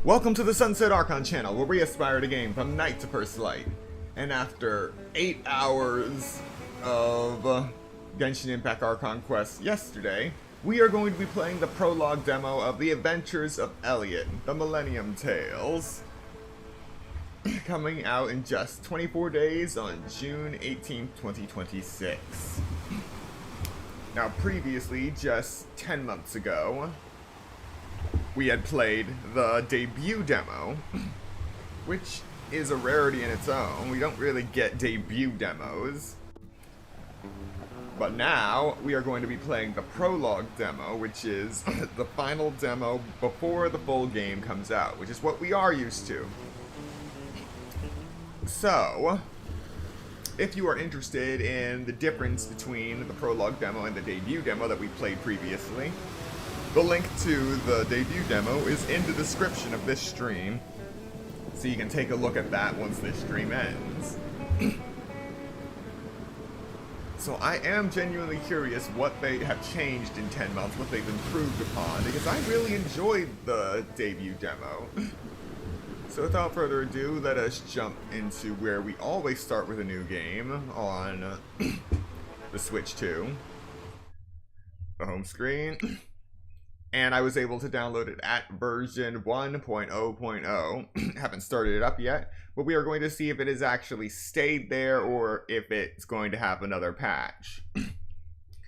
Welcome to the Sunset Archon channel, where we aspire to game from night to first light. And after 8 hours of Genshin Impact Archon quests yesterday, we are going to be playing the prologue demo of the Adventures of Elliot, the Millenium Tales, coming out in just 24 days on June 18th, 2026. Now previously, just 10 months ago, we had played the debut demo, which is a rarity in its own. We don't really get debut demos. But now, we are going to be playing the prologue demo, which is the final demo before the full game comes out, which is what we are used to. So, if you are interested in the difference between the prologue demo and the debut demo that we played previously, the link to the debut demo is in the description of this stream, so you can take a look at that once this stream ends. So I am genuinely curious what they have changed in 10 months, what they've improved upon, because I really enjoyed the debut demo. So without further ado, let us jump into where we always start with a new game on the Switch 2. The home screen. And I was able to download it at version 1.0.0. Haven't started it up yet, but we are going to see if it has actually stayed there or if it's going to have another patch.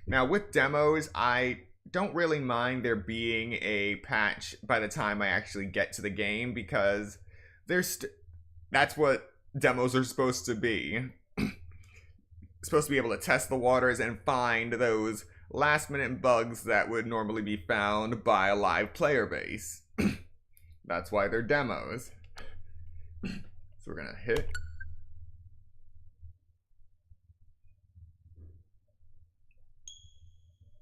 Now with demos, I don't really mind there being a patch by the time I actually get to the game, because that's what demos are supposed to be. Supposed to be able to test the waters and find those last-minute bugs that would normally be found by a live player base. That's why they're demos. So we're gonna hit.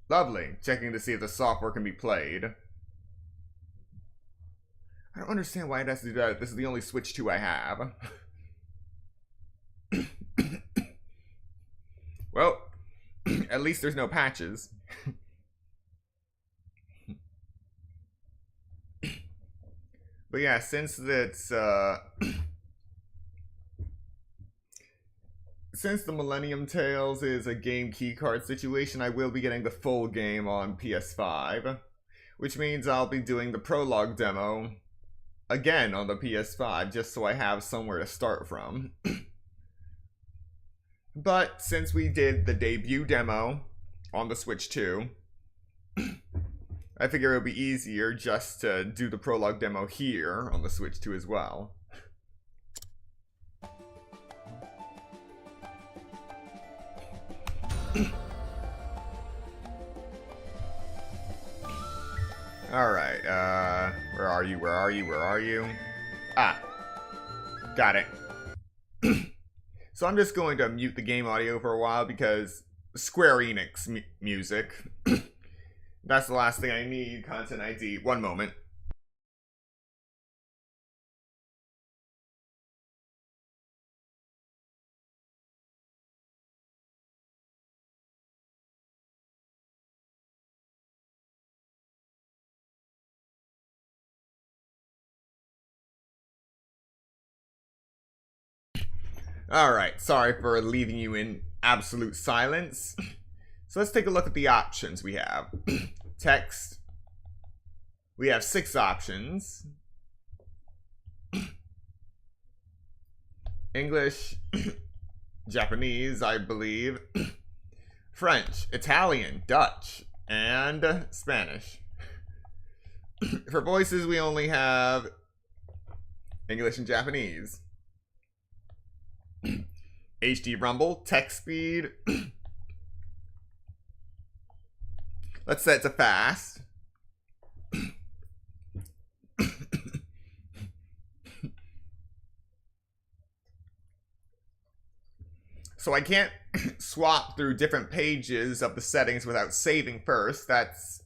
Lovely. Checking to see if the software can be played. I don't understand why it has to do that. This is the only Switch 2 I have. Well, at least there's no patches. But yeah, since it's since the Millenium Tales is a game keycard situation, I will be getting the full game on PS5, which means I'll be doing the prologue demo again on the PS5, just so I have somewhere to start from. But since we did the debut demo on the Switch 2, I figure it would be easier just to do the prologue demo here on the Switch 2 as well. Alright, where are you, where are you, where are you? Ah, got it. So I'm just going to mute the game audio for a while because Square Enix music. That's the last thing I need. Content ID. One moment. Alright, sorry for leaving you in absolute silence. So let's take a look at the options we have. Text. We have 6 options. English, Japanese, I believe, French, Italian, Dutch, and Spanish. For voices, we only have English and Japanese. HD Rumble, text speed. Let's set it to fast. So I can't swap through different pages of the settings without saving first. That's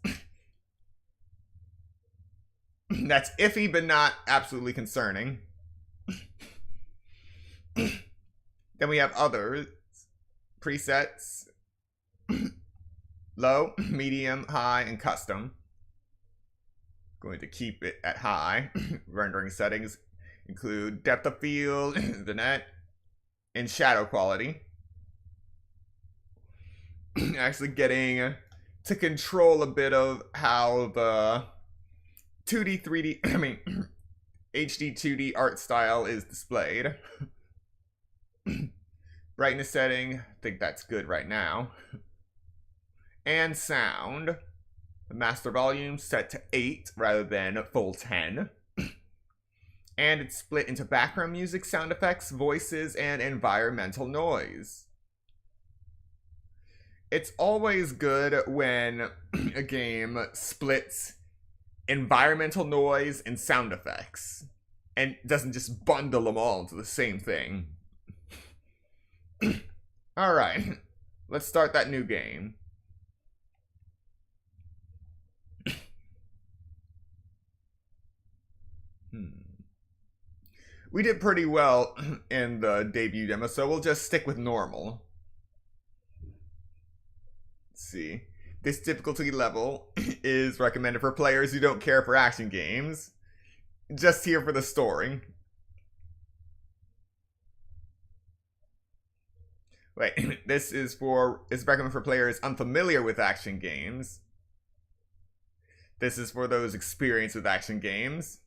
iffy, but not absolutely concerning. Then we have others, presets, low, medium, high, and custom. Going to keep it at high. Rendering settings include depth of field, the net, and shadow quality. Actually getting to control a bit of how the 2D, 3D, HD 2D art style is displayed. Brightness setting, I think that's good right now. And sound. The master volume set to 8 rather than full 10. And it's split into background music, sound effects, voices, and environmental noise. It's always good when a game splits environmental noise and sound effects and doesn't just bundle them all into the same thing. Alright, let's start that new game. We did pretty well in the debut demo, so we'll just stick with normal. Let's see. This difficulty level is recommended for players who don't care for action games. Just here for the story. Wait, this is recommended for players unfamiliar with action games. This is for those experienced with action games.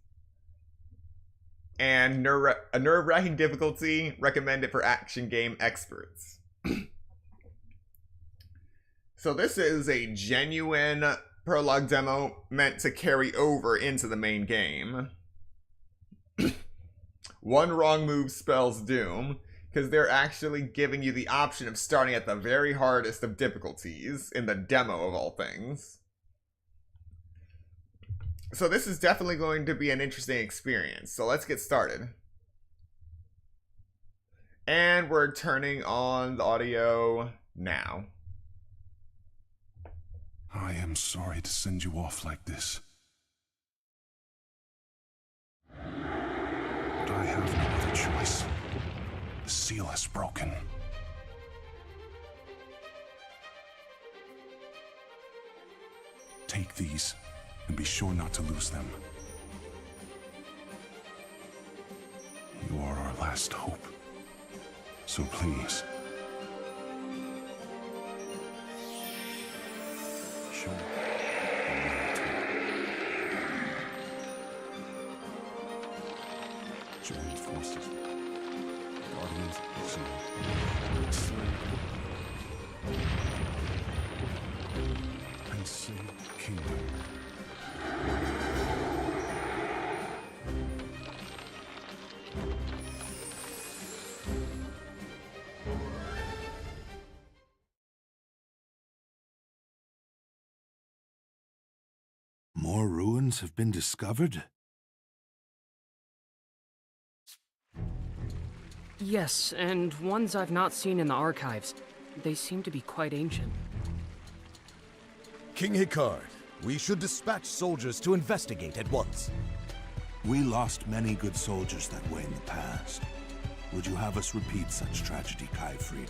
And a nerve-wracking difficulty recommended for action game experts. So this is a genuine prologue demo meant to carry over into the main game. One wrong move spells doom, because they're actually giving you the option of starting at the very hardest of difficulties in the demo of all things. So this is definitely going to be an interesting experience. So let's get started. And we're turning on the audio now. I am sorry to send you off like this. But I have no other choice. The seal has broken. Take these. And be sure not to lose them. You are our last hope. So please. Show join forces. Guardians of the Sea. And save the kingdom. More ruins have been discovered? Yes, and ones I've not seen in the archives. They seem to be quite ancient. King Hikard, we should dispatch soldiers to investigate at once. We lost many good soldiers that way in the past. Would you have us repeat such tragedy, Kaifried?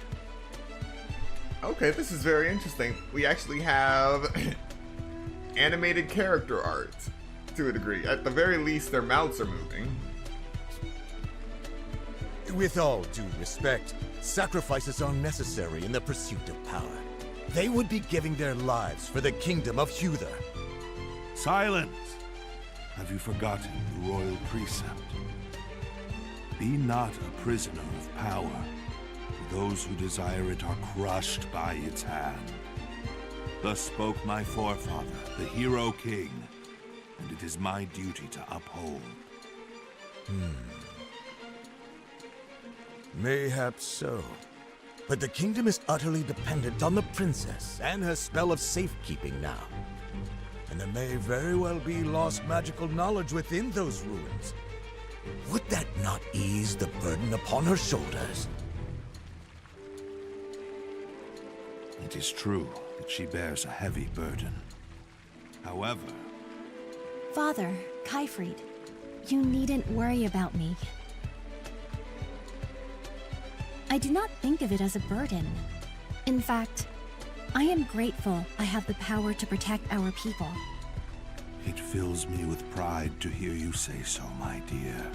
Okay, this is very interesting. We actually have animated character art, to a degree. At the very least, their mouths are moving. With all due respect, sacrifices are necessary in the pursuit of power. They would be giving their lives for the kingdom of Huther. Silence! Have you forgotten the royal precept? Be not a prisoner of power. Those who desire it are crushed by its hand. Thus spoke my forefather, the hero king, and it is my duty to uphold. Mayhap so. But the kingdom is utterly dependent on the princess and her spell of safekeeping now. And there may very well be lost magical knowledge within those ruins. Would that not ease the burden upon her shoulders? It is true that she bears a heavy burden. However... Father, Kaifried, you needn't worry about me. I do not think of it as a burden. In fact, I am grateful I have the power to protect our people. It fills me with pride to hear you say so, my dear.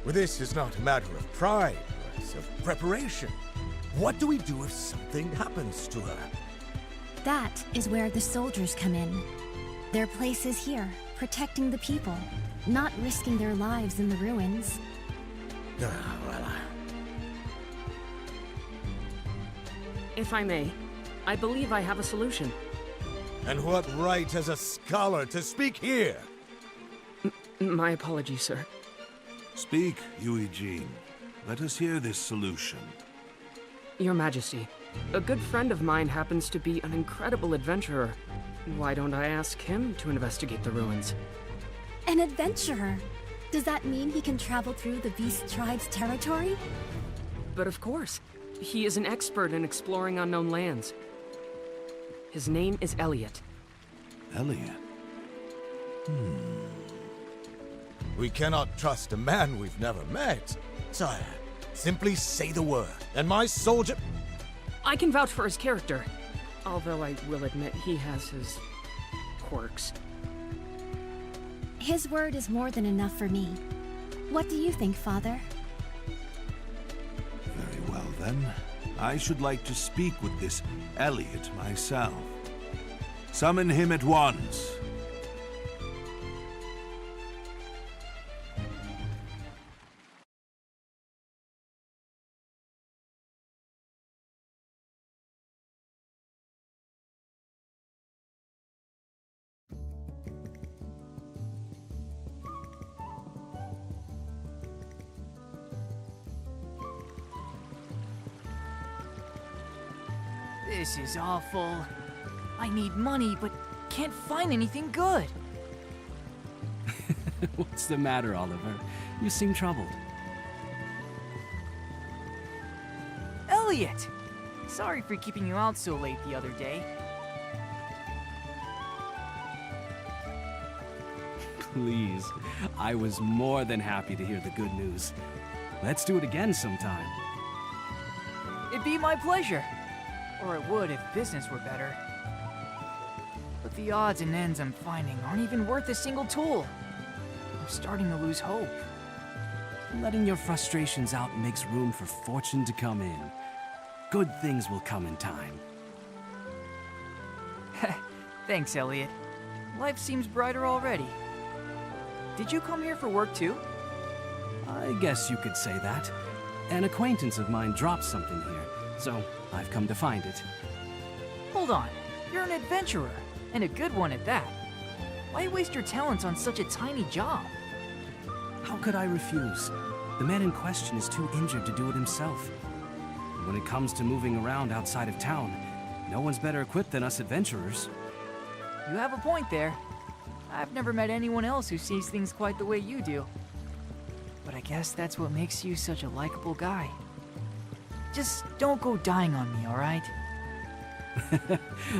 Well, this is not a matter of pride, it's of preparation. What do we do if something happens to her? That is where the soldiers come in. Their place is here, protecting the people, not risking their lives in the ruins. If I may, I believe I have a solution. And what right has a scholar to speak here? My apologies, sir. Speak, Eugene. Let us hear this solution. Your Majesty, a good friend of mine happens to be an incredible adventurer. Why don't I ask him to investigate the ruins? An adventurer? Does that mean he can travel through the Beast Tribe's territory? But of course, he is an expert in exploring unknown lands. His name is Elliot. Elliot? We cannot trust a man we've never met. Sire, simply say the word, and my soldier... I can vouch for his character, although I will admit he has his quirks. His word is more than enough for me. What do you think, Father? Very well, then. I should like to speak with this Elliot myself. Summon him at once. This is awful. I need money, but can't find anything good. What's the matter, Oliver? You seem troubled. Elliot! Sorry for keeping you out so late the other day. Please, I was more than happy to hear the good news. Let's do it again sometime. It'd be my pleasure. Or it would if business were better. But the odds and ends I'm finding aren't even worth a single tool. I'm starting to lose hope. Letting your frustrations out makes room for fortune to come in. Good things will come in time. Thanks, Elliot. Life seems brighter already. Did you come here for work too? I guess you could say that. An acquaintance of mine dropped something here, so I've come to find it. Hold on. You're an adventurer, and a good one at that. Why waste your talents on such a tiny job? How could I refuse? The man in question is too injured to do it himself. And when it comes to moving around outside of town, no one's better equipped than us adventurers. You have a point there. I've never met anyone else who sees things quite the way you do. But I guess that's what makes you such a likable guy. Just don't go dying on me, alright?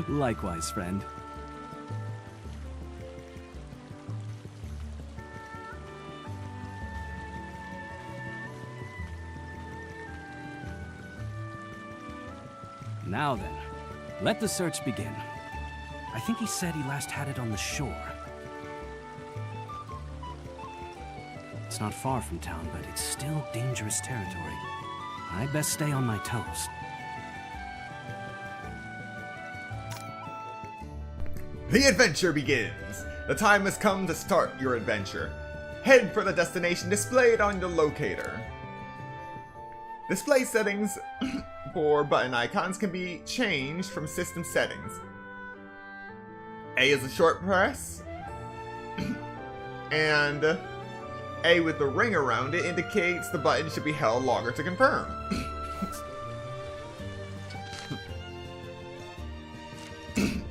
Likewise, friend. Now then, let the search begin. I think he said he last had it on the shore. It's not far from town, but it's still dangerous territory. I'd best stay on my toes. The adventure begins! The time has come to start your adventure. Head for the destination displayed on your locator. Display settings for button icons can be changed from system settings. A is a short press, and A with the ring around it indicates the button should be held longer to confirm.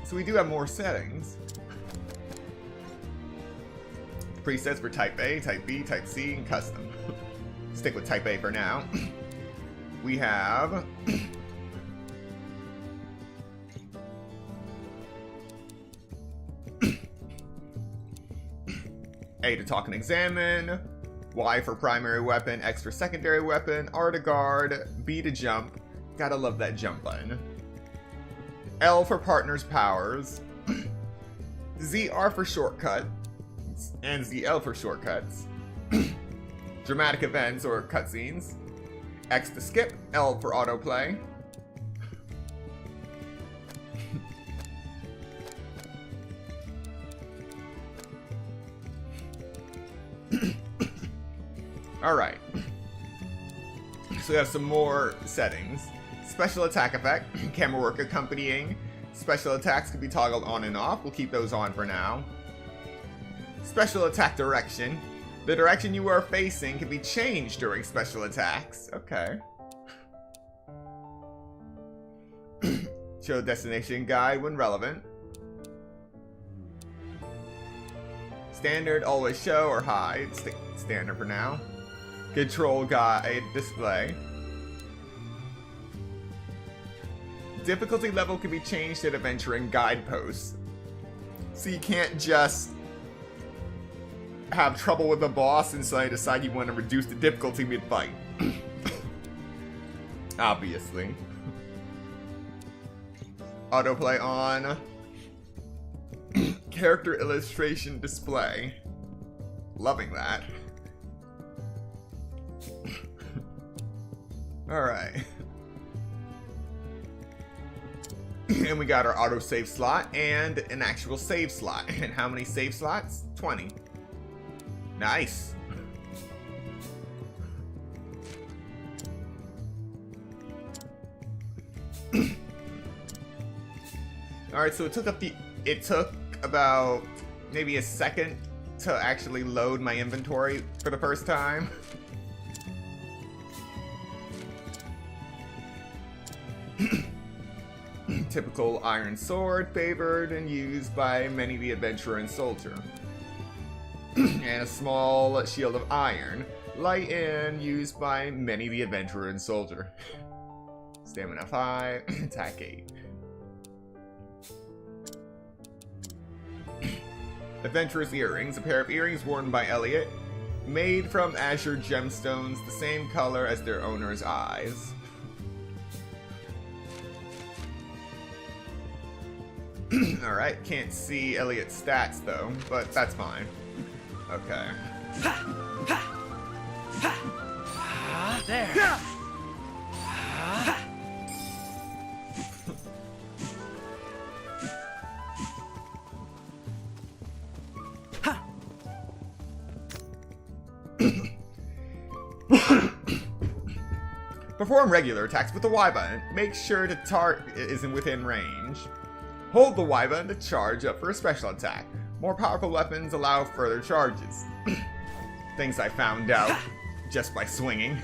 So we do have more settings. Presets for Type A, Type B, Type C, and Custom. Stick with Type A for now. We have... A to talk and examine, Y for primary weapon, X for secondary weapon, R to guard, B to jump, gotta love that jump button, L for partner's powers, ZR for shortcut, and ZL for shortcuts. Dramatic events or cutscenes. X to skip, L for autoplay. Alright. So we have some more settings. Special attack effect, camera work accompanying. Special attacks can be toggled on and off. We'll keep those on for now. Special attack direction. The direction you are facing can be changed during special attacks. Okay. Show destination guide when relevant. Standard, always show or hide. Standard for now. Control guide display. Difficulty level can be changed at adventure and guideposts. So you can't just have trouble with the boss and so you decide you want to reduce the difficulty mid-fight. Obviously. Autoplay on. Character illustration display. Loving that. Alright. And we got our autosave slot and an actual save slot. And how many save slots? 20. Nice. Alright, so it took about maybe a second to actually load my inventory for the first time. Typical iron sword, favored and used by many the adventurer and soldier. And a small shield of iron, light and used by many the adventurer and soldier. Stamina 5, attack 8. Adventurer's earrings, a pair of earrings worn by Elliot, made from azure gemstones, the same color as their owner's eyes. Alright, can't see Elliot's stats though, but that's fine. Okay. There. Perform regular attacks with the Y button. Make sure the target isn't within range. Hold the Y button to charge up for a special attack. More powerful weapons allow further charges. Things I found out just by swinging.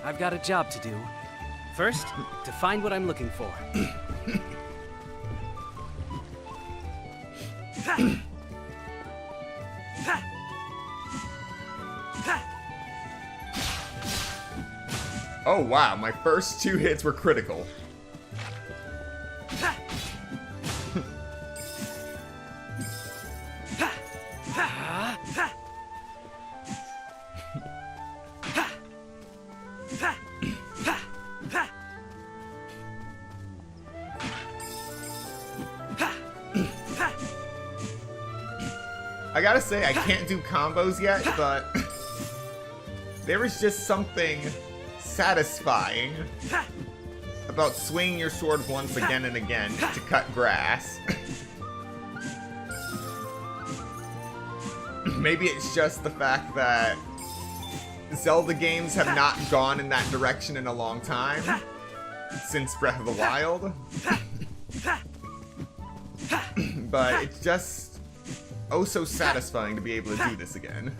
I've got a job to do. First, to find what I'm looking for. Oh wow, my first 2 hits were critical. I gotta say, I can't do combos yet, but there was just something satisfying about swinging your sword once again and again to cut grass. Maybe it's just the fact that Zelda games have not gone in that direction in a long time, since Breath of the Wild. But it's just oh so satisfying to be able to do this again.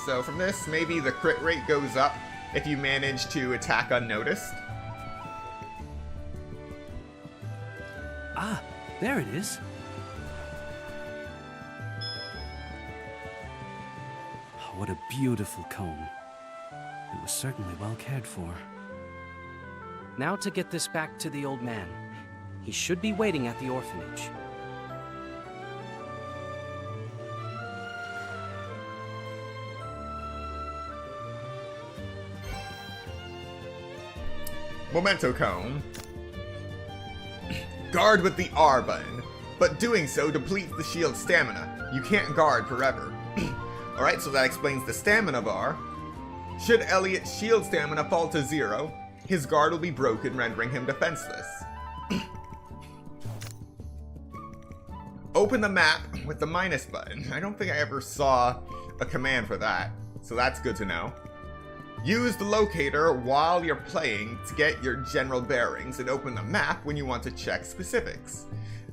So from this, maybe the crit rate goes up if you manage to attack unnoticed. Ah, There it is. Oh, what a beautiful comb. It was certainly well cared for. Now to get this back to the old man. He should be waiting at the orphanage. Memento Cone. Guard with the R button, but doing so depletes the shield's stamina. You can't guard forever. Alright, so that explains the stamina bar. Should Elliot's shield stamina fall to 0, his guard will be broken, rendering him defenseless. Open the map with the minus button. I don't think I ever saw a command for that, so that's good to know. Use the locator while you're playing to get your general bearings and open the map when you want to check specifics.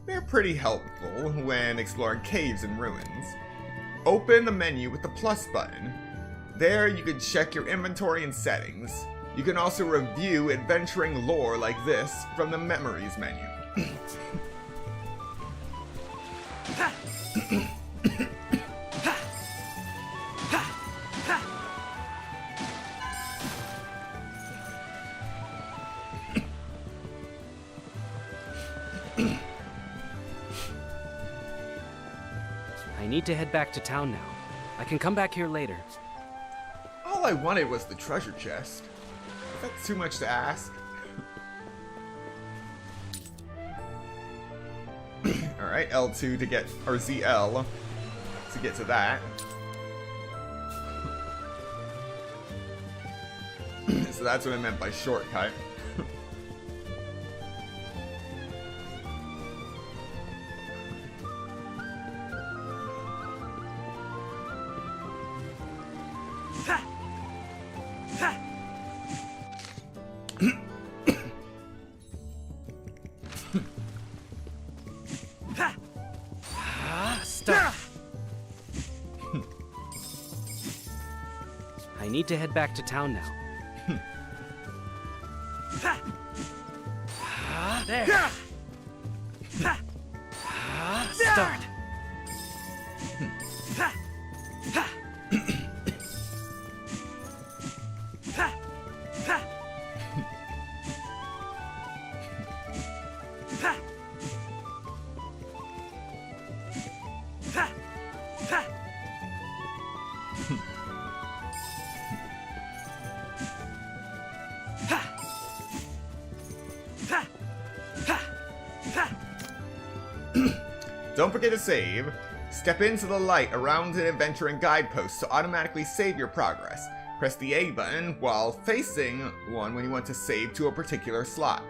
They're pretty helpful when exploring caves and ruins. Open the menu with the plus button. There you can check your inventory and settings. You can also review adventuring lore like this from the memories menu. I need to head back to town now. I can come back here later. All I wanted was the treasure chest. That's too much to ask. Alright, L2 to get, or ZL to get to that. So that's what I meant by shortcut. Stop. I need to head back to town now. There. Start. Don't forget to save. Step into the light around an adventure and guidepost to automatically save your progress. Press the A button while facing one when you want to save to a particular slot.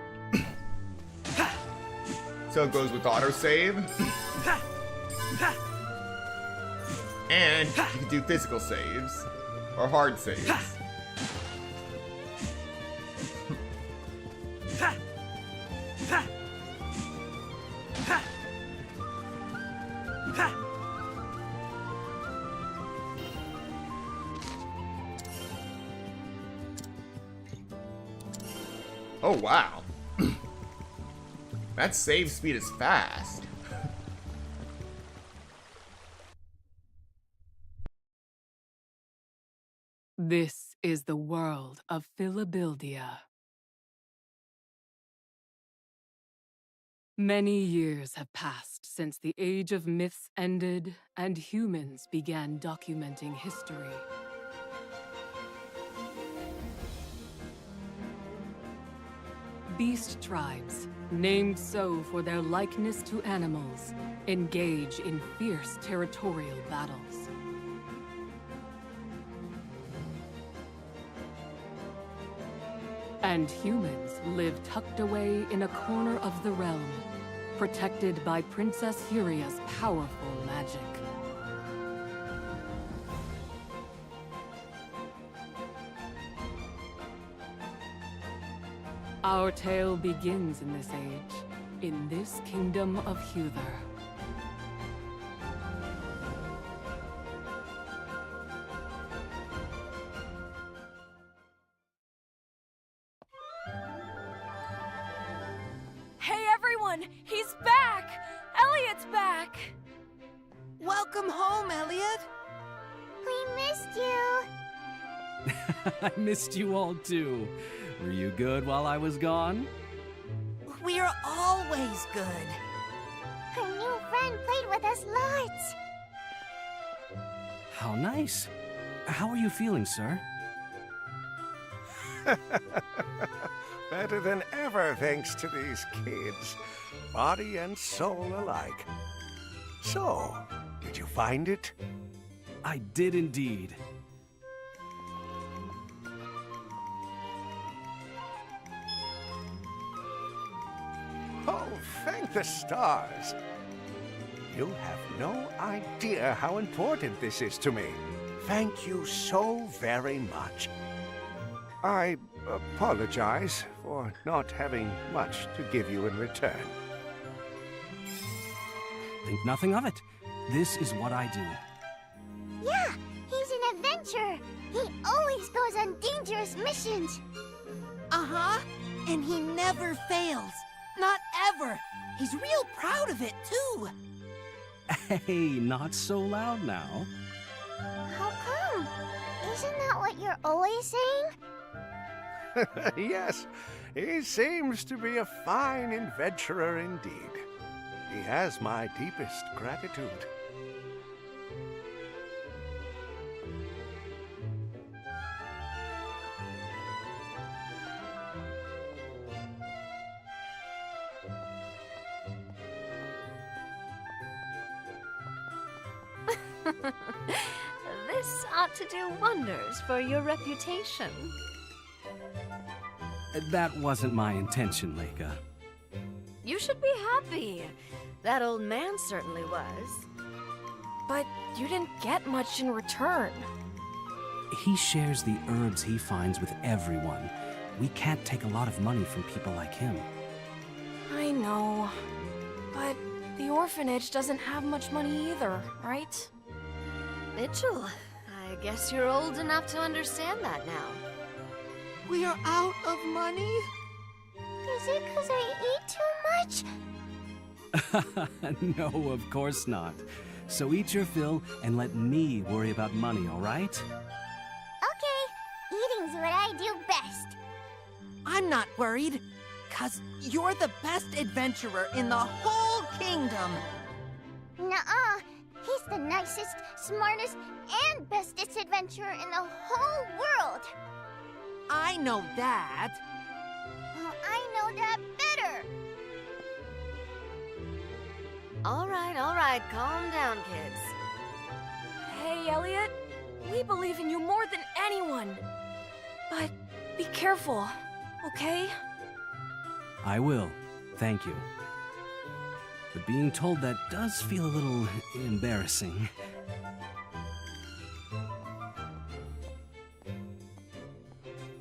So it goes with autosave. And you can do physical saves, or hard saves. Oh wow. That save speed is fast. This is the world of Philabildia. Many years have passed since the Age of Myths ended and humans began documenting history. Beast tribes, named so for their likeness to animals, engage in fierce territorial battles. And humans live tucked away in a corner of the realm, protected by Princess Huria's powerful magic. Our tale begins in this age, in this kingdom of Huther. Hey everyone! everyone! He's back! Elliot's back! Welcome home, Elliot. We missed you. I missed you all too. Were you good while I was gone? We're always good. Her new friend played with us lots. How nice. How are you feeling, sir? Better than ever, thanks to these kids. Body and soul alike. So, did you find it? I did indeed. Oh, thank the stars. You have no idea how important this is to me. Thank you so very much. I apologize for not having much to give you in return. Think nothing of it. This is what I do. Yeah, he's an adventurer. He always goes on dangerous missions. Uh-huh. And he never fails. Not ever. He's real proud of it, too. Hey, not so loud now. How come? Isn't that what you're always saying? Yes, he seems to be a fine adventurer indeed. He has my deepest gratitude. This ought to do wonders for your reputation. That wasn't my intention, Leica. You should be happy. That old man certainly was. But you didn't get much in return. He shares the herbs he finds with everyone. We can't take a lot of money from people like him. I know. But the orphanage doesn't have much money either, right? Mitchell, I guess you're old enough to understand that now. We are out of money? Is it because I eat too much? No, of course not. So eat your fill and let me worry about money, all right? Okay, eating's what I do best. I'm not worried, 'cause you're the best adventurer in the whole kingdom. Nuh-uh. He's the nicest, smartest, and bestest adventurer in the whole world. I know that. Well, I know that better. All right, calm down, kids. Hey, Elliot. We believe in you more than anyone. But be careful, okay? I will. Thank you. But being told that does feel a little embarrassing.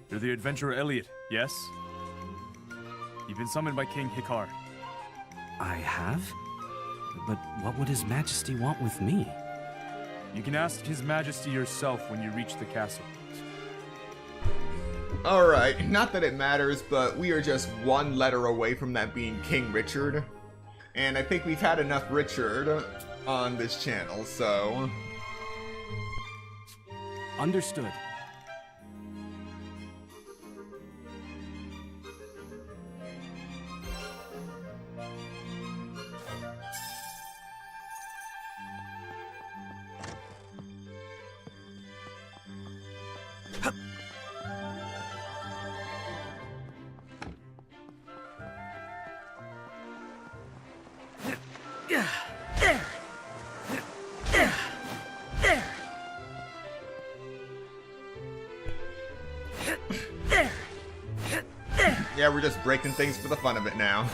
You're the adventurer Elliot, yes? You've been summoned by King Hikar. I have? But what would His Majesty want with me? You can ask His Majesty yourself when you reach the castle. Alright, not that it matters, but we are just one letter away from that being King Richard. And I think we've had enough Richard on this channel, so... Understood. Yeah, we're just breaking things for the fun of it now.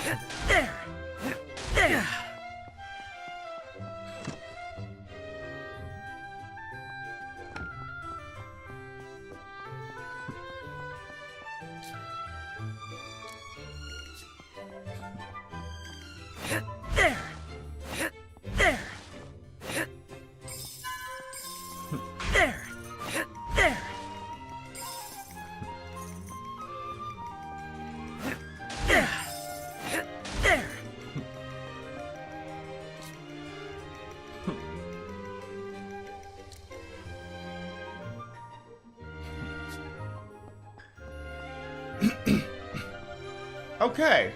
Okay.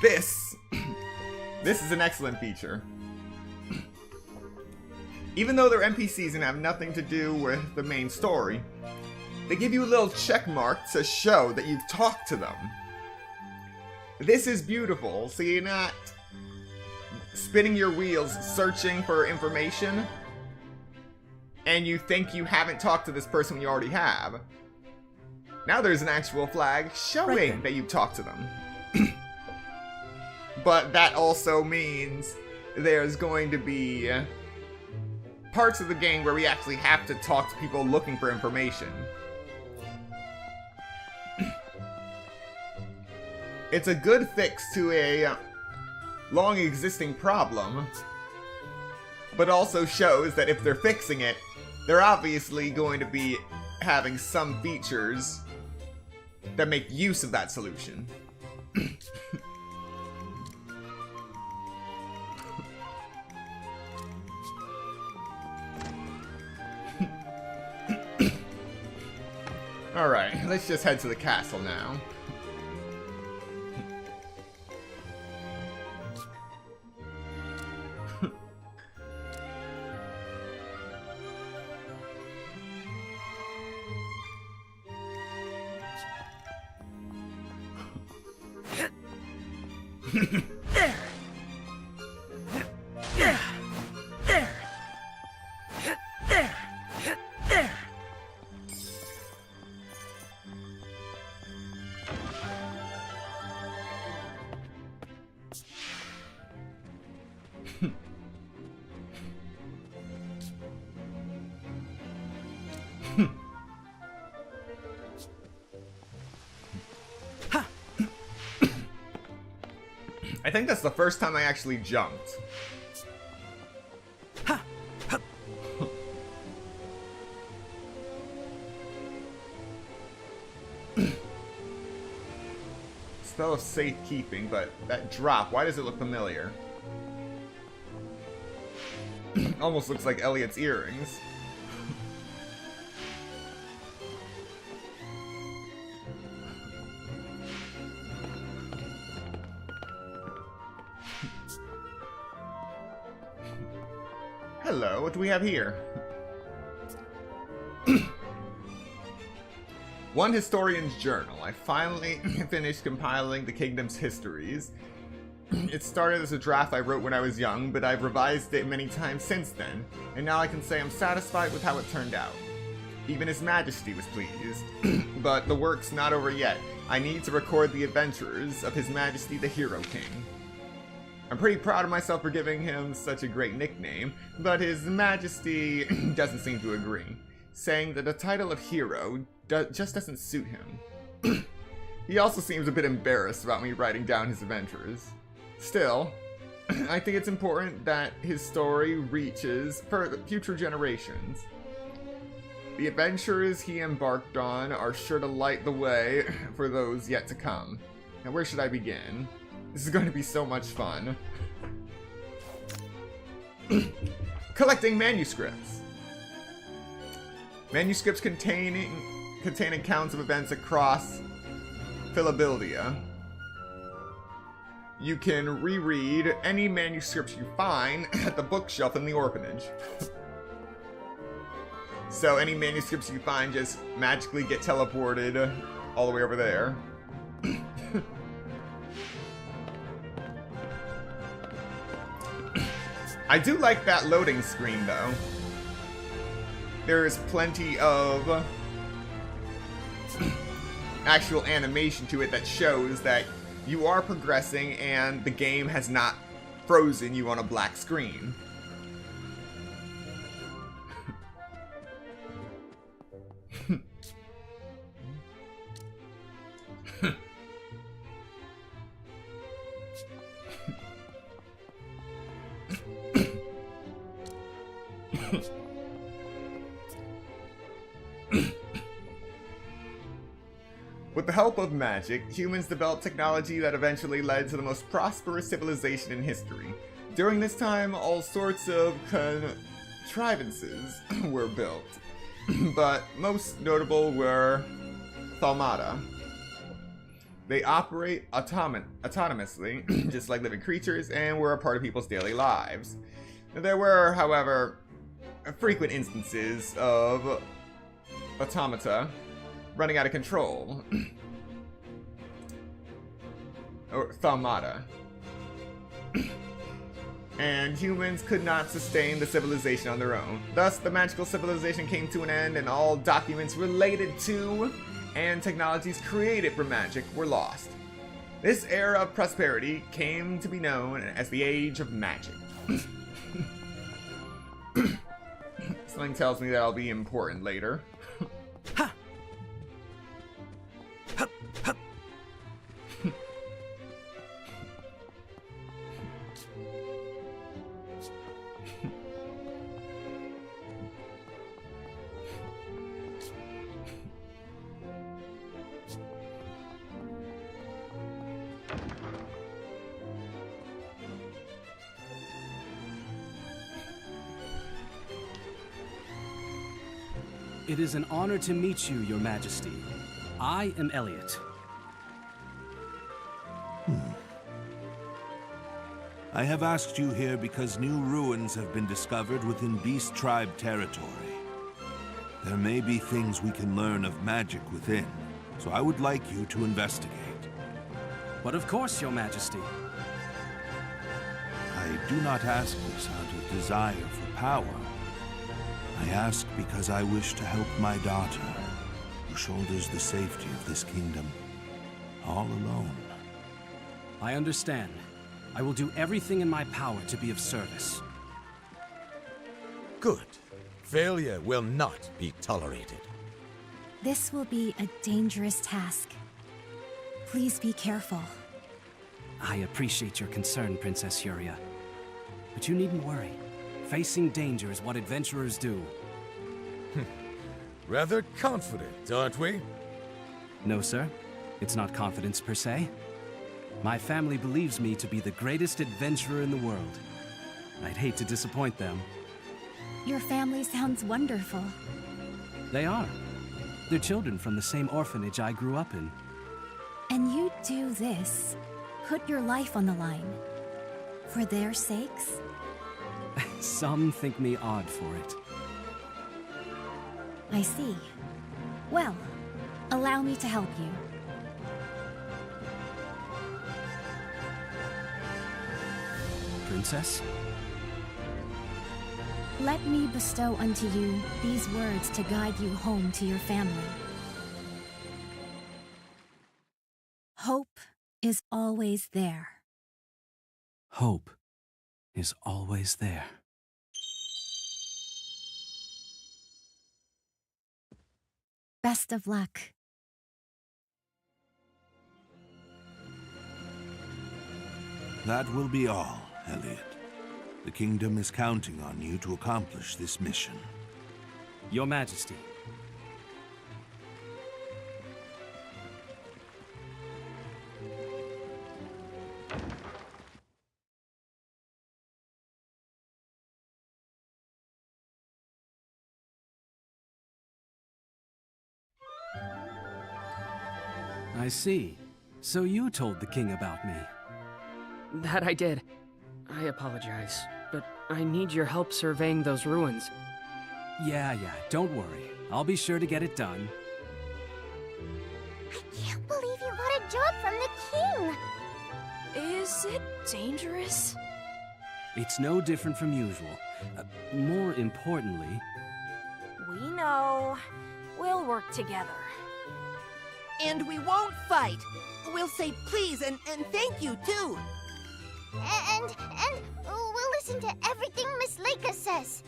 This is an excellent feature. Even though they're NPCs and have nothing to do with the main story, they give you a little check mark to show that you've talked to them. This is beautiful, so you're not spinning your wheels searching for information, and you think you haven't talked to this person when you already have. Now there's an actual flag showing that you've talked to them. But that also means there's going to be parts of the game where we actually have to talk to people looking for information. It's a good fix to a long existing problem, but also shows that if they're fixing it, they're obviously going to be having some features that make use of that solution. Alright, let's just head to the castle now. I think that's the first time I actually jumped. Spell of safekeeping, but that drop, why does it look familiar? Almost looks like Elliot's earrings. Hello, what do we have here? One historian's journal. I finally finished compiling the kingdom's histories. It started as a draft I wrote when I was young, but I've revised it many times since then, and now I can say I'm satisfied with how it turned out. Even His Majesty was pleased. But the work's not over yet. I need to record the adventures of His Majesty the Hero King. I'm pretty proud of myself for giving him such a great nickname, but His Majesty doesn't seem to agree, saying that the title of hero just doesn't suit him. He also seems a bit embarrassed about me writing down his adventures. Still, I think it's important that his story reaches future generations. The adventures he embarked on are sure to light the way for those yet to come. Now, where should I begin? This is going to be so much fun. Collecting manuscripts. Manuscripts contain accounts of events across Philadelphia. You can reread any manuscripts you find at the bookshelf in the orphanage. So any manuscripts you find just magically get teleported all the way over there. I do like that loading screen, though. There is plenty of actual animation to it that shows that you are progressing and the game has not frozen you on a black screen. With the help of magic, humans developed technology that eventually led to the most prosperous civilization in history. During this time, all sorts of contrivances were built, but most notable were Thalmata. They operate autonomously, just like living creatures, and were a part of people's daily lives. There were, however, frequent instances of automata running out of control. Or thaumata. And humans could not sustain the civilization on their own. Thus, the magical civilization came to an end, and all documents related to and technologies created for magic were lost. This era of prosperity came to be known as the Age of Magic. Something tells me that'll be important later. It is an honor to meet you, Your Majesty. I am Elliot. I have asked you here because new ruins have been discovered within Beast Tribe territory. There may be things we can learn of magic within, so I would like you to investigate. But of course, Your Majesty. I do not ask this out of desire for power. I ask because I wish to help my daughter, who shoulders the safety of this kingdom, all alone. I understand. I will do everything in my power to be of service. Good. Failure will not be tolerated. This will be a dangerous task. Please be careful. I appreciate your concern, Princess Huria. But you needn't worry. Facing danger is what adventurers do. Rather confident, aren't we? No, sir. It's not confidence per se. My family believes me to be the greatest adventurer in the world. I'd hate to disappoint them. Your family sounds wonderful. They are. They're children from the same orphanage I grew up in. And you do this. Put your life on the line. For their sakes? Some think me odd for it. I see. Well, allow me to help you. Princess? Let me bestow unto you these words to guide you home to your family. Hope is always there. Hope is always there. Best of luck. That will be all, Elliot. The kingdom is counting on you to accomplish this mission. Your Majesty. I see. So you told the king about me. That I did. I apologize, but I need your help surveying those ruins. Yeah, don't worry. I'll be sure to get it done. I can't believe you got a job from the king! Is it dangerous? It's no different from usual. More importantly... We know. We'll work together. And we won't fight. We'll say please and thank you, too. And we'll listen to everything Miss Leica says.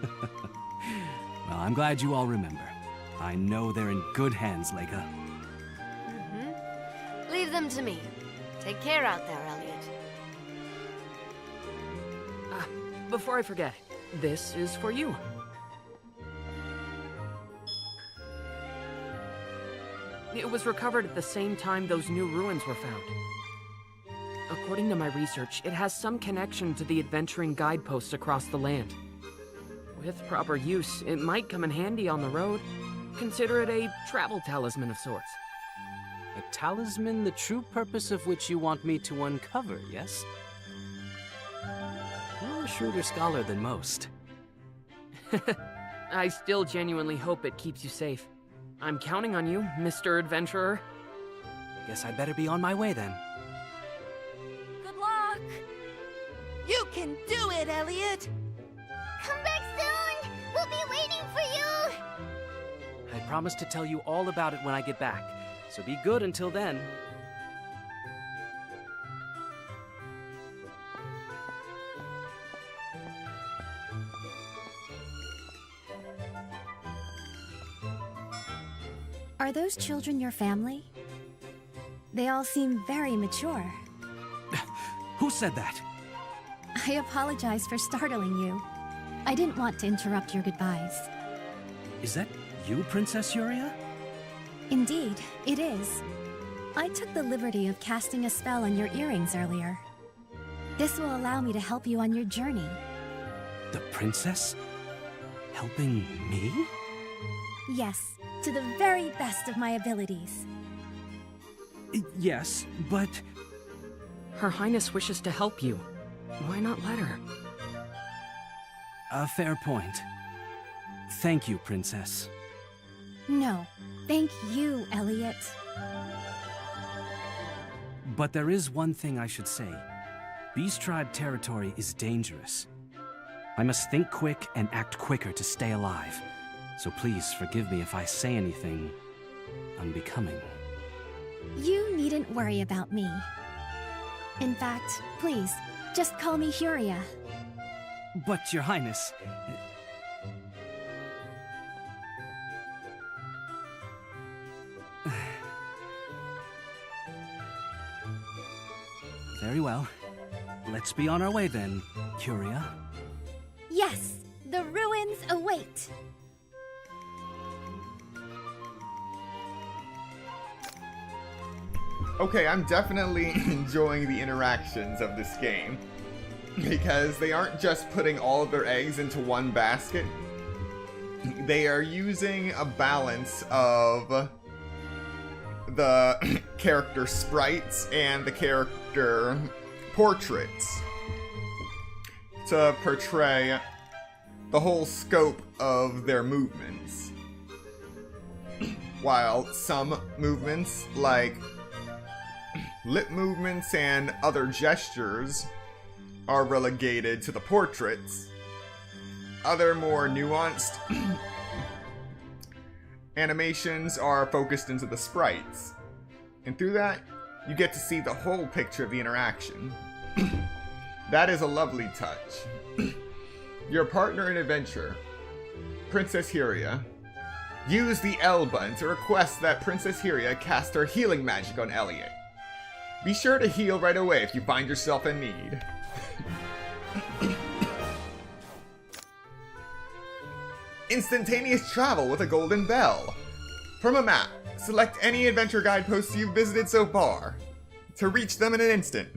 Well, I'm glad you all remember. I know they're in good hands, Leica. Leave them to me. Take care out there, Elliot. Before I forget, this is for you. It was recovered at the same time those new ruins were found. According to my research, it has some connection to the adventuring guideposts across the land. With proper use, it might come in handy on the road. Consider it a travel talisman of sorts. A talisman the true purpose of which you want me to uncover, yes? You're a shrewder scholar than most. I still genuinely hope it keeps you safe. I'm counting on you, Mr. Adventurer. Guess I'd better be on my way then. Good luck! You can do it, Elliot! Come back soon! We'll be waiting for you! I promise to tell you all about it when I get back, so be good until then. Are those children your family? They all seem very mature. Who said that? I apologize for startling you. I didn't want to interrupt your goodbyes. Is that you, Princess Yuria? Indeed, it is. I took the liberty of casting a spell on your earrings earlier. This will allow me to help you on your journey. The princess? Helping me? Yes, to the very best of my abilities. Yes, but... Her Highness wishes to help you. Why not let her? A fair point. Thank you, Princess. No, thank you, Elliot. But there is one thing I should say. Beast Tribe territory is dangerous. I must think quick and act quicker to stay alive. So please forgive me if I say anything unbecoming. You needn't worry about me. In fact, please, just call me Huria. But, Your Highness... Very well. Let's be on our way then, Huria. Yes, the ruins await. Okay, I'm definitely enjoying the interactions of this game, because they aren't just putting all of their eggs into one basket. They are using a balance of the character sprites and the character portraits to portray the whole scope of their movements. While some movements, like lip movements and other gestures, are relegated to the portraits, other more nuanced animations are focused into the sprites. And through that, you get to see the whole picture of the interaction. That is a lovely touch. Your partner in adventure, Princess Huria, use the L button to request that Princess Huria cast her healing magic on Elliot. Be sure to heal right away if you find yourself in need. Instantaneous travel with a golden bell. From a map, select any adventure guideposts you've visited so far to reach them in an instant.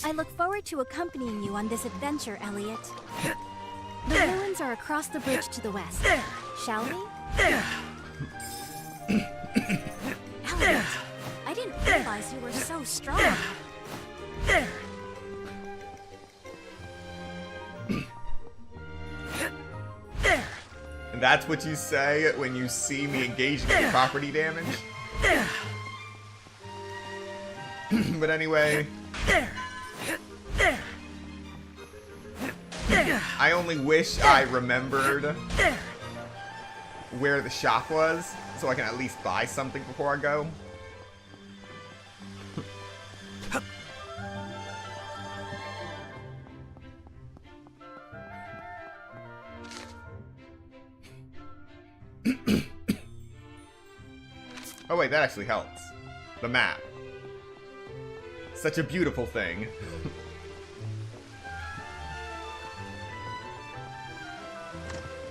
I look forward to accompanying you on this adventure, Elliot. The ruins are across the bridge to the west. Shall we? Elliot, I didn't realize you were so strong. And that's what you say when you see me engaging in property damage? But anyway... I only wish I remembered where the shop was, so I can at least buy something before I go. Oh wait, that actually helps. The map. Such a beautiful thing.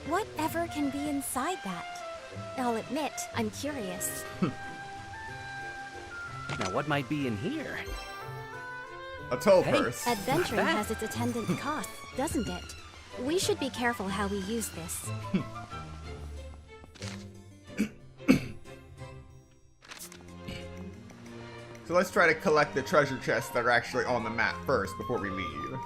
Whatever can be inside that? I'll admit, I'm curious. Now what might be in here? A toll purse. Adventuring has its attendant costs, doesn't it? We should be careful how we use this. So let's try to collect the treasure chests that are actually on the map first before we leave.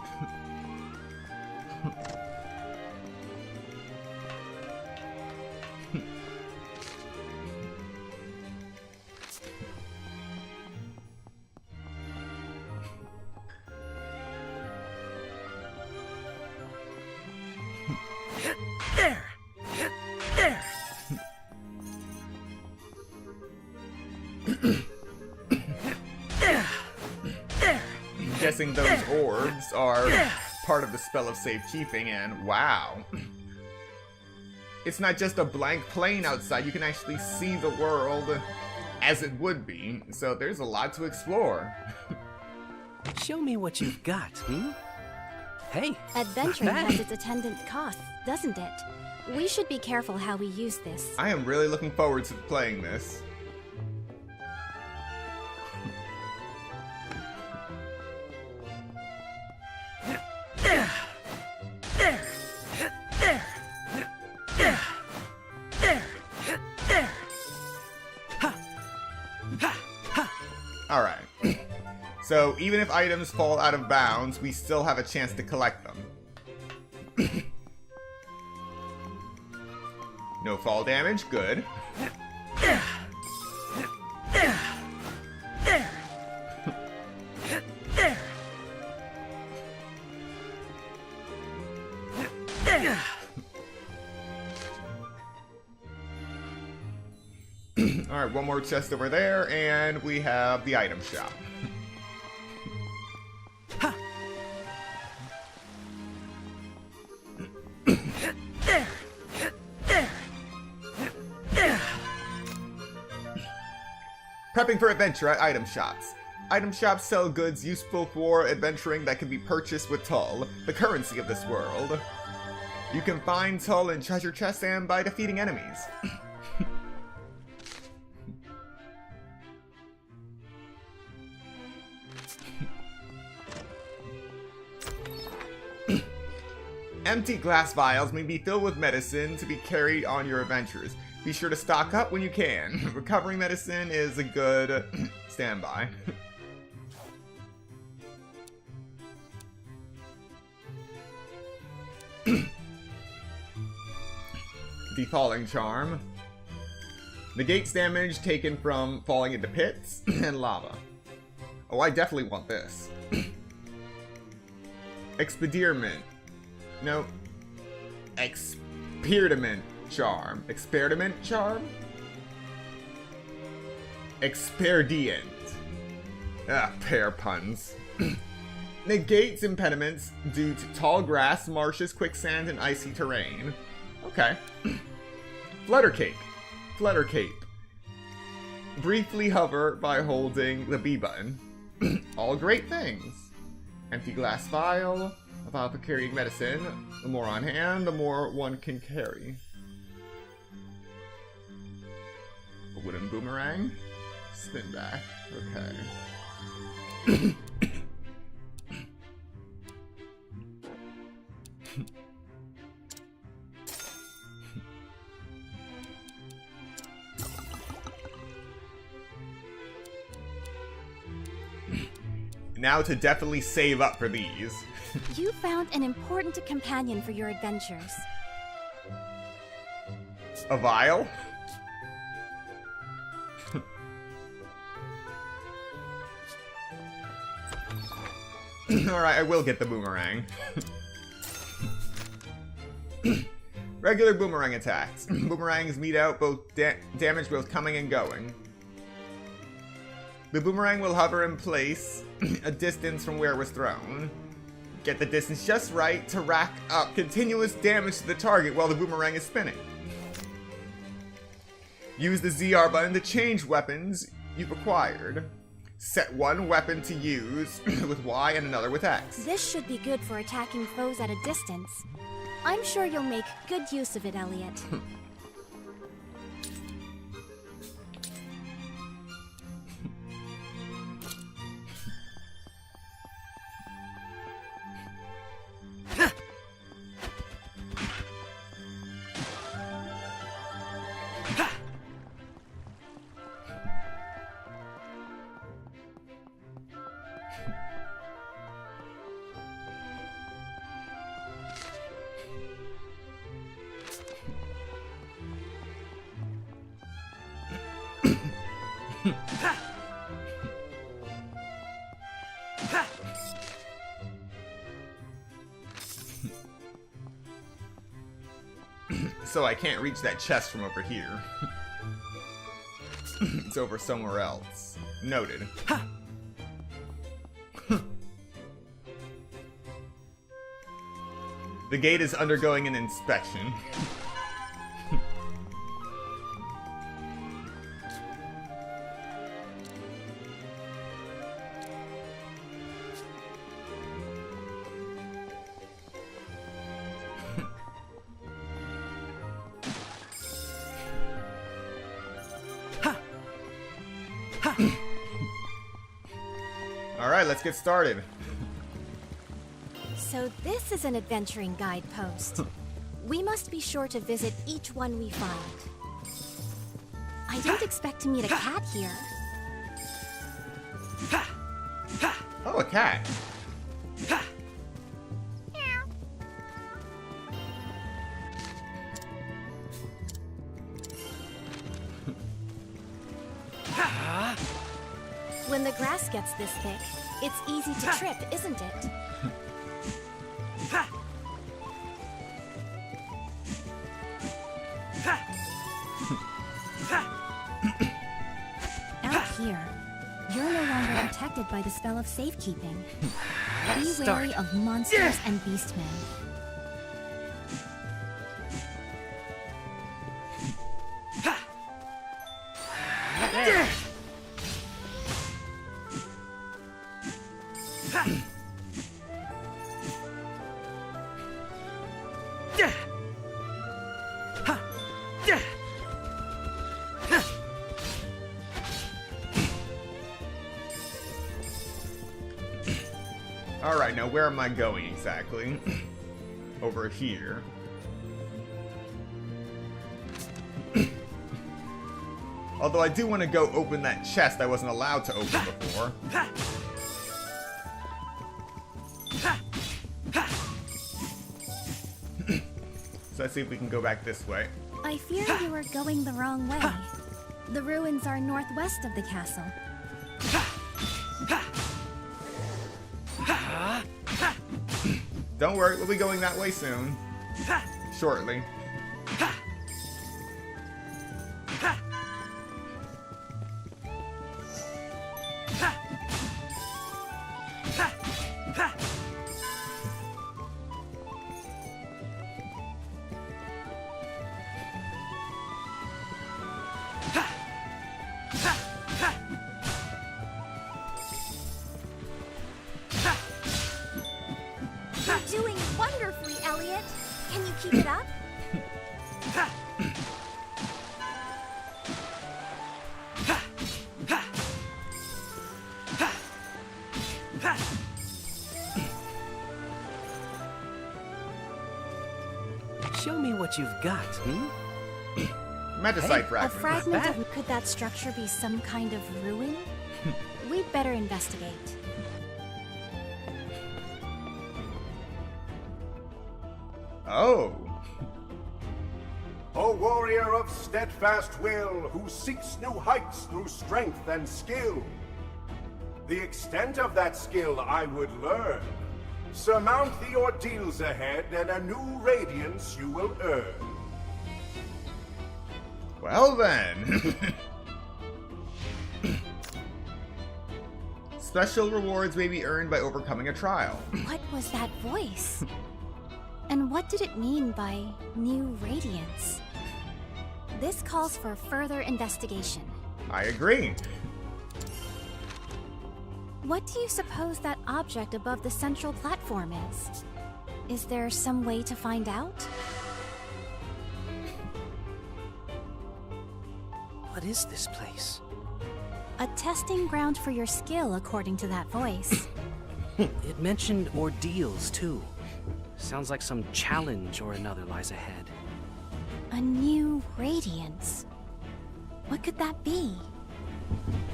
I'm guessing those orbs are part of the spell of safekeeping, and wow. It's not just a blank plane outside, you can actually see the world as it would be, so there's a lot to explore. Show me what you've got, hmm? Hey, Adventuring not bad. has its attendant costs, doesn't it? We should be careful how we use this. I am really looking forward to playing this. Alright. So, even if items fall out of bounds, we still have a chance to collect them. No fall damage, good. Alright, one more chest over there, and we have the item shop. Prepping for adventure at item shops. Item shops sell goods useful for adventuring that can be purchased with Tull, the currency of this world. You can find Tull in treasure chests and by defeating enemies. Empty glass vials may be filled with medicine to be carried on your adventures. Be sure to stock up when you can. Recovering medicine is a good standby. The Falling Charm. Negates damage taken from falling into pits and lava. Oh, I definitely want this. Expedierment. Nope. Experiment Charm. Experiment Charm? Expedient. Ah, pair puns. Negates impediments due to tall grass, marshes, quicksand, and icy terrain. Okay. Flutter Cape. Flutter Cape. Briefly hover by holding the B button. All great things. Empty glass vial. A vial for carrying medicine. The more on hand, the more one can carry. A wooden boomerang. Spin back. Okay. Now to definitely save up for these. You found an important companion for your adventures. A vial? Alright, I will get the boomerang. Regular boomerang attacks. Boomerangs mete out both damage both coming and going. The boomerang will hover in place a distance from where it was thrown. Get the distance just right to rack up continuous damage to the target while the boomerang is spinning. Use the ZR button to change weapons you've acquired. Set one weapon to use with Y and another with X. This should be good for attacking foes at a distance. I'm sure you'll make good use of it, Elliot. So I can't reach that chest from over here. It's over somewhere else. Noted. The gate is undergoing an inspection. Alright, let's get started. So this is an adventuring guidepost. We must be sure to visit each one we find. I didn't expect to meet a cat here. Oh, a cat. When the grass gets this thick, it's easy to trip, isn't it? Out here, you're no longer protected by the spell of safekeeping. Be wary of monsters and beastmen. Alright, now where am I going exactly? Over here. Although I do want to go open that chest I wasn't allowed to open before. So let's see if we can go back this way. I fear you were going the wrong way. The ruins are northwest of the castle. Don't worry, we'll be going that way soon. Shortly. You're doing wonderfully, Elliot. Can you keep it up? Show me what you've got, Metasite A fragment. fragment of... Could that structure be some kind of ruin? We'd better investigate. Oh. A warrior of steadfast will who seeks new heights through strength and skill. The extent of that skill I would learn. Surmount the ordeals ahead and a new radiance you will earn. Well then. Special rewards may be earned by overcoming a trial. What was that voice? And what did it mean by new radiance? This calls for further investigation. I agree. What do you suppose that object above the central platform is? Is there some way to find out? What is this place? A testing ground for your skill, according to that voice. It mentioned ordeals, too. Sounds like some challenge or another lies ahead. A new radiance. What could that be?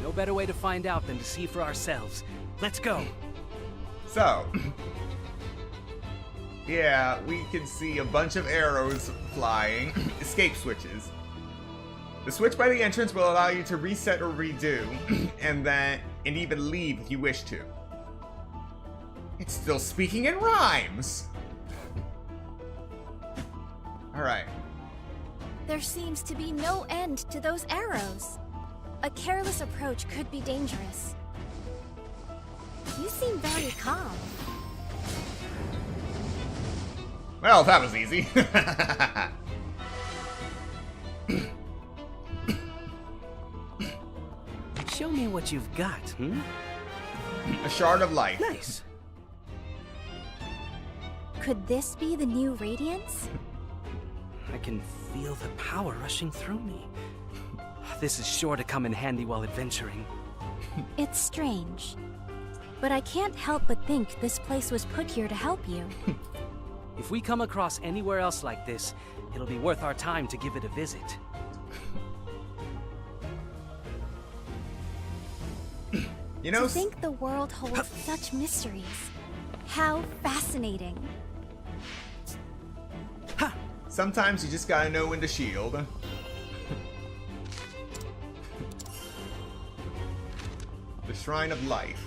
No better way to find out than to see for ourselves. Let's go. So, yeah, we can see a bunch of arrows flying. Escape switches. The switch by the entrance will allow you to reset or redo, and even leave if you wish to. It's still speaking in rhymes. Alright. There seems to be no end to those arrows. A careless approach could be dangerous. You seem very calm. Well, that was easy. Show me what you've got, A shard of life. Nice. Could this be the new Radiance? I can feel the power rushing through me. This is sure to come in handy while adventuring. It's strange. But I can't help but think this place was put here to help you. If we come across anywhere else like this, it'll be worth our time to give it a visit. You know, to think the world holds such mysteries. How fascinating. sometimes you just gotta know when to shield. The Shrine of Life.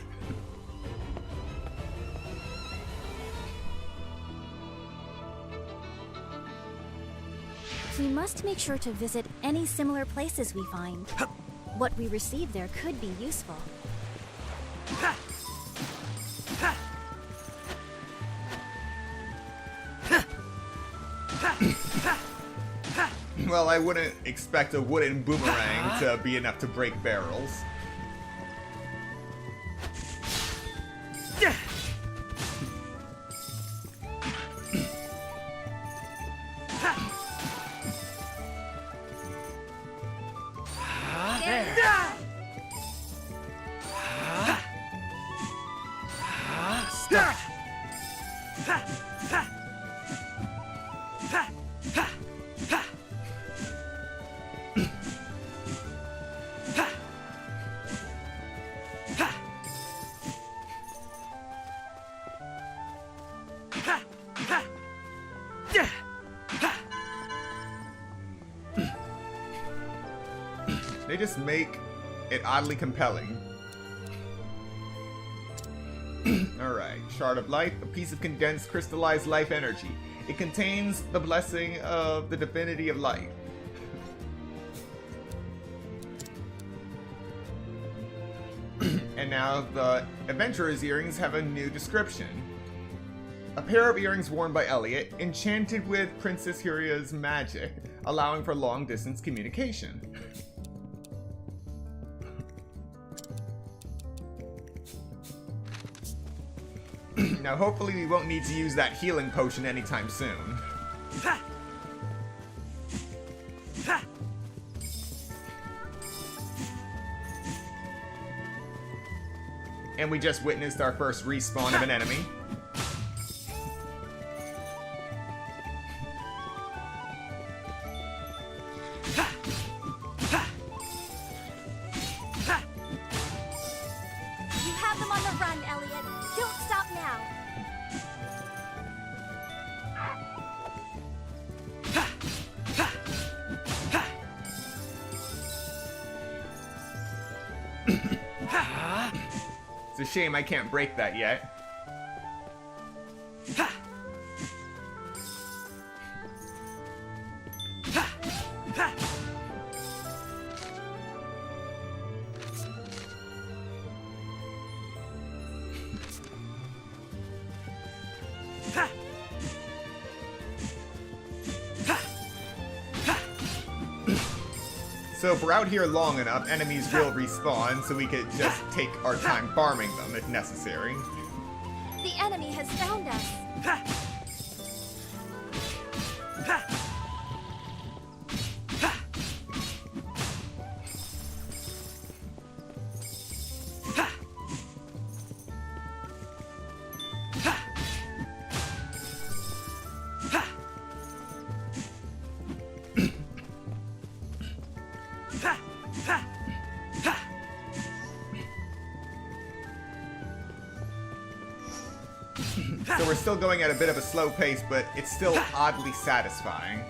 We must make sure to visit any similar places we find. What we receive there could be useful. Well, I wouldn't expect a wooden boomerang to be enough to break barrels. They just make it oddly compelling. Alright, Shard of Life, a piece of condensed crystallized life energy. It contains the blessing of the divinity of life. And now the Adventurer's earrings have a new description. A pair of earrings worn by Elliot, enchanted with Princess Huria's magic, allowing for long-distance communication. Now, hopefully we won't need to use that healing potion anytime soon. And we just witnessed our first respawn of an enemy. You have them on the run, Elliot. Don't stop now. It's a shame I can't break that yet. So if we're out here long enough, enemies will respawn, so we could just take our time farming them if necessary. The enemy has found us. So we're still going at a bit of a slow pace, but it's still oddly satisfying.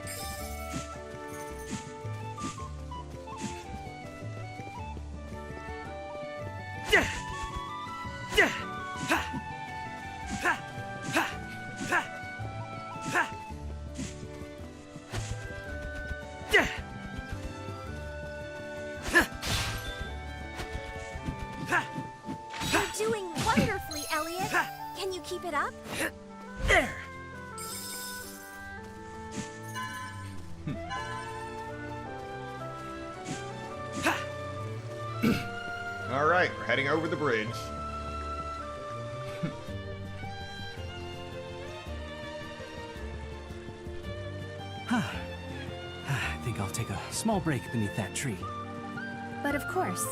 Alright, we're heading over the bridge. I think I'll take a small break beneath that tree. But of course,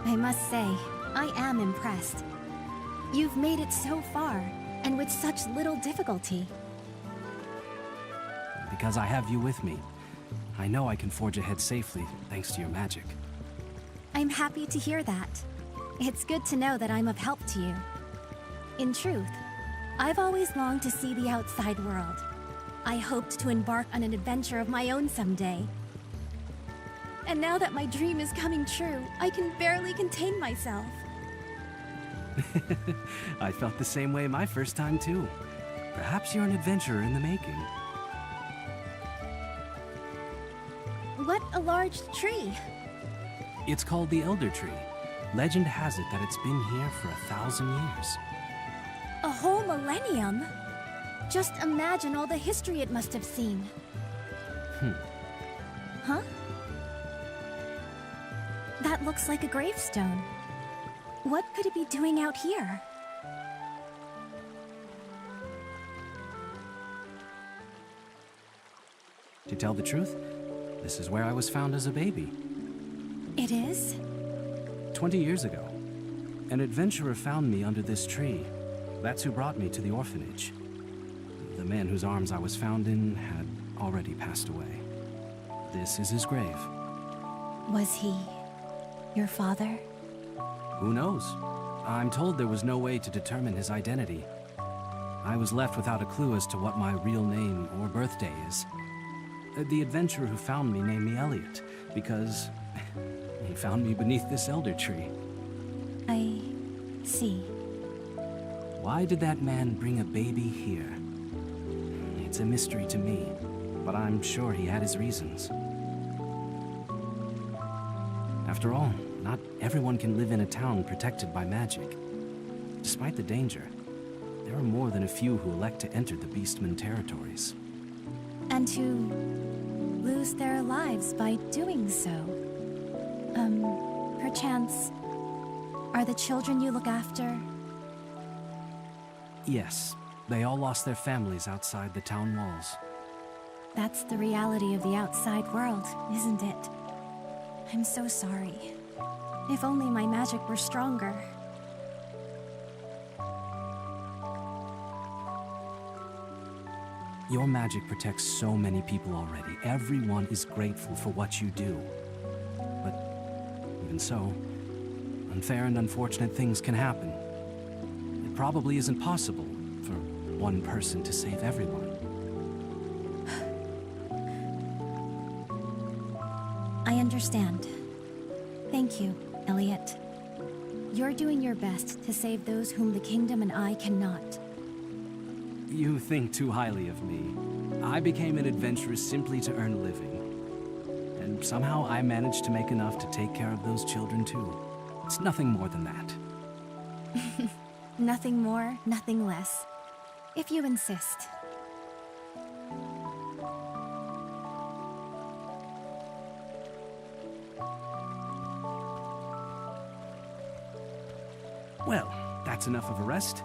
I must say, I am impressed. You've made it so far, and with such little difficulty. Because I have you with me, I know I can forge ahead safely thanks to your magic. I'm happy to hear that. It's good to know that I'm of help to you. In truth, I've always longed to see the outside world. I hoped to embark on an adventure of my own someday. And now that my dream is coming true, I can barely contain myself. I felt the same way my first time too. Perhaps you're an adventurer in the making. What a large tree! It's called the Elder Tree. Legend has it that it's been here for 1,000 years. A whole millennium? Just imagine all the history it must have seen. Huh? That looks like a gravestone. What could it be doing out here? To tell the truth, this is where I was found as a baby. It is? 20 years ago, an adventurer found me under this tree. That's who brought me to the orphanage. The man whose arms I was found in had already passed away. This is his grave. Was he your father? Who knows? I'm told there was no way to determine his identity. I was left without a clue as to what my real name or birthday is. The adventurer who found me named me Elliot, because he found me beneath this elder tree. I see. Why did that man bring a baby here? It's a mystery to me, but I'm sure he had his reasons. After all, not everyone can live in a town protected by magic. Despite the danger, there are more than a few who elect to enter the Beastman territories. And who lose their lives by doing so. Perchance, are the children you look after? Yes, they all lost their families outside the town walls. That's the reality of the outside world, isn't it? I'm so sorry. If only my magic were stronger. Your magic protects so many people already. Everyone is grateful for what you do. But even so, unfair and unfortunate things can happen. It probably isn't possible for one person to save everyone. I understand. Thank you, Elliot. You're doing your best to save those whom the kingdom and I cannot. You think too highly of me. I became an adventurer simply to earn a living. And somehow I managed to make enough to take care of those children too. It's nothing more than that. Nothing more, nothing less. If you insist. Well, that's enough of a rest.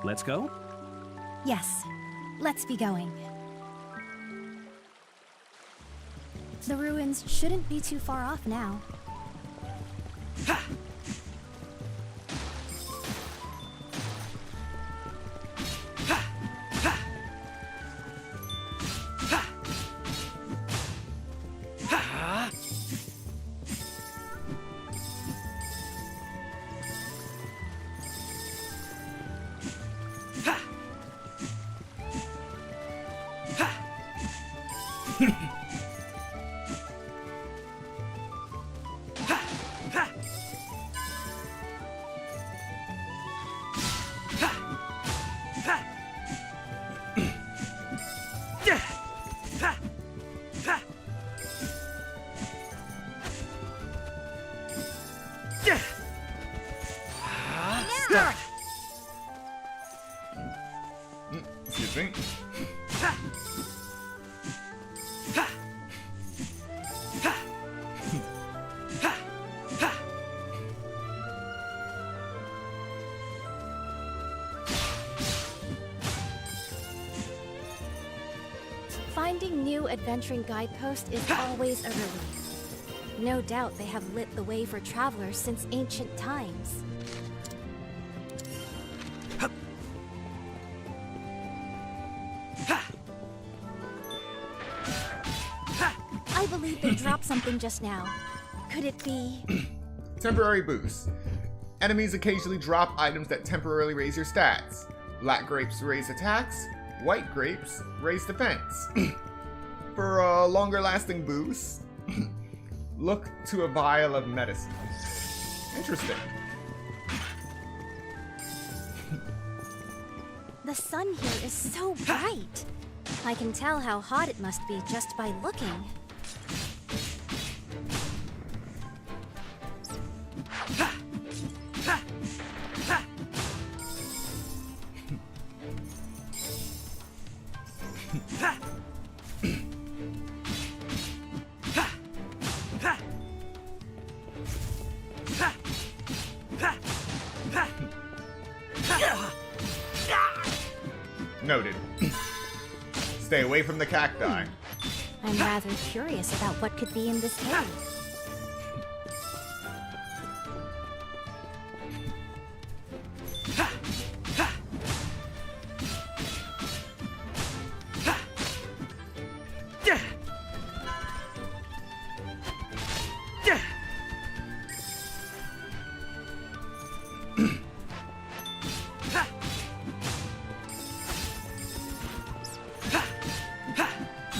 Let's go? Yes, let's be going. The ruins shouldn't be too far off now. Ha! Excuse me. Finding new adventuring guideposts is always a relief. No doubt they have lit the way for travelers since ancient times. I believe they dropped something just now. Could it be... Temporary boost. Enemies occasionally drop items that temporarily raise your stats. Black grapes raise attacks, white grapes raise defense. For a longer lasting boost, look to a vial of medicine. Interesting. The sun here is so bright. I can tell how hot it must be just by looking. Noted. Stay away from the cacti. I'm rather curious about what could be in this cave.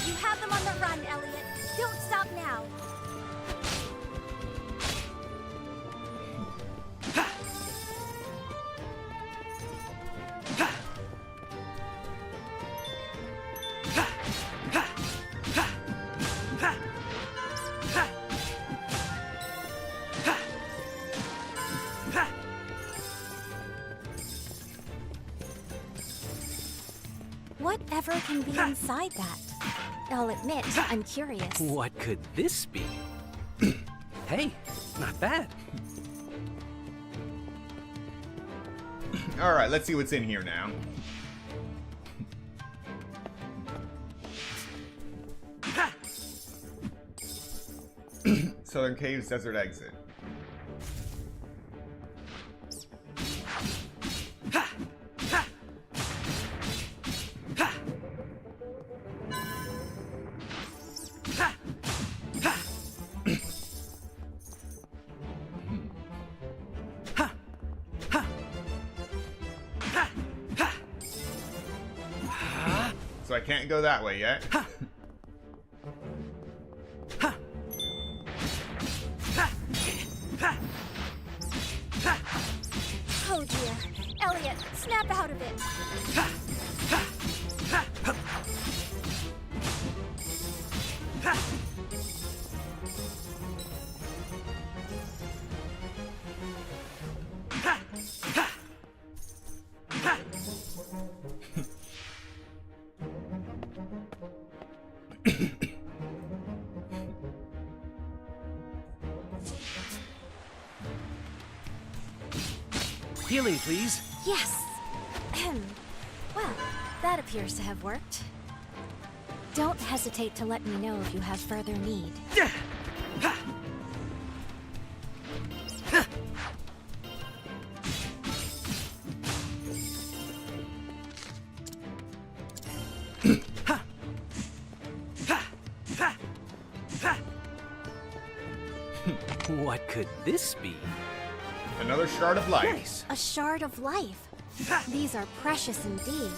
You have them on the run, Elliot. Don't stop now. Whatever can be inside that? I'll admit, I'm curious. What could this be? Hey, not bad. Alright, let's see what's in here now. Southern Caves Desert Exit. So I can't go that way yet. Oh dear. Elliot, snap out of it. Healing, please. Yes. Well, that appears to have worked. Don't hesitate to let me know if you have further need. What could this be? Another shard of life. Nice. A shard of life. These are precious indeed.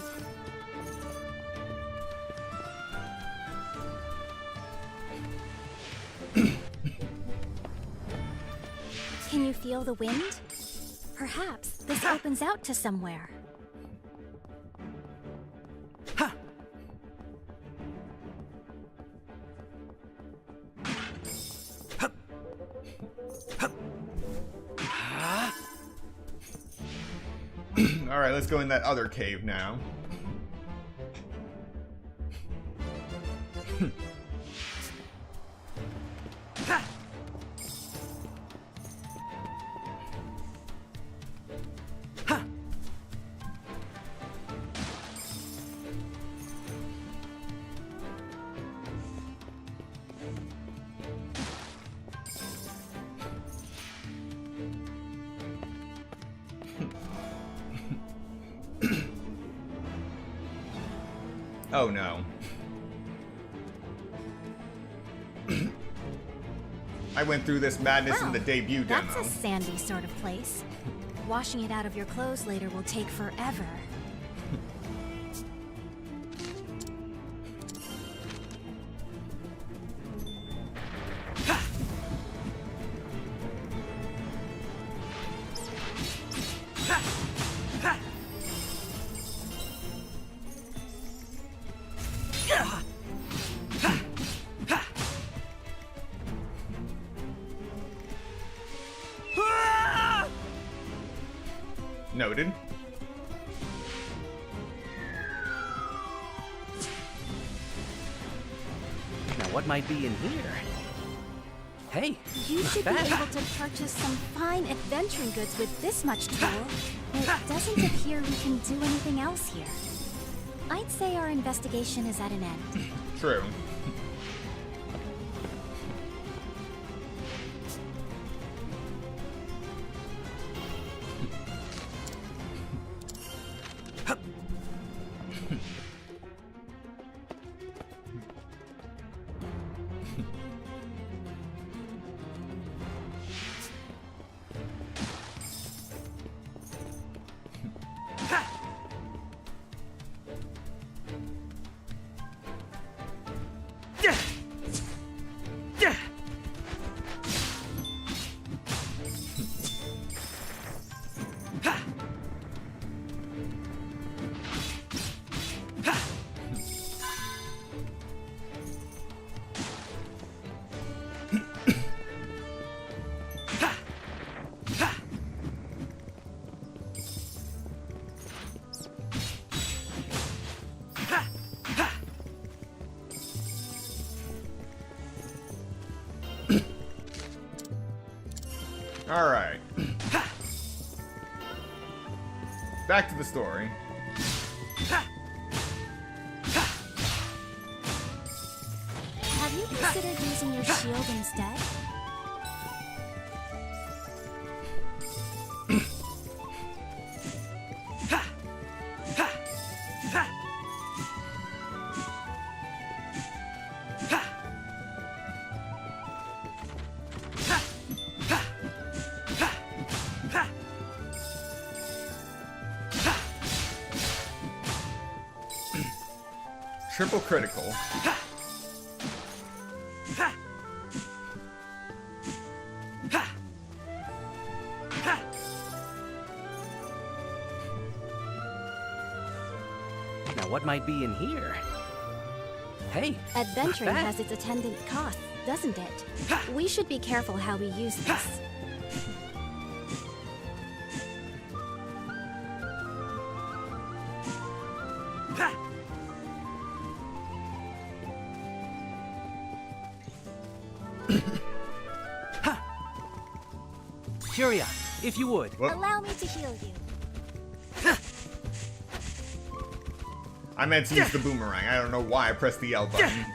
Can you feel the wind? Perhaps this opens out to somewhere. Alright, let's go in that other cave now. Oh no. I went through this madness in the debut demo. That's a sandy sort of place. Washing it out of your clothes later will take forever. Noted. Now, what might be in here? Hey, You not should be bad. able to purchase some fine adventuring goods with this much tool. It doesn't appear we can do anything else here. I'd say our investigation is at an end. True. All right. Back to the story. Have you considered using your shield instead? Triple critical. Now, what might be in here? Hey, Adventuring not bad. has its attendant costs, doesn't it? We should be careful how we use this. Curia, if you would. Allow me to heal you. I meant to use the boomerang. I don't know why I pressed the L button.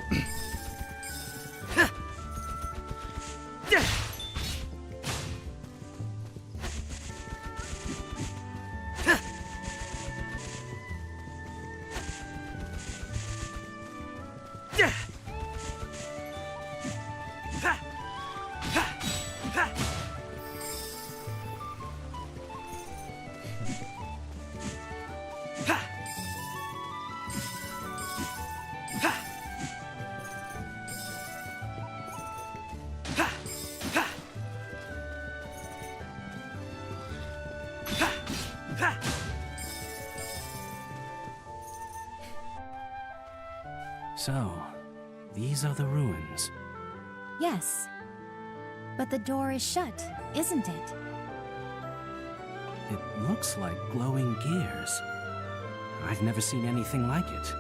So, these are the ruins. Yes. But the door is shut, isn't it? It looks like glowing gears. I've never seen anything like it.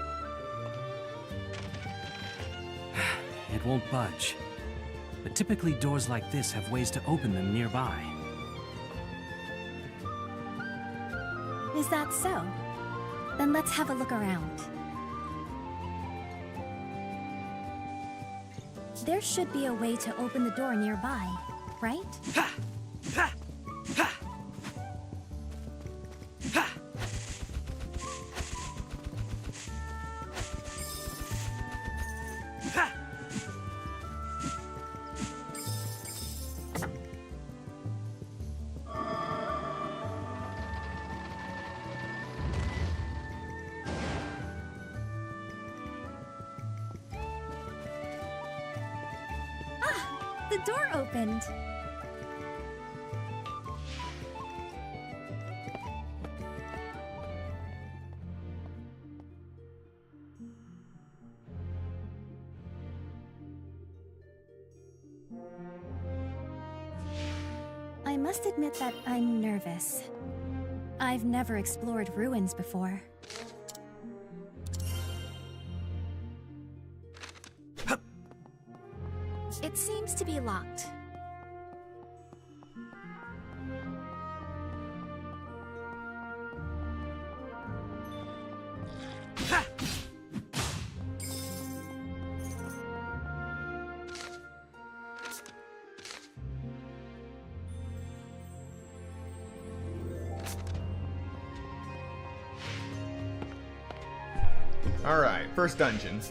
It won't budge. But typically doors like this have ways to open them nearby. Is that so? Then let's have a look around. There should be a way to open the door nearby, right? the door opened. I must admit that I'm nervous. I've never explored ruins before. It seems to be locked. Alright, first dungeon.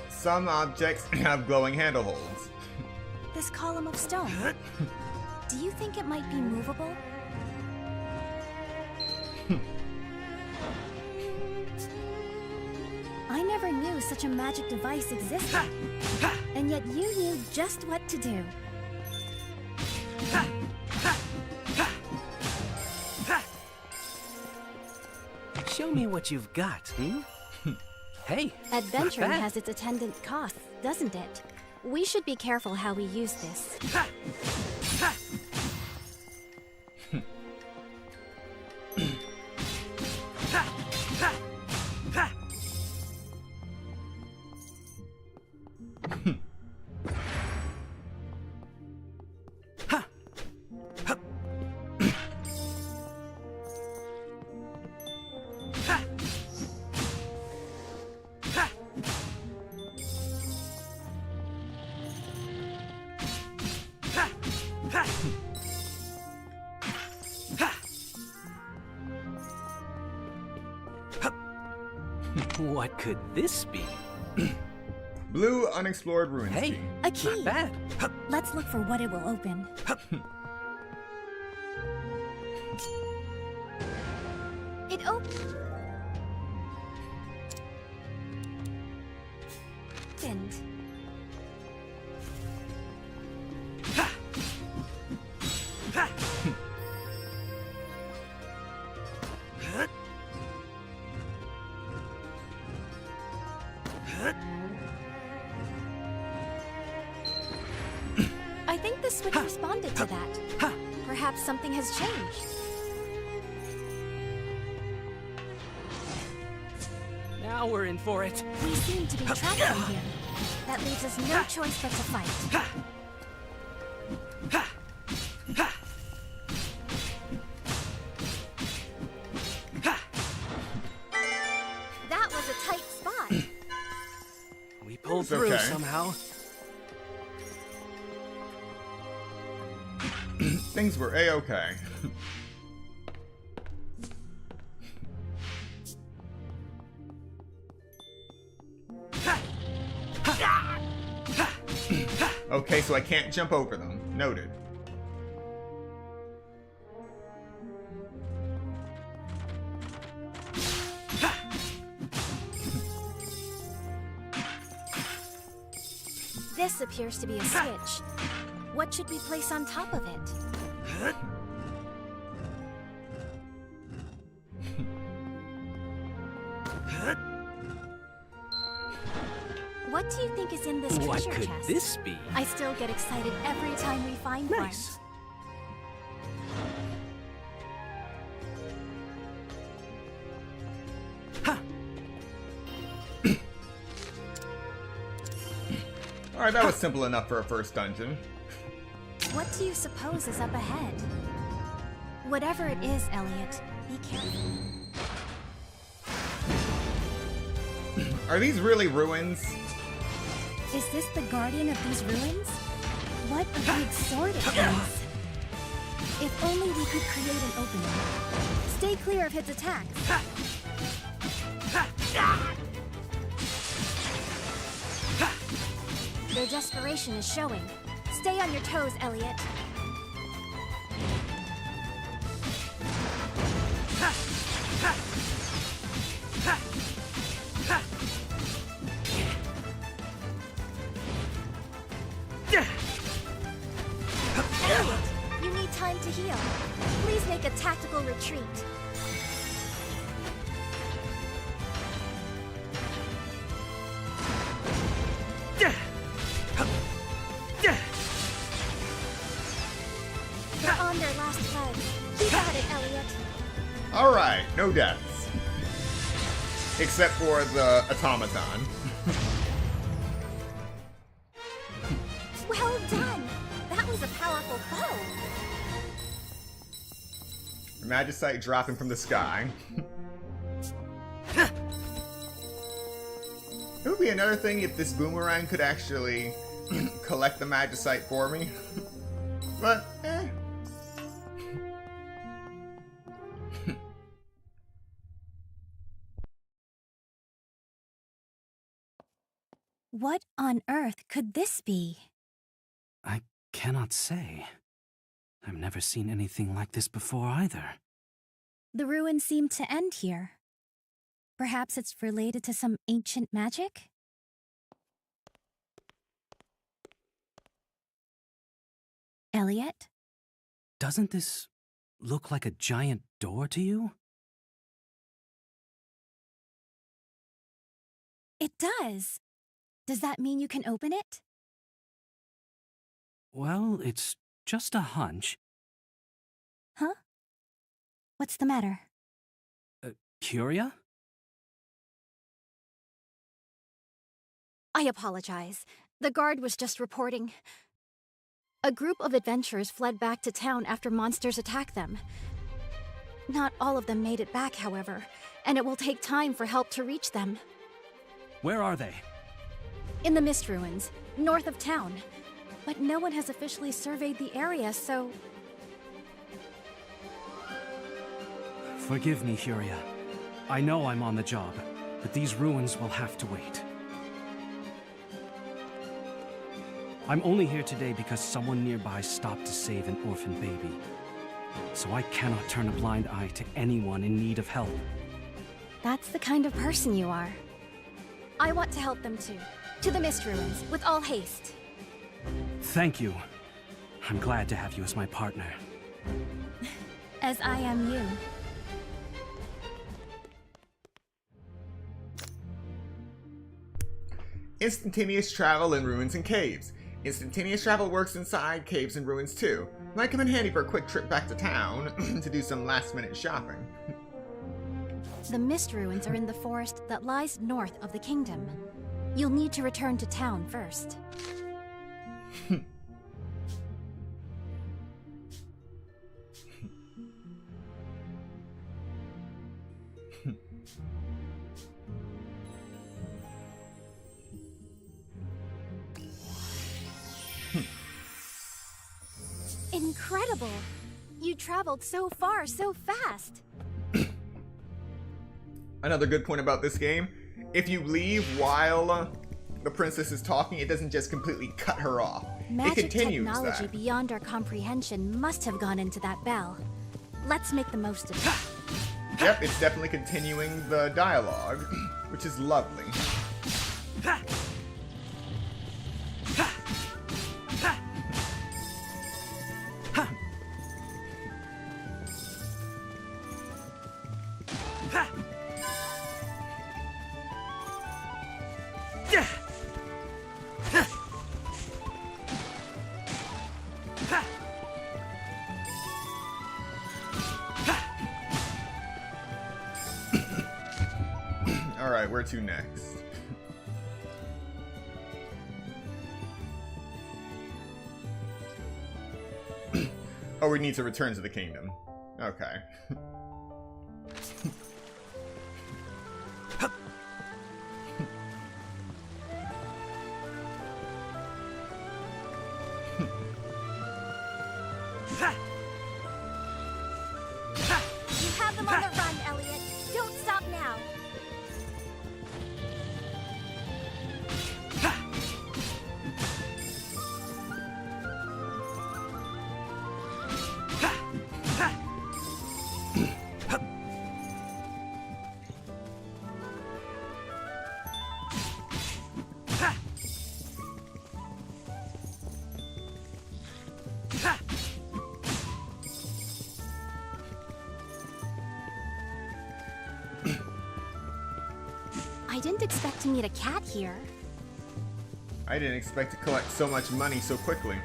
Some objects have glowing handleholds. This column of stone. Do you think it might be movable? I never knew such a magic device existed. And yet you knew just what to do. Show me what you've got, Hey, Adventuring has its attendant costs, doesn't it? We should be careful how we use this. What could this be? Blue unexplored ruins. Hey, a key. Not bad. Let's look for what it will open. It opened. I think the switch responded to that. Perhaps something has changed. Now we're in for it. We seem to be trapped in here. That leaves us no choice but to fight. That was a tight spot. We pulled through somehow. Things were a-okay. Okay, so I can't jump over them. Noted. This appears to be a switch. What should we place on top of it? What do you think is in this treasure chest? What could this be? I still get excited every time we find one. Alright, that was simple enough for a first dungeon. What do you suppose is up ahead? Whatever it is, Elliot, be careful. Are these really ruins? Is this the guardian of these ruins? What a big sword it is. If only we could create an opening. Stay clear of its attacks. Their desperation is showing. Stay on your toes, Elliot. magical retreat. They're on their last leg. You got it, Elliot. Alright, no deaths. Except for the automaton. Well done! That was a powerful foe. Magicite dropping from the sky. It would be another thing if this boomerang could actually collect the Magicite for me. But, eh. What on earth could this be? I cannot say. I've never seen anything like this before either. The ruins seem to end here. Perhaps it's related to some ancient magic? Elliot? Doesn't this look like a giant door to you? It does. Does that mean you can open it? Well, it's just a hunch. Huh? What's the matter? Curia? I apologize. The guard was just reporting. A group of adventurers fled back to town after monsters attacked them. Not all of them made it back, however, and it will take time for help to reach them. Where are they? In the Mist Ruins, north of town. But no one has officially surveyed the area, so... Forgive me, Curia. I know I'm on the job, but these ruins will have to wait. I'm only here today because someone nearby stopped to save an orphan baby. So I cannot turn a blind eye to anyone in need of help. That's the kind of person you are. I want to help them too. To the Mist Ruins, with all haste. Thank you. I'm glad to have you as my partner. As I am you. Instantaneous travel in ruins and caves. Instantaneous travel works inside caves and ruins too. Might come in handy for a quick trip back to town to do some last-minute shopping. The Mist Ruins are in the forest that lies north of the kingdom. You'll need to return to town first. Incredible! You traveled so far so fast! Another good point about this game, if you leave while the princess is talking, it doesn't just completely cut her off. Magic it continues technology that. beyond our comprehension must have gone into that bell. Let's make the most of it. Yep, it's definitely continuing the dialogue, which is lovely. Alright, where to next? Oh, we need to return to the kingdom. Okay. You have them on the run, Elliot. Don't stop now. I didn't expect to meet a cat here. I didn't expect to collect so much money so quickly.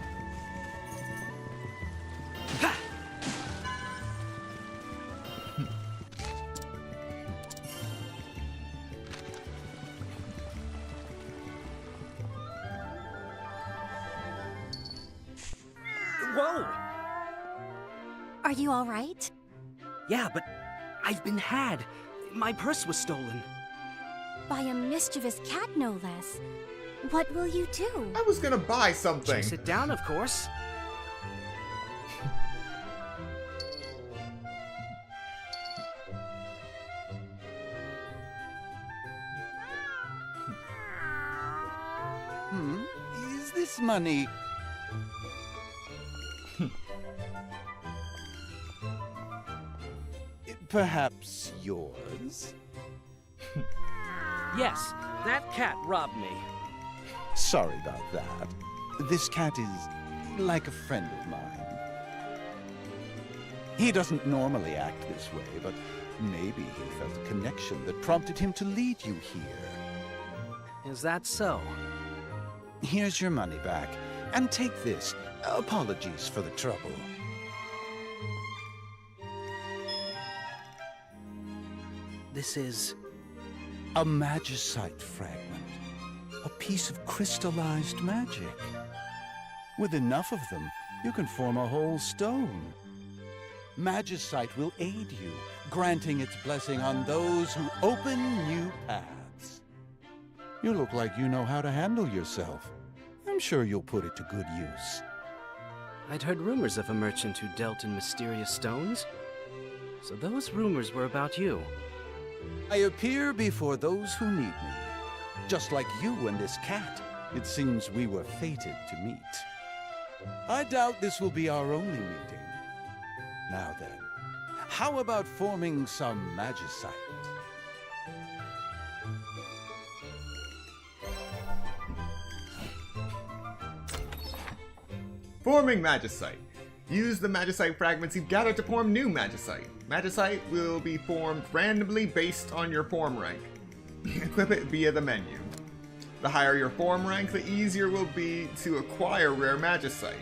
Whoa! Are you all right? Yeah, but I've been had. My purse was stolen. By a mischievous cat, no less. What will you do? I was gonna buy something. Chase it down, of course. Is this money... perhaps yours? Yes, that cat robbed me. Sorry about that. This cat is like a friend of mine. He doesn't normally act this way, but maybe he felt a connection that prompted him to lead you here. Is that so? Here's your money back, and take this. Apologies for the trouble. This is... a magicite fragment. A piece of crystallized magic. With enough of them, you can form a whole stone. Magicite will aid you, granting its blessing on those who open new paths. You look like you know how to handle yourself. I'm sure you'll put it to good use. I'd heard rumors of a merchant who dealt in mysterious stones. So those rumors were about you. I appear before those who need me. Just like you and this cat, it seems we were fated to meet. I doubt this will be our only meeting. Now then, how about forming some magicite? Forming magicite. Use the magicite fragments you've gathered to form new magicite. Magicite will be formed randomly based on your form rank. Equip it via the menu. The higher your form rank, the easier it will be to acquire rare magicite.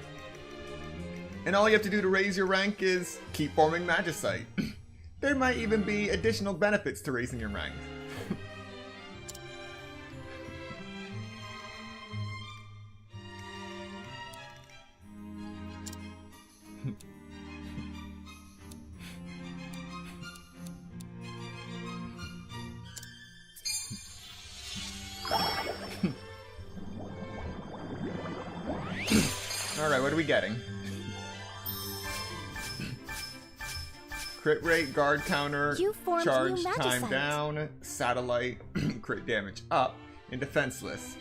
And all you have to do to raise your rank is keep forming magicite. There might even be additional benefits to raising your rank. Alright, what are we getting? Crit rate, guard counter, charge time down, satellite, crit damage up, and defenseless.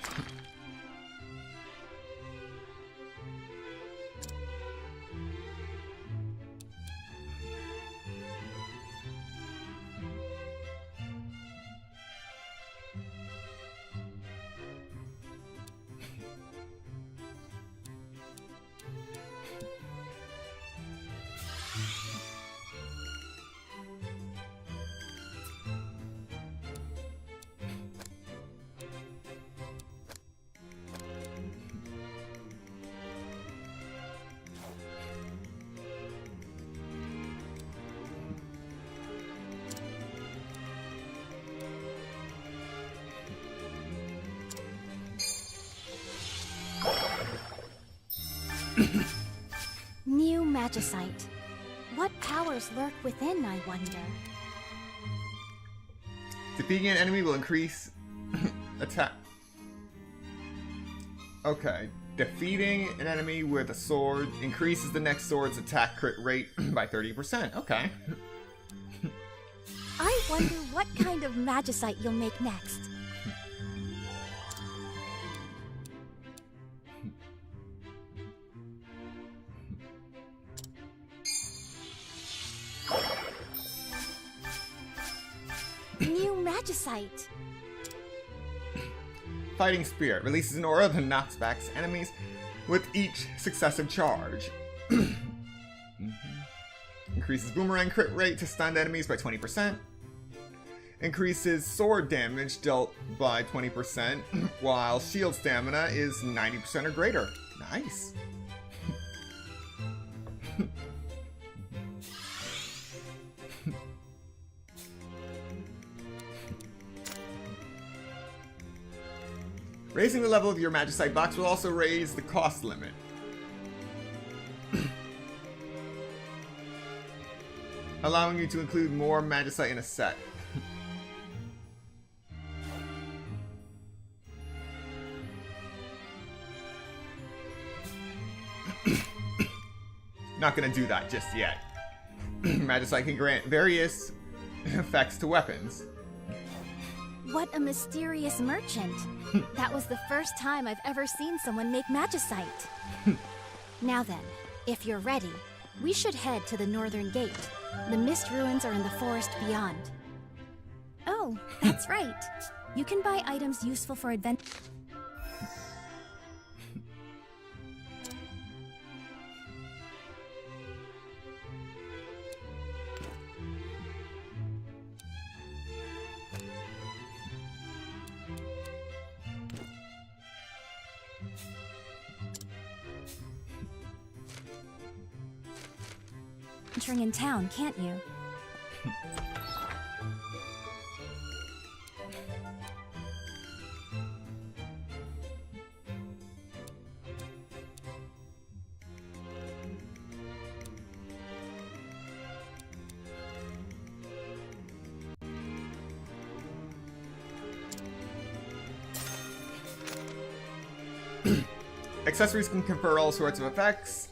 New magicite. What powers lurk within, I wonder? Defeating an enemy will increase attack. Okay. Defeating an enemy with a sword increases the next sword's attack crit rate by 30%. Okay. I wonder what kind of magicite you'll make next. New magicite. Fighting Spirit releases an aura that knocks back enemies with each successive charge. Increases boomerang crit rate to stunned enemies by 20%. increases sword damage dealt by 20%, while shield stamina is 90% or greater. Nice. Raising the level of your Magicite box will also raise the cost limit. Allowing you to include more Magicite in a set. Not gonna do that just yet. Magicite can grant various effects to weapons. What a mysterious merchant. That was the first time I've ever seen someone make magicite. Now then, if you're ready, we should head to the northern gate. The mist ruins are in the forest beyond. Oh, that's right. You can buy items useful for adventure. Entering in town, can't you? Accessories can confer all sorts of effects,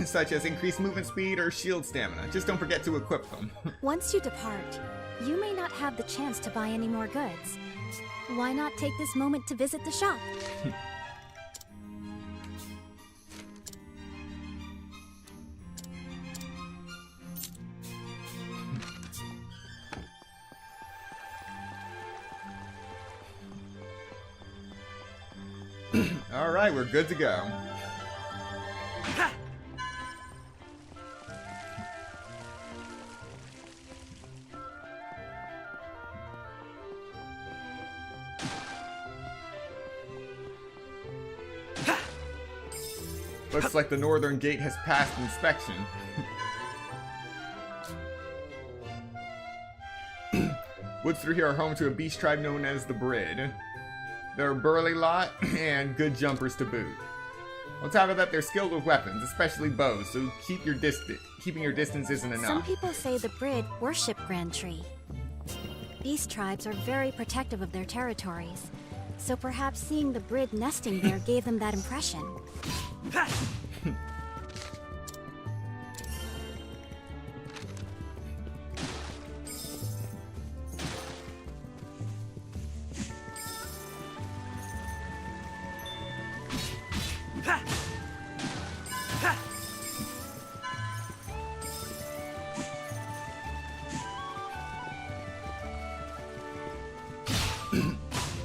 such as increased movement speed or shield stamina. Just don't forget to equip them. Once you depart, you may not have the chance to buy any more goods. Why not take this moment to visit the shop? Alright, we're good to go. Looks like the northern gate has passed inspection. Woods through here are home to a beast tribe known as the Brid. They're a burly lot and good jumpers to boot. On top of that, they're skilled with weapons, especially bows, so keeping your distance isn't enough. Some people say the Brid worship Grand Tree. Beast tribes are very protective of their territories, so perhaps seeing the Brid nesting there gave them that impression.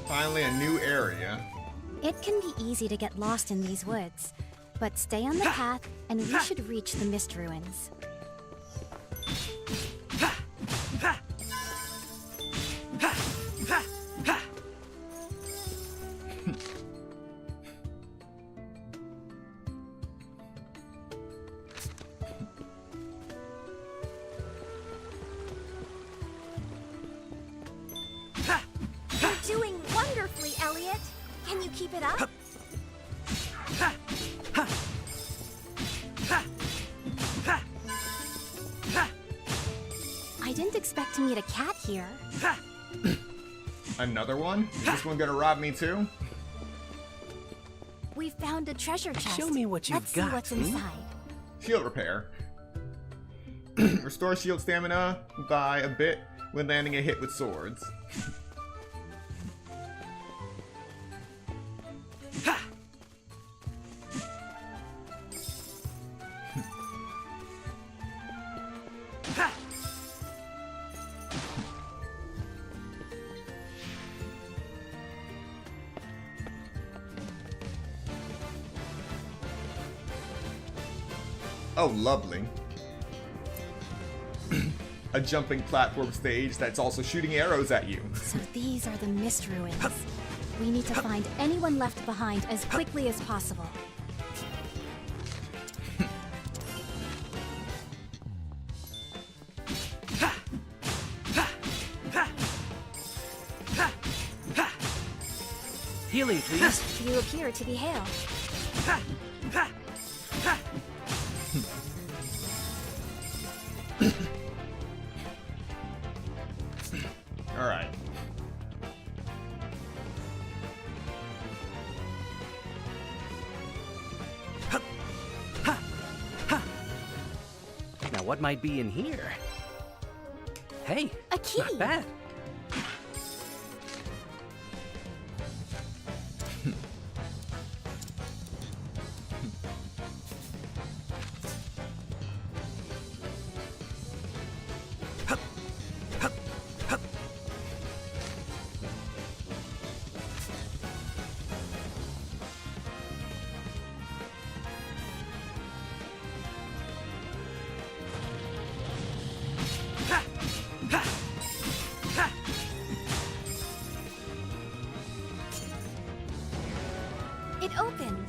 Finally, a new area. It can be easy to get lost in these woods, but stay on the path and we should reach the mist ruins. You're doing wonderfully, Elliot. Can you keep it up? I didn't expect to meet a cat here. Another one? Is this one gonna rob me too? We found a treasure chest. Show me what you've Let's got, see what's inside. Shield repair. Restore shield stamina by a bit when landing a hit with swords. Oh, lovely. a jumping platform stage that's also shooting arrows at you. So these are the Mist Ruins. We need to find anyone left behind as quickly as possible. Healing, please. You appear to be Hale. All right. Now, what might be in here? Hey, a key. Not bad. It opened.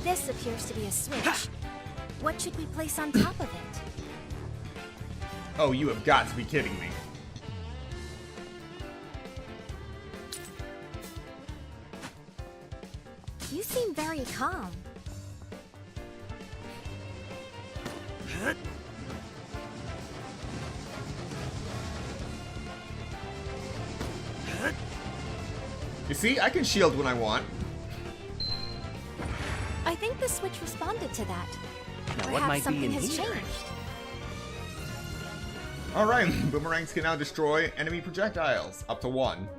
This appears to be a switch. What should we place on top of it? Oh, you have got to be kidding me. You seem very calm. You see, I can shield when I want. I think the switch responded to that. Now, what might be in has here? changed. Alright, boomerangs can now destroy enemy projectiles. Up to 1.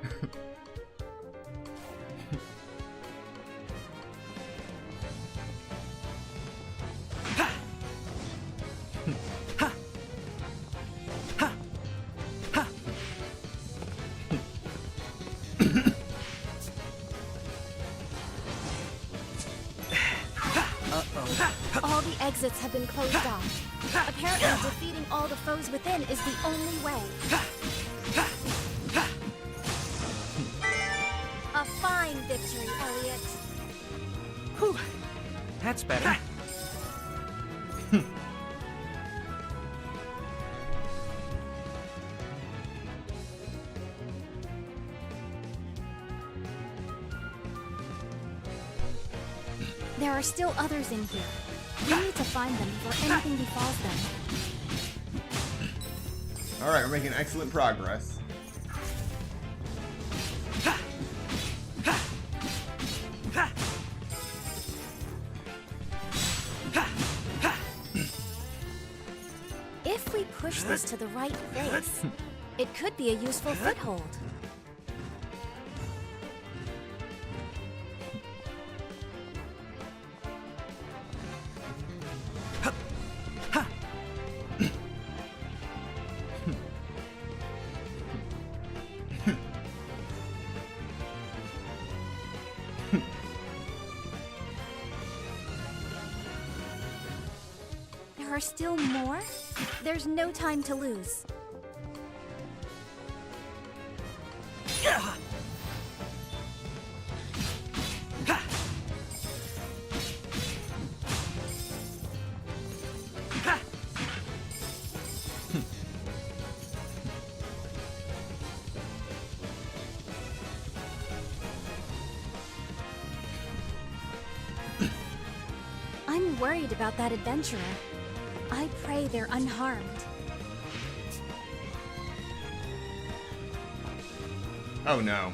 All the exits have been closed off. Apparently, defeating all the foes within is the only way. A fine victory, Elliot. Whew. That's better. There are still others in here. We need to find them before anything befalls them. Alright, we're making excellent progress. If we push this to the right place, it could be a useful foothold. There are still more? There's no time to lose. I'm worried about that adventurer. I pray they're unharmed. Oh no.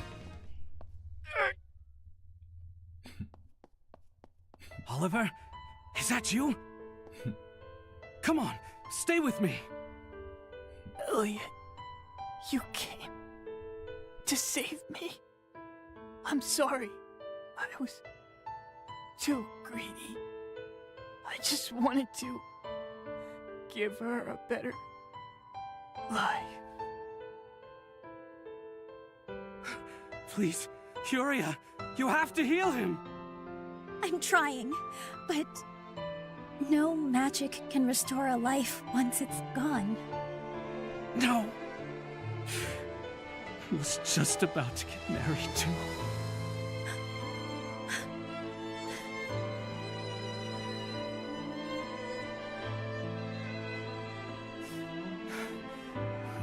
Oliver? Is that you? Come on, stay with me. Elliot, you came to save me. I'm sorry. too greedy. I just wanted to give her a better life. Please, Furia, you have to heal him! I'm trying, but no magic can restore a life once it's gone. No. I was just about to get married too.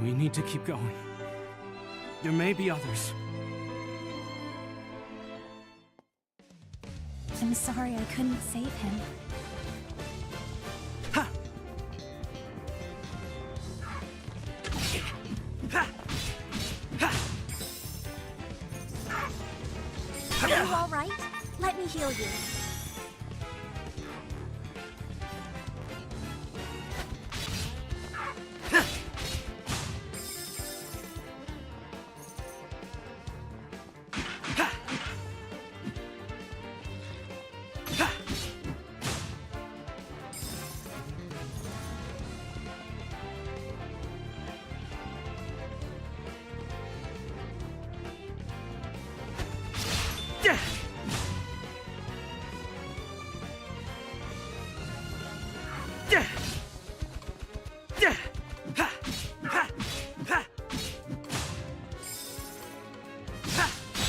We need to keep going. There may be others. I'm sorry I couldn't save him. Are you all right? Let me heal you.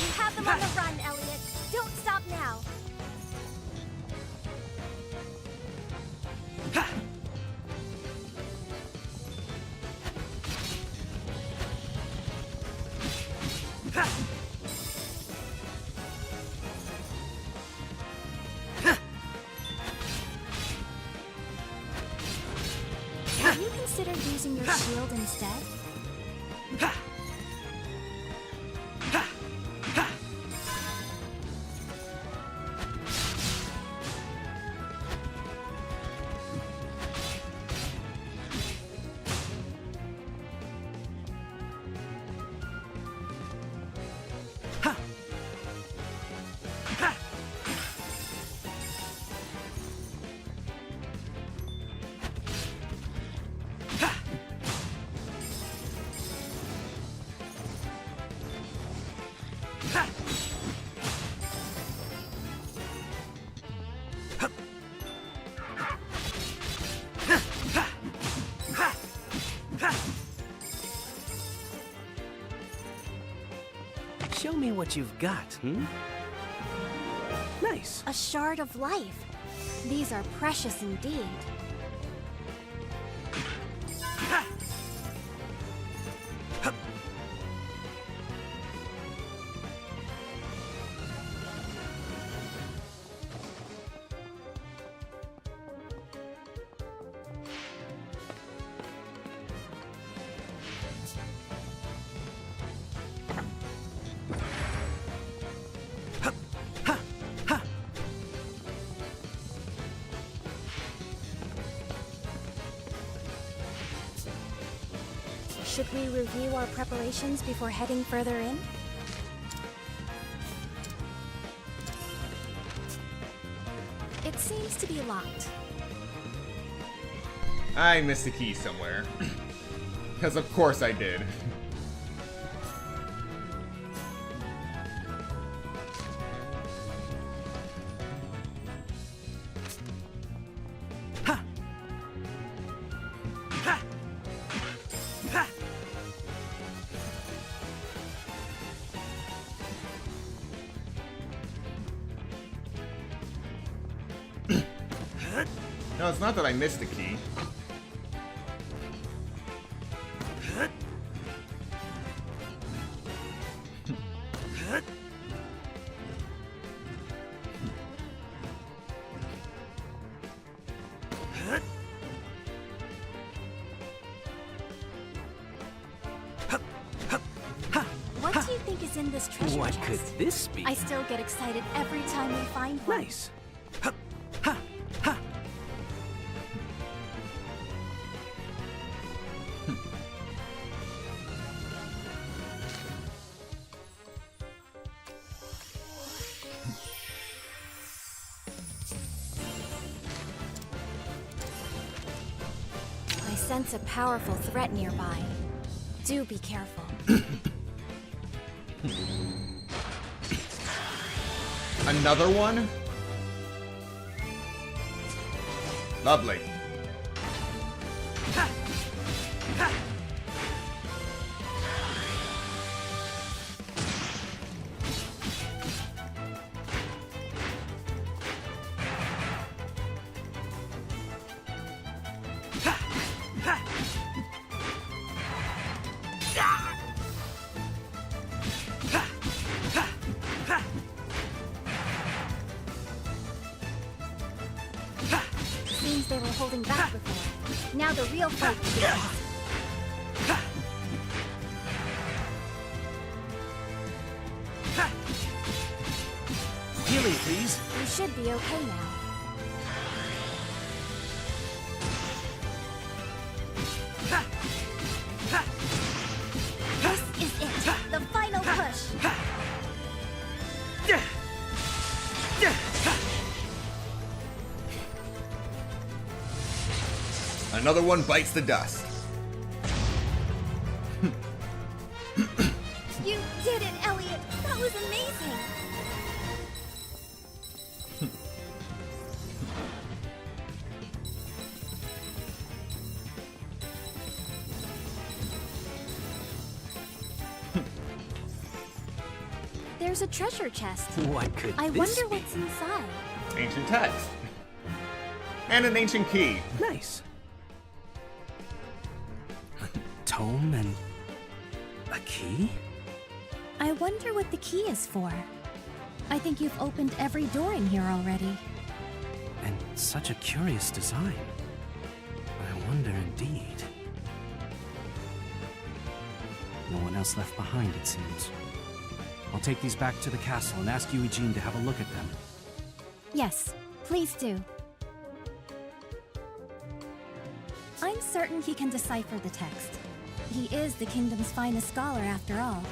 You have them on the run, Elliot. Don't stop now. Have you considered using your shield instead? Show me what you've got, Nice. A shard of life. These are precious indeed. Should we review our preparations before heading further in? It seems to be locked. I missed a key somewhere. Because of course I did. No, it's not that I missed the key. What do you think is in this treasure What chest? could this be? I still get excited every time we find one. Nice. sense a powerful threat nearby. Do be careful. Another one? Lovely. Seems they were holding back before. Now the real fight begins. Healing, please. You should be okay now. This is it. The final push. Another one bites the dust. You did it, Elliot. That was amazing. There's a treasure chest. What could I this wonder be? what's inside. Ancient text. And an ancient key. Nice. A tome and a key? I wonder what the key is for. I think you've opened every door in here already. And such a curious design. I wonder indeed. No one else left behind, it seems. I'll take these back to the castle and ask Eugene to have a look at them. Yes, please do. I'm certain he can decipher the text. He is the kingdom's finest scholar after all.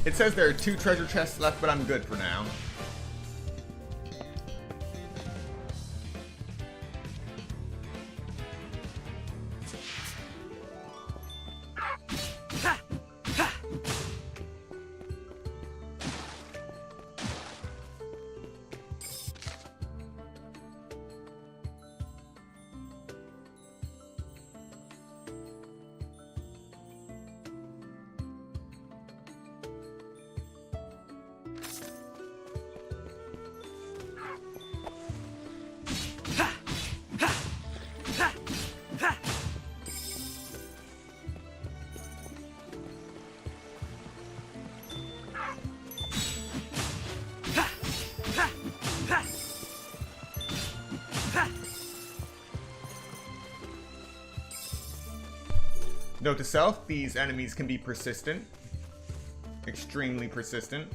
It says there are 2 treasure chests left, but I'm good for now. Note to self, these enemies can be persistent. Extremely persistent.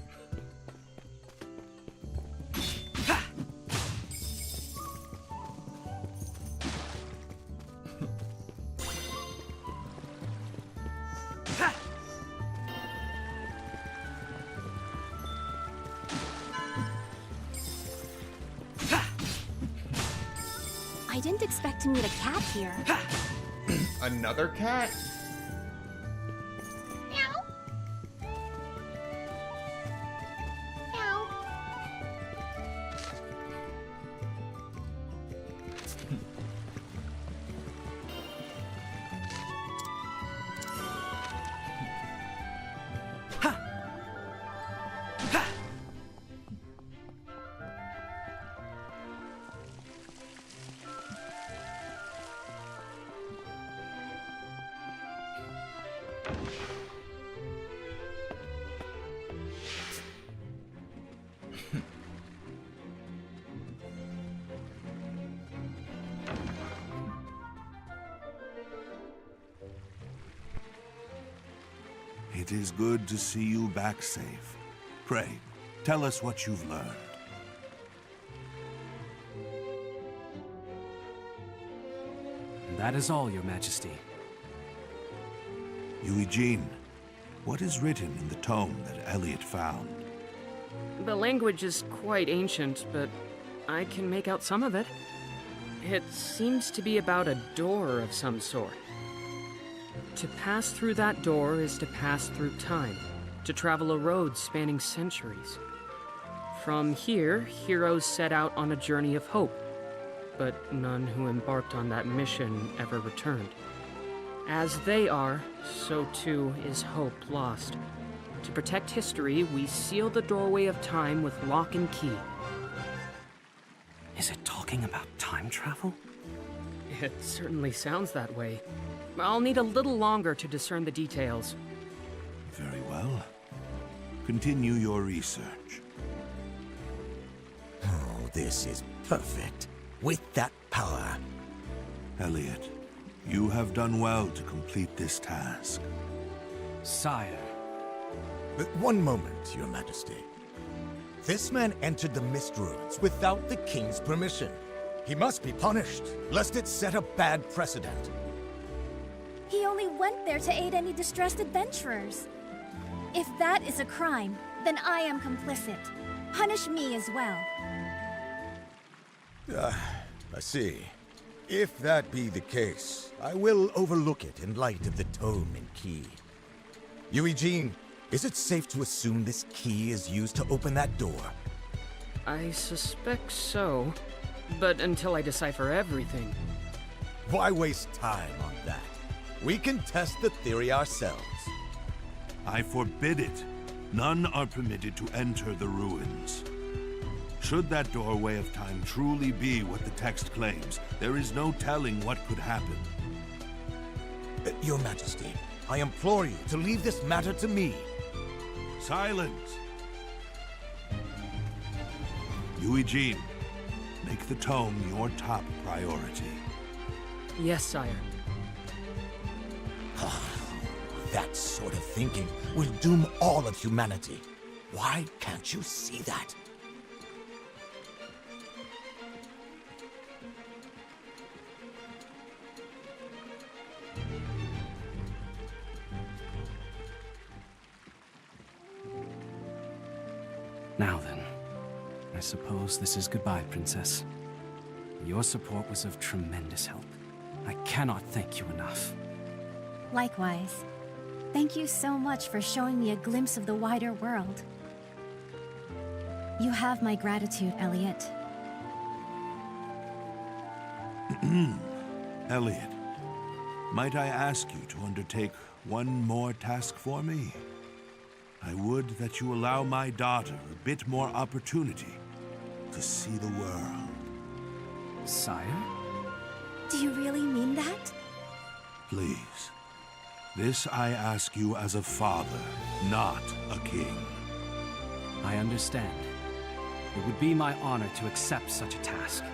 I didn't expect to meet a cat here. Another cat? It is good to see you back safe. Pray, tell us what you've learned. That is all, Your Majesty. Eugene, what is written in the tome that Elliot found? The language is quite ancient, but I can make out some of it. It seems to be about a door of some sort. To pass through that door is to pass through time, to travel a road spanning centuries. From here, heroes set out on a journey of hope, but none who embarked on that mission ever returned. As they are, so too is hope lost. To protect history, we seal the doorway of time with lock and key. Is it talking about time travel? It certainly sounds that way. I'll need a little longer to discern the details. Very well. Continue your research. Oh, this is perfect. With that power. Elliot, you have done well to complete this task. Sire. But one moment, Your Majesty. This man entered the Mist Ruins without the king's permission. He must be punished, lest it set a bad precedent. He only went there to aid any distressed adventurers. If that is a crime, then I am complicit. Punish me as well. I see. If that be the case, I will overlook it in light of the tome and key. Eugene, is it safe to assume this key is used to open that door? I suspect so, but until I decipher everything. Why waste time on that? We can test the theory ourselves. I forbid it. None are permitted to enter the ruins. Should that doorway of time truly be what the text claims, there is no telling what could happen. Your Majesty, I implore you to leave this matter to me. Silence! Eugene, make the tome your top priority. Yes, sire. That sort of thinking will doom all of humanity. Why can't you see that? Now then, I suppose this is goodbye, Princess. Your support was of tremendous help. I cannot thank you enough. Likewise. Thank you so much for showing me a glimpse of the wider world. You have my gratitude, Elliot. Elliot, might I ask you to undertake one more task for me? I would that you allow my daughter a bit more opportunity to see the world. Sire? Do you really mean that? Please. This I ask you as a father, not a king. I understand. It would be my honor to accept such a task.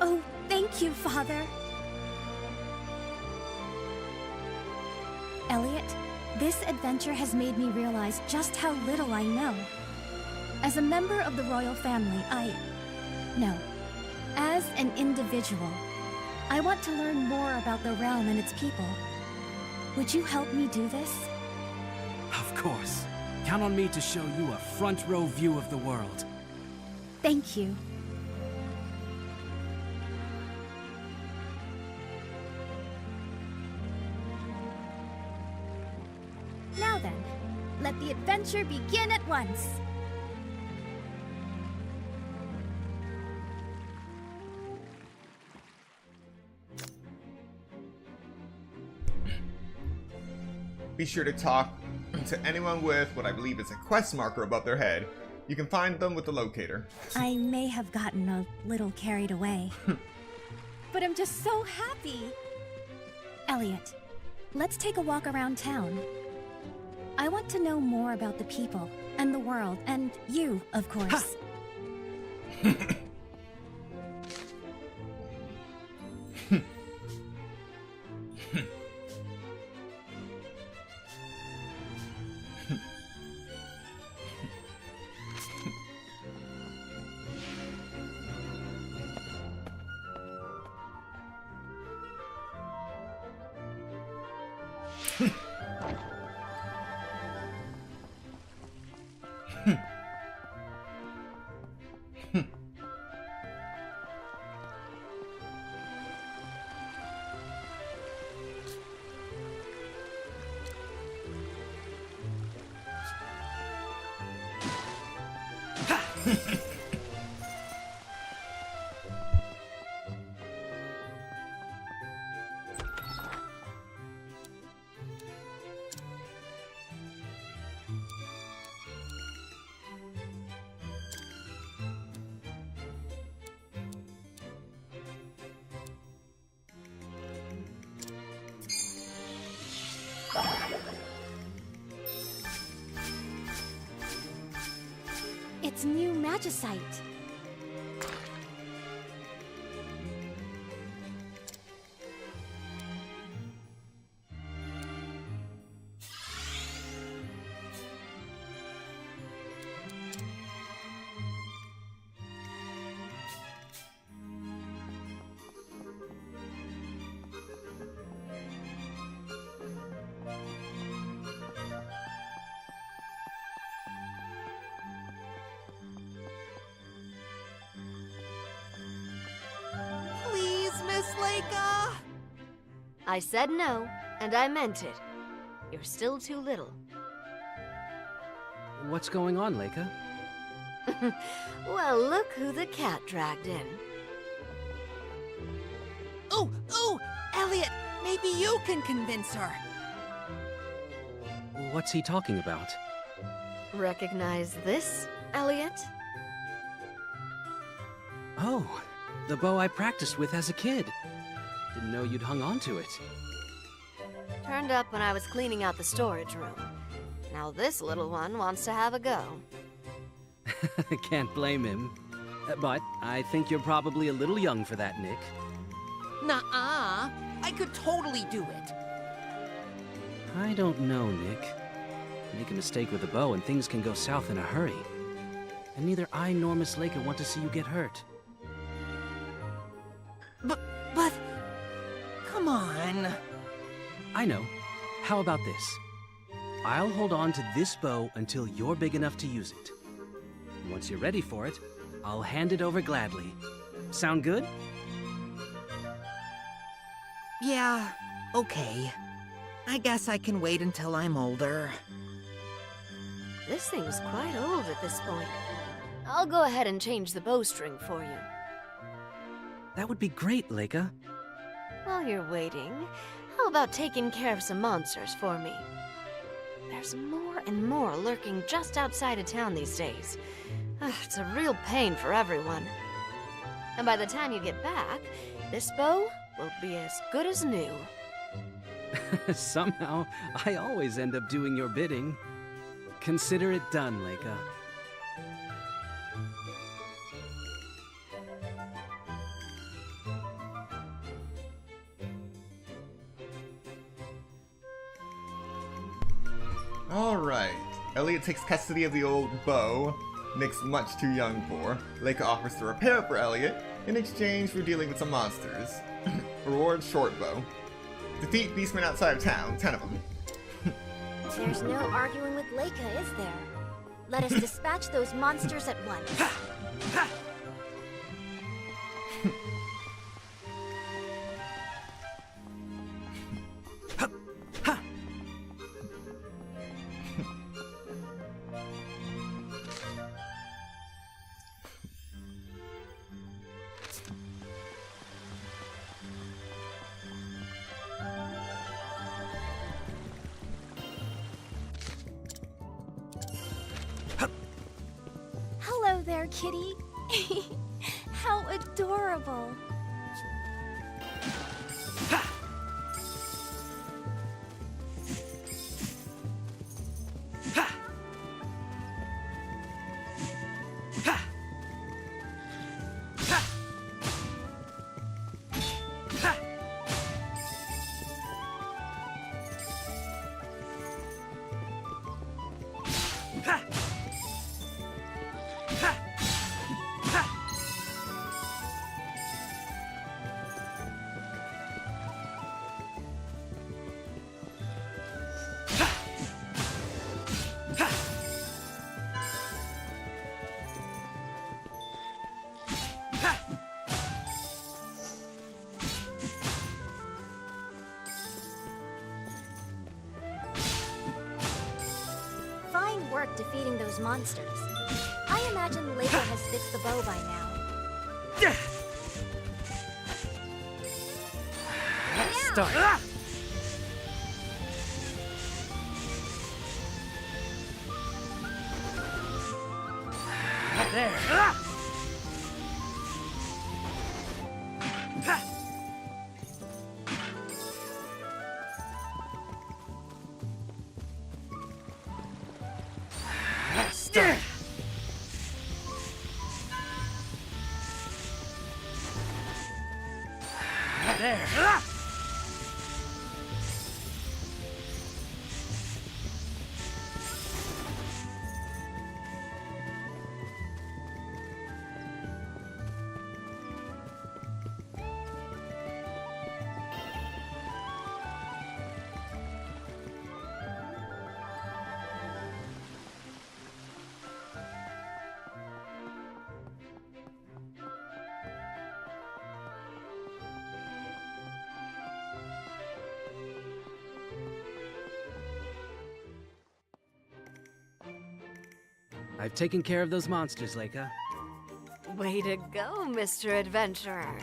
Oh, thank you, Father. Elliot, this adventure has made me realize just how little I know. As a member of the royal family, No. As an individual, I want to learn more about the realm and its people. Would you help me do this? Of course. Count on me to show you a front-row view of the world. Thank you. Now then, let the adventure begin at once. Be sure to talk to anyone with what I believe is a quest marker above their head. You can find them with the locator. I may have gotten a little carried away. But I'm just so happy! Elliot, let's take a walk around town. I want to know more about the people, and the world, and you, of course. It's new magicite. Please, Miss Leica? I said no, and I meant it. You're still too little. What's going on, Leica? Well, look who the cat dragged in. Ooh, Elliot, maybe you can convince her. What's he talking about? Recognize this, Elliot? Oh, the bow I practiced with as a kid. Didn't know you'd hung on to it. Turned up when I was cleaning out the storage room. Now this little one wants to have a go. Can't blame him. But I think you're probably a little young for that, Nick. Nuh-uh. I could totally do it. I don't know, Nick. Make a mistake with a bow and things can go south in a hurry. And neither I nor Miss Leica want to see you get hurt. But... Come on. I know. How about this? I'll hold on to this bow until you're big enough to use it. Once you're ready for it, I'll hand it over gladly. Sound good? Yeah, okay. I guess I can wait until I'm older. This thing's quite old at this point. I'll go ahead and change the bowstring for you. That would be great, Leica. While you're waiting, how about taking care of some monsters for me? There's more and more lurking just outside of town these days. It's a real pain for everyone. And by the time you get back, this bow will be as good as new. Somehow, I always end up doing your bidding. Consider it done, Leica. Alright. Elliot takes custody of the old bow Nick's much too young for. Leica offers to repair it for Elliot in exchange for dealing with some monsters. Reward short bow. Defeat beastmen outside of town, 10 of them. There's no arguing with Leica, is there? Let us dispatch those monsters at once. Hello there, kitty. How adorable. work defeating those monsters. I imagine Leica has fixed the bow by now. Start. There. Start. There. I've taken care of those monsters, Leica. Way to go, Mr. Adventurer.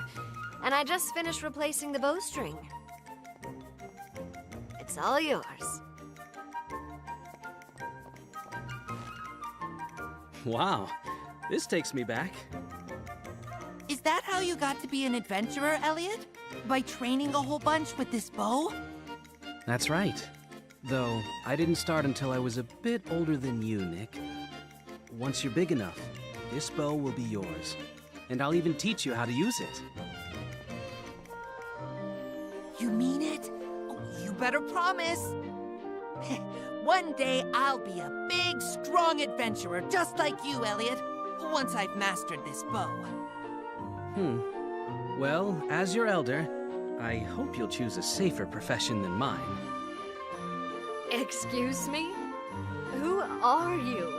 And I just finished replacing the bowstring. It's all yours. Wow, this takes me back. Is that how you got to be an adventurer, Elliot? By training a whole bunch with this bow? That's right. Though, I didn't start until I was a bit older than you, Nick. Once you're big enough, this bow will be yours. And I'll even teach you how to use it. You mean it? Oh, you better promise. One day I'll be a big, strong adventurer just like you, Elliot. Once I've mastered this bow. Well, as your elder, I hope you'll choose a safer profession than mine. Excuse me? Who are you?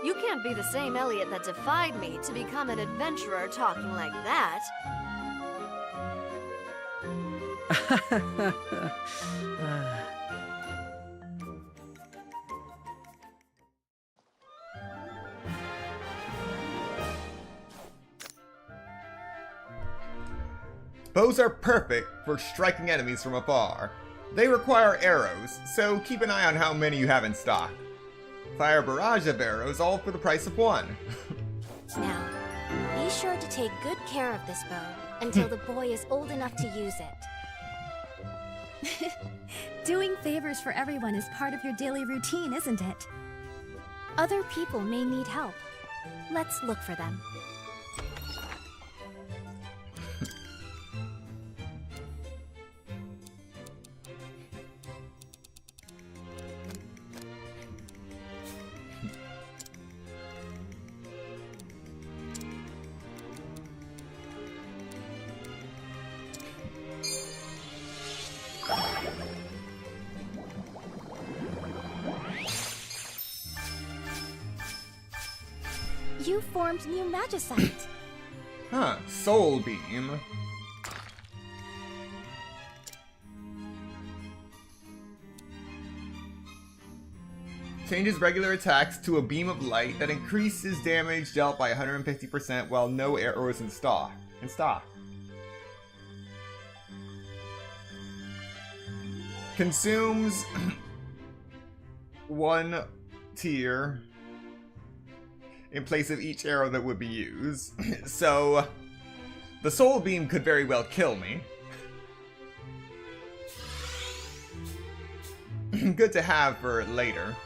You can't be the same Elliot that defied me to become an adventurer talking like that. Bows are perfect for striking enemies from afar. They require arrows, so keep an eye on how many you have in stock. Fire a barrage of arrows, all for the price of one. Now, be sure to take good care of this bow until the boy is old enough to use it. Doing favors for everyone is part of your daily routine, isn't it? Other people may need help. Let's look for them. You formed new magicite. Huh, Soul Beam. Changes regular attacks to a beam of light that increases damage dealt by 150% while no arrows in stock. Consumes one tier in place of each arrow that would be used. So, the Soul Beam could very well kill me. Good to have for later.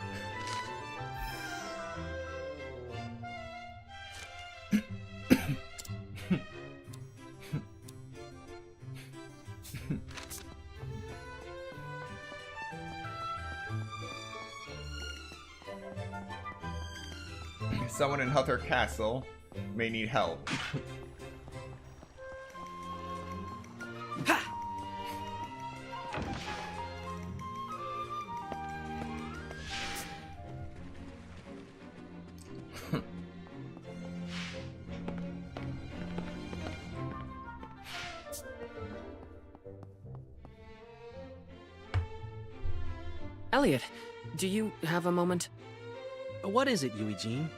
Someone in Hutter Castle may need help. Elliot, do you have a moment? What is it, Eugene?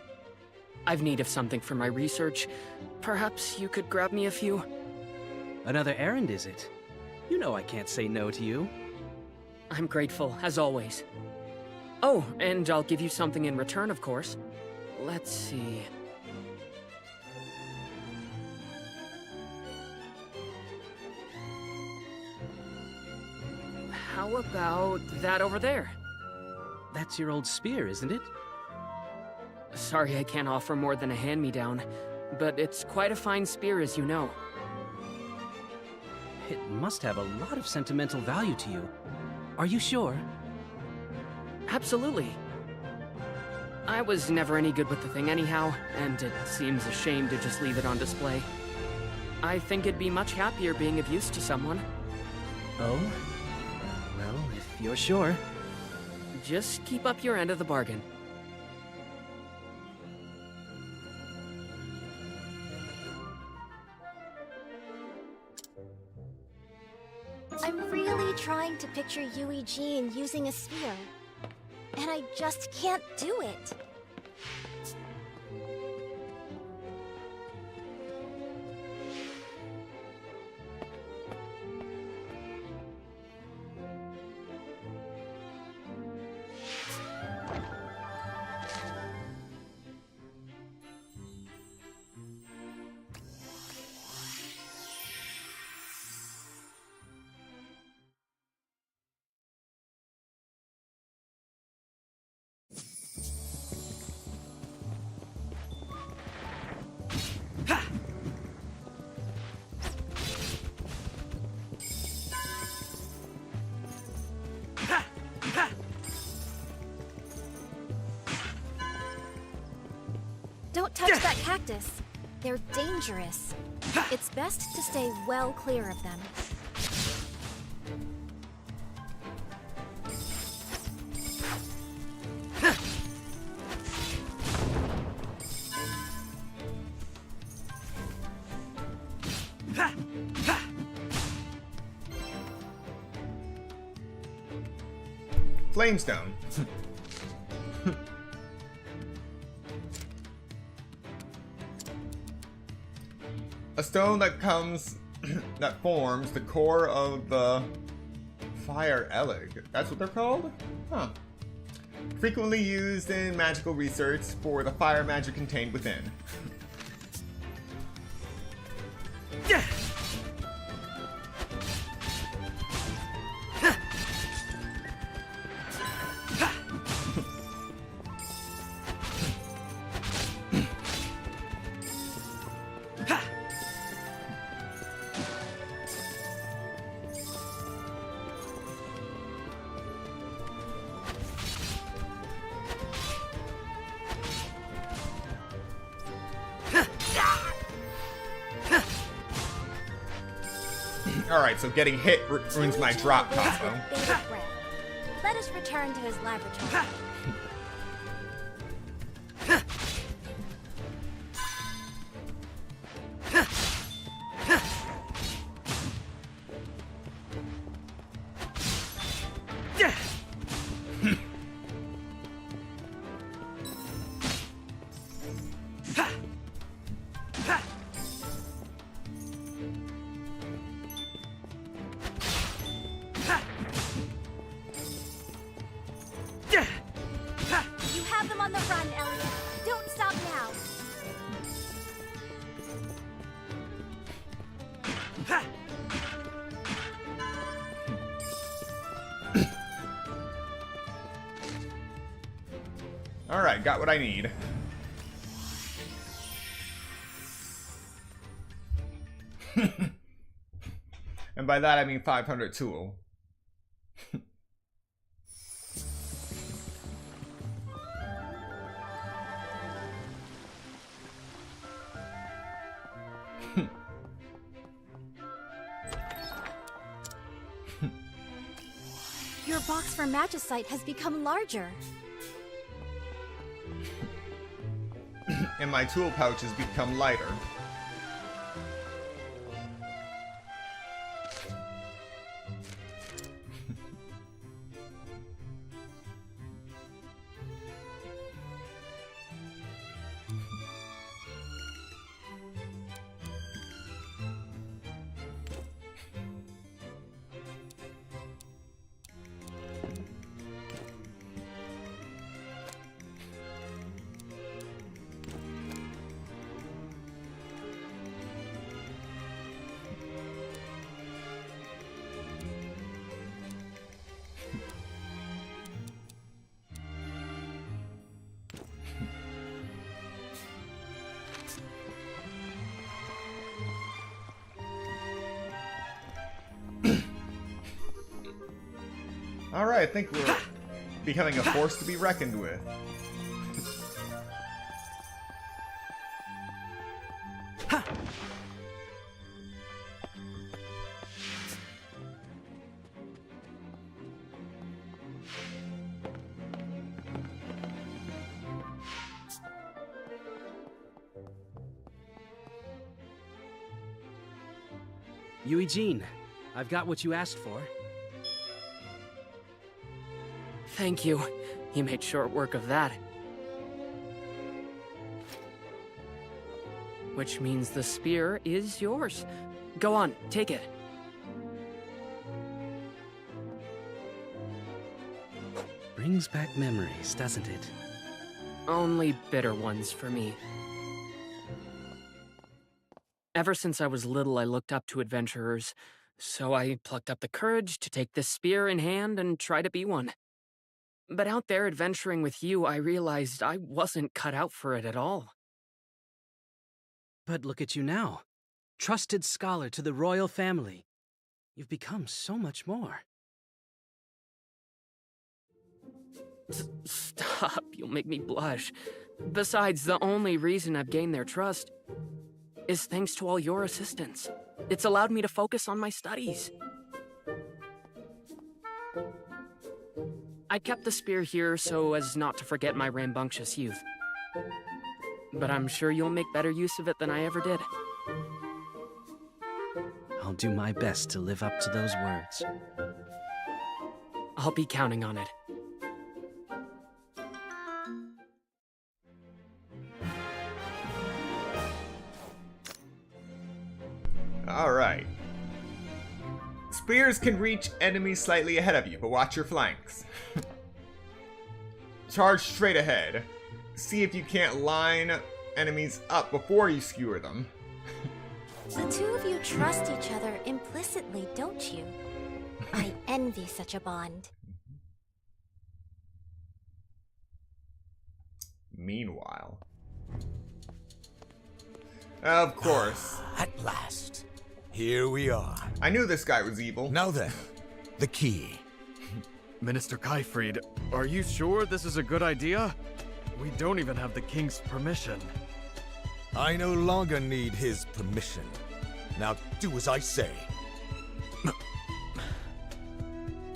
I've need of something for my research. Perhaps you could grab me a few? Another errand, is it? You know I can't say no to you. I'm grateful, as always. Oh, and I'll give you something in return, of course. Let's see... How about that over there? That's your old spear, isn't it? Sorry I can't offer more than a hand-me-down, but it's quite a fine spear, as you know. It must have a lot of sentimental value to you. Are you sure? Absolutely. I was never any good with the thing anyhow, and it seems a shame to just leave it on display. I think it'd be much happier being of use to someone. Oh? Well, if you're sure. Just keep up your end of the bargain. I'm really trying to picture Eugene using a spear, and I just can't do it. Don't touch that cactus. They're dangerous. It's best to stay well clear of them. Flamestone. A stone that that forms the core of the fire Elliot. That's what they're called? Huh. Frequently used in magical research for the fire magic contained within. Alright, so getting hit ruins my drop combo. Let us return to his laboratory. Alright, got what I need. And by that I mean 500 tool. Your box for Magicite has become larger. And my tool pouch has become lighter. Alright, I think we're becoming a force to be reckoned with. Eugene, I've got what you asked for. Thank you. You made short work of that. Which means the spear is yours. Go on, take it. Brings back memories, doesn't it? Only bitter ones for me. Ever since I was little, I looked up to adventurers, so I plucked up the courage to take this spear in hand and try to be one. But out there adventuring with you, I realized I wasn't cut out for it at all. But look at you now. Trusted scholar to the royal family. You've become so much more. Stop, you'll make me blush. Besides, the only reason I've gained their trust is thanks to all your assistance. It's allowed me to focus on my studies. I kept the spear here so as not to forget my rambunctious youth. But I'm sure you'll make better use of it than I ever did. I'll do my best to live up to those words. I'll be counting on it. Alright. Spears can reach enemies slightly ahead of you, but watch your flanks. Charge straight ahead. See if you can't line enemies up before you skewer them. The two of you trust each other implicitly, don't you? I envy such a bond. Meanwhile. Of course. At last. Here we are. I knew this guy was evil. Now then, the key. Minister Kyfried, are you sure this is a good idea? We don't even have the king's permission. I no longer need his permission. Now do as I say.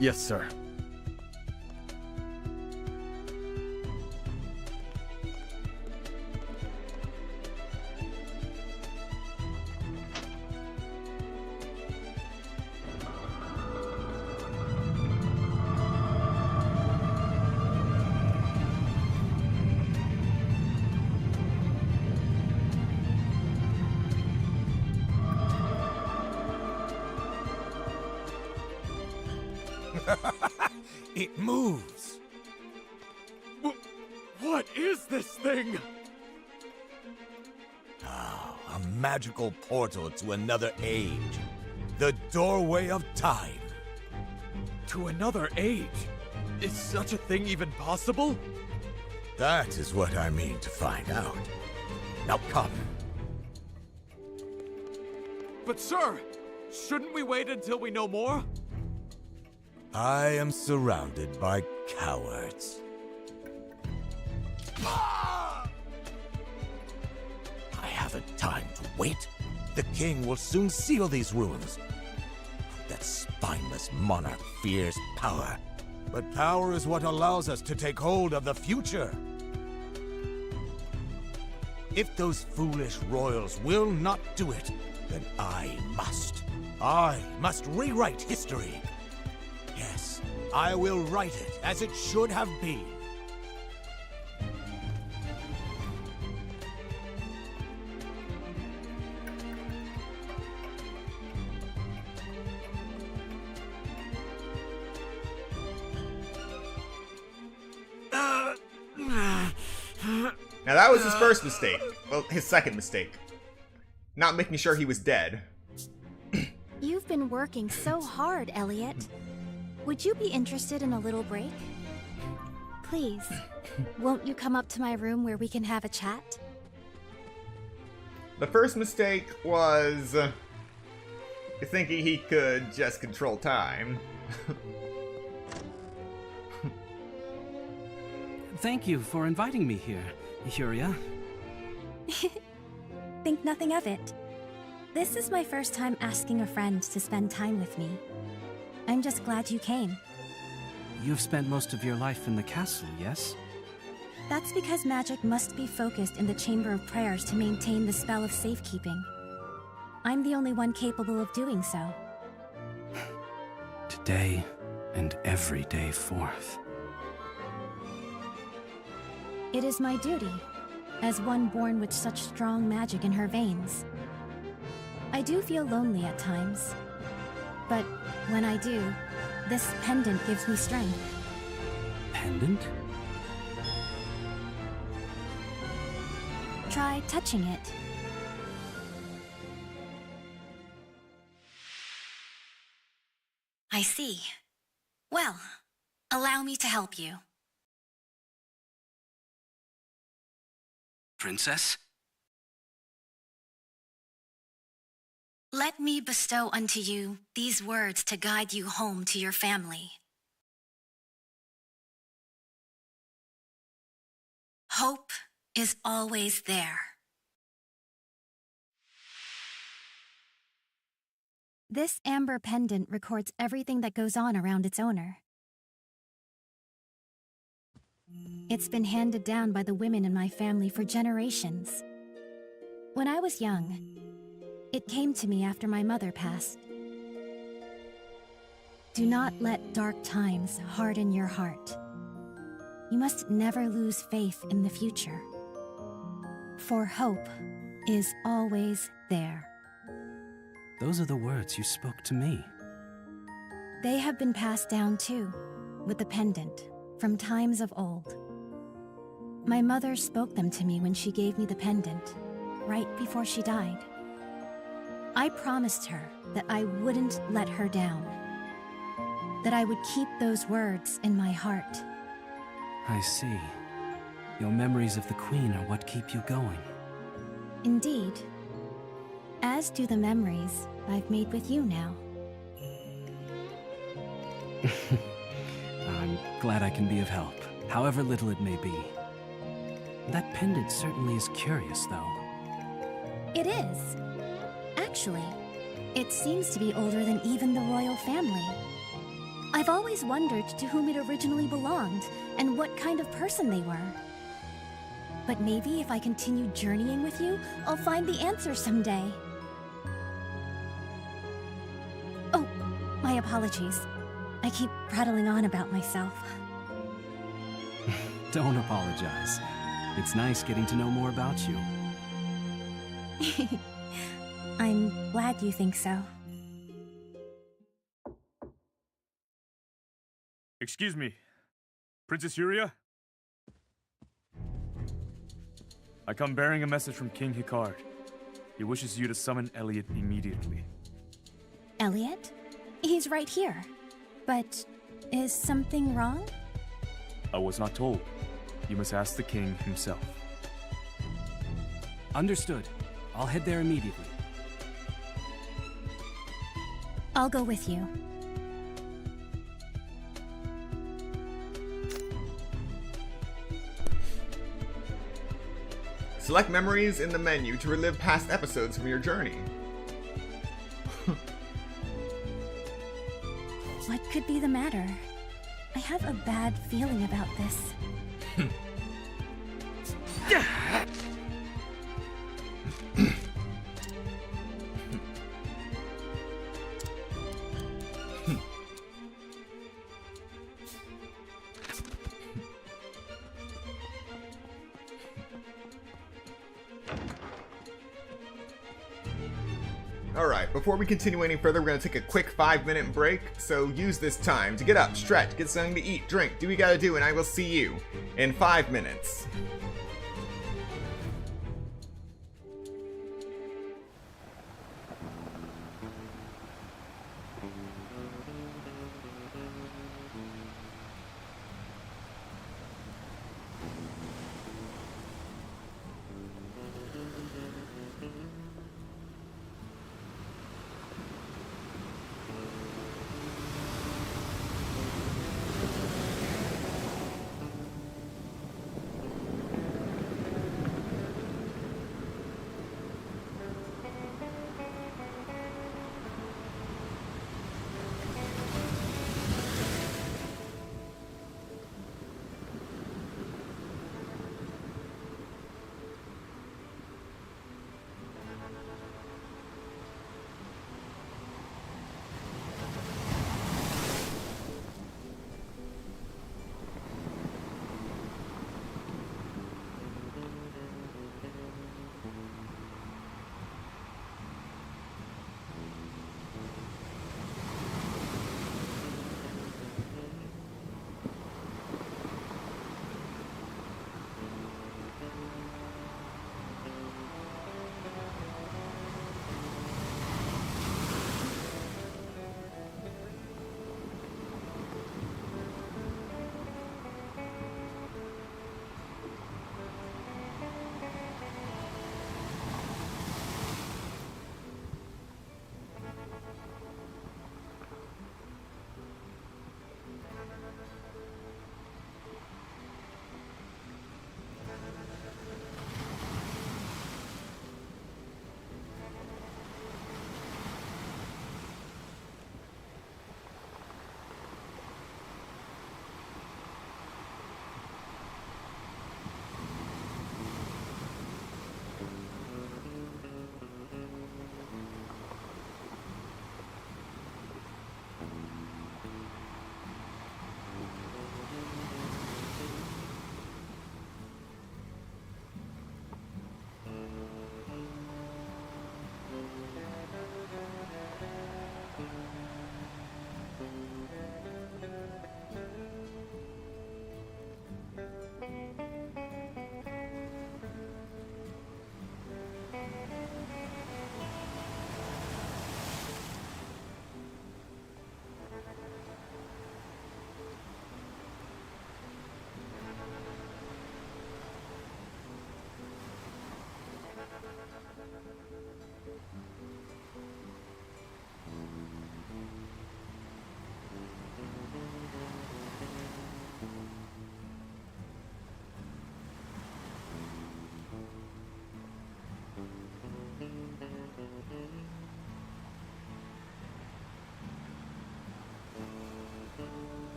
Yes, sir. It moves. What is this thing? Oh, a magical portal to another age. The doorway of time. To another age? Is such a thing even possible? That is what I mean to find out. Now come. But sir, shouldn't we wait until we know more? I am surrounded by cowards. I haven't time to wait. The king will soon seal these ruins. That spineless monarch fears power. But power is what allows us to take hold of the future. If those foolish royals will not do it, then I must. I must rewrite history. Yes, I will write it as it should have been. Now that was his first mistake. Well, his second mistake. Not making sure he was dead. You've been working so hard, Elliot. Would you be interested in a little break? Please, won't you come up to my room where we can have a chat? The first mistake was thinking he could just control time. thank you for inviting me here, Huria. Think nothing of it. This is my first time asking a friend to spend time with me. I'm just glad you came. You've spent most of your life in the castle, yes? That's because magic must be focused in the Chamber of Prayers to maintain the spell of safekeeping. I'm the only one capable of doing so. Today and every day forth. It is my duty, as one born with such strong magic in her veins. I do feel lonely at times, but when I do, this pendant gives me strength. Pendant? Try touching it. I see. Well, allow me to help you. Princess? Let me bestow unto you these words to guide you home to your family. Hope is always there. This amber pendant records everything that goes on around its owner. It's been handed down by the women in my family for generations. When I was young, it came to me after my mother passed. Do not let dark times harden your heart. You must never lose faith in the future. For hope is always there. Those are the words you spoke to me. They have been passed down too, with the pendant, from times of old. My mother spoke them to me when she gave me the pendant, right before she died. I promised her that I wouldn't let her down, that I would keep those words in my heart. I see. Your memories of the Queen are what keep you going. Indeed. As do the memories I've made with you now. I'm glad I can be of help, however little it may be. That pendant certainly is curious, though. It is. Actually, it seems to be older than even the royal family. I've always wondered to whom it originally belonged and what kind of person they were. But maybe if I continue journeying with you, I'll find the answer someday. Oh, my apologies. I keep prattling on about myself. Don't apologize. It's nice getting to know more about you. I'm glad you think so. Excuse me, Princess Huria? I come bearing a message from King Hikard. He wishes you to summon Elliot immediately. Elliot? He's right here. But is something wrong? I was not told. You must ask the king himself. Understood. I'll head there immediately. I'll go with you. Select memories in the menu to relive past episodes from your journey. What could be the matter? I have a bad feeling about this. Alright, before we continue any further, we're going to take a quick 5-minute break, so use this time to get up, stretch, get something to eat, drink, do what you gotta do, and I will see you in 5 minutes.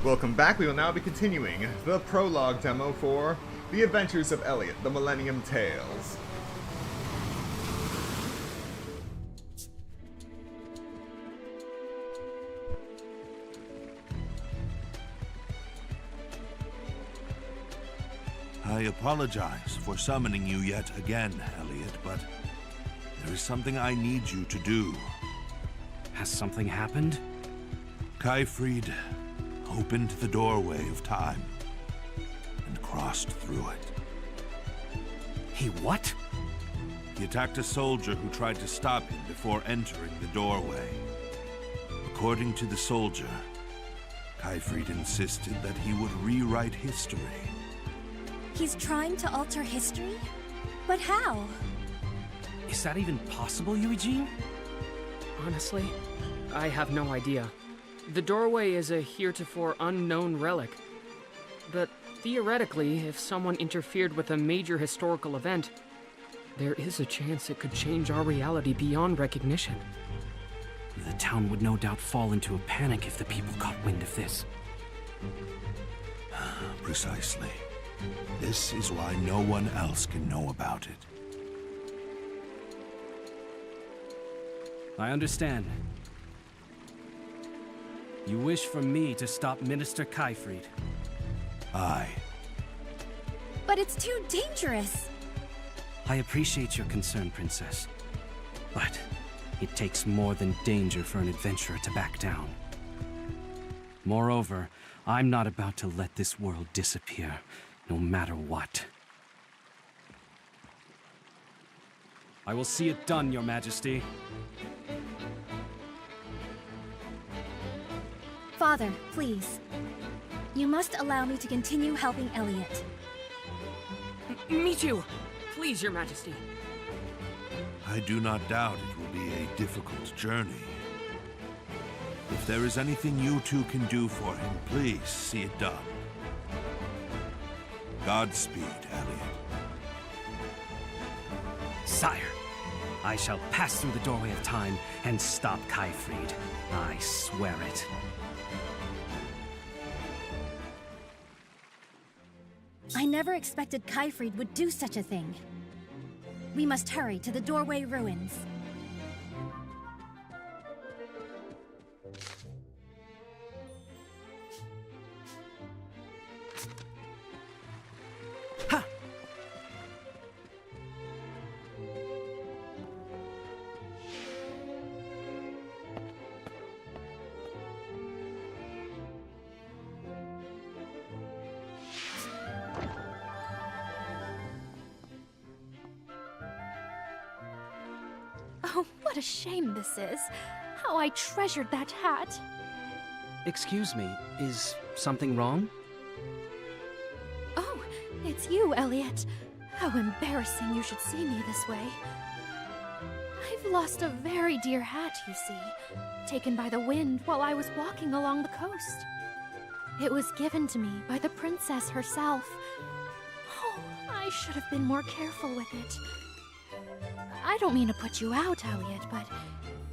Welcome back. We will now be continuing the prologue demo for The Adventures of Elliot, the Millenium Tales. I apologize for summoning you yet again, Elliot, but there is something I need you to do. Has something happened? Khyfried opened the doorway of time and crossed through it. He what? He attacked a soldier who tried to stop him before entering the doorway. According to the soldier, Khyfried insisted that he would rewrite history. He's trying to alter history? But how? Is that even possible, Eugene? Honestly, I have no idea. The doorway is a heretofore unknown relic. But theoretically, if someone interfered with a major historical event, there is a chance it could change our reality beyond recognition. The town would no doubt fall into a panic if the people caught wind of this. Precisely. This is why no one else can know about it. I understand. You wish for me to stop Minister Khyfried? Aye. But it's too dangerous. I appreciate your concern, Princess. But it takes more than danger for an adventurer to back down. Moreover, I'm not about to let this world disappear, no matter what. I will see it done, Your Majesty. Father, please. You must allow me to continue helping Elliot. Me too. Please, Your Majesty. I do not doubt it will be a difficult journey. If there is anything you two can do for him, please see it done. Godspeed, Elliot. Sire, I shall pass through the doorway of time and stop Khyfried. I swear it. I never expected Khyfried would do such a thing. We must hurry to the doorway ruins. Oh, what a shame this is. How I treasured that hat. Excuse me, is something wrong? Oh, it's you, Elliot. How embarrassing you should see me this way. I've lost a very dear hat, you see, taken by the wind while I was walking along the coast. It was given to me by the princess herself. Oh, I should have been more careful with it. I don't mean to put you out, Elliot, but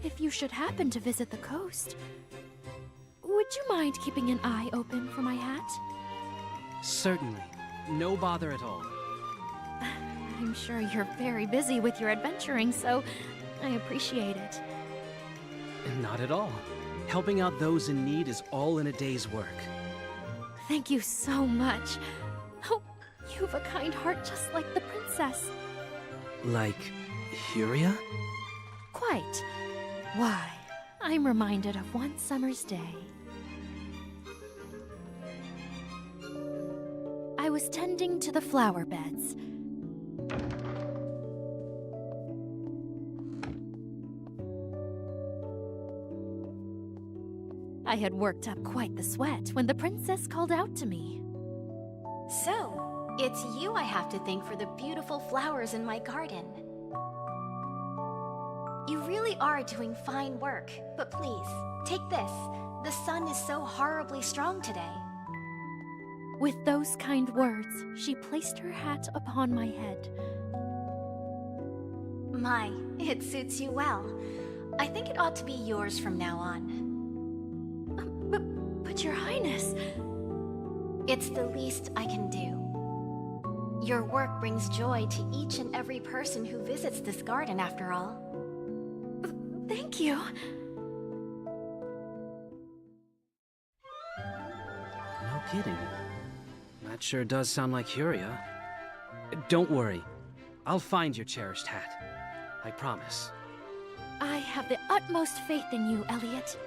if you should happen to visit the coast, would you mind keeping an eye open for my hat? Certainly. No bother at all. I'm sure you're very busy with your adventuring, so I appreciate it. Not at all. Helping out those in need is all in a day's work. Thank you so much. Oh, you've a kind heart just like the princess. Like Huria? Quite. Why, I'm reminded of one summer's day. I was tending to the flower beds. I had worked up quite the sweat when the princess called out to me. So, it's you I have to thank for the beautiful flowers in my garden. You really are doing fine work, but please, take this. The sun is so horribly strong today. With those kind words, she placed her hat upon my head. My, it suits you well. I think it ought to be yours from now on. But But Your Highness... It's the least I can do. Your work brings joy to each and every person who visits this garden, after all. Thank you. No kidding. That sure does sound like Huria. Don't worry. I'll find your cherished hat. I promise. I have the utmost faith in you, Elliot.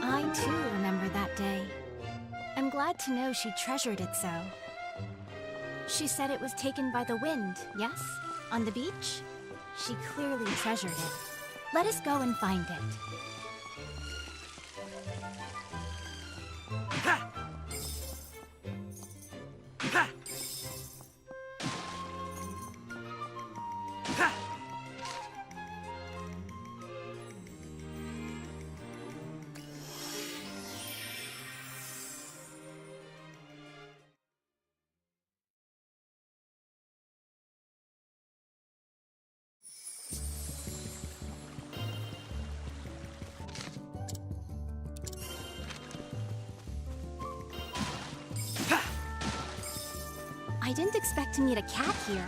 I too remember that day. I'm glad to know she treasured it so. She said it was taken by the wind, yes? On the beach? She clearly treasured it. Let us go and find it. I didn't expect to meet a cat here.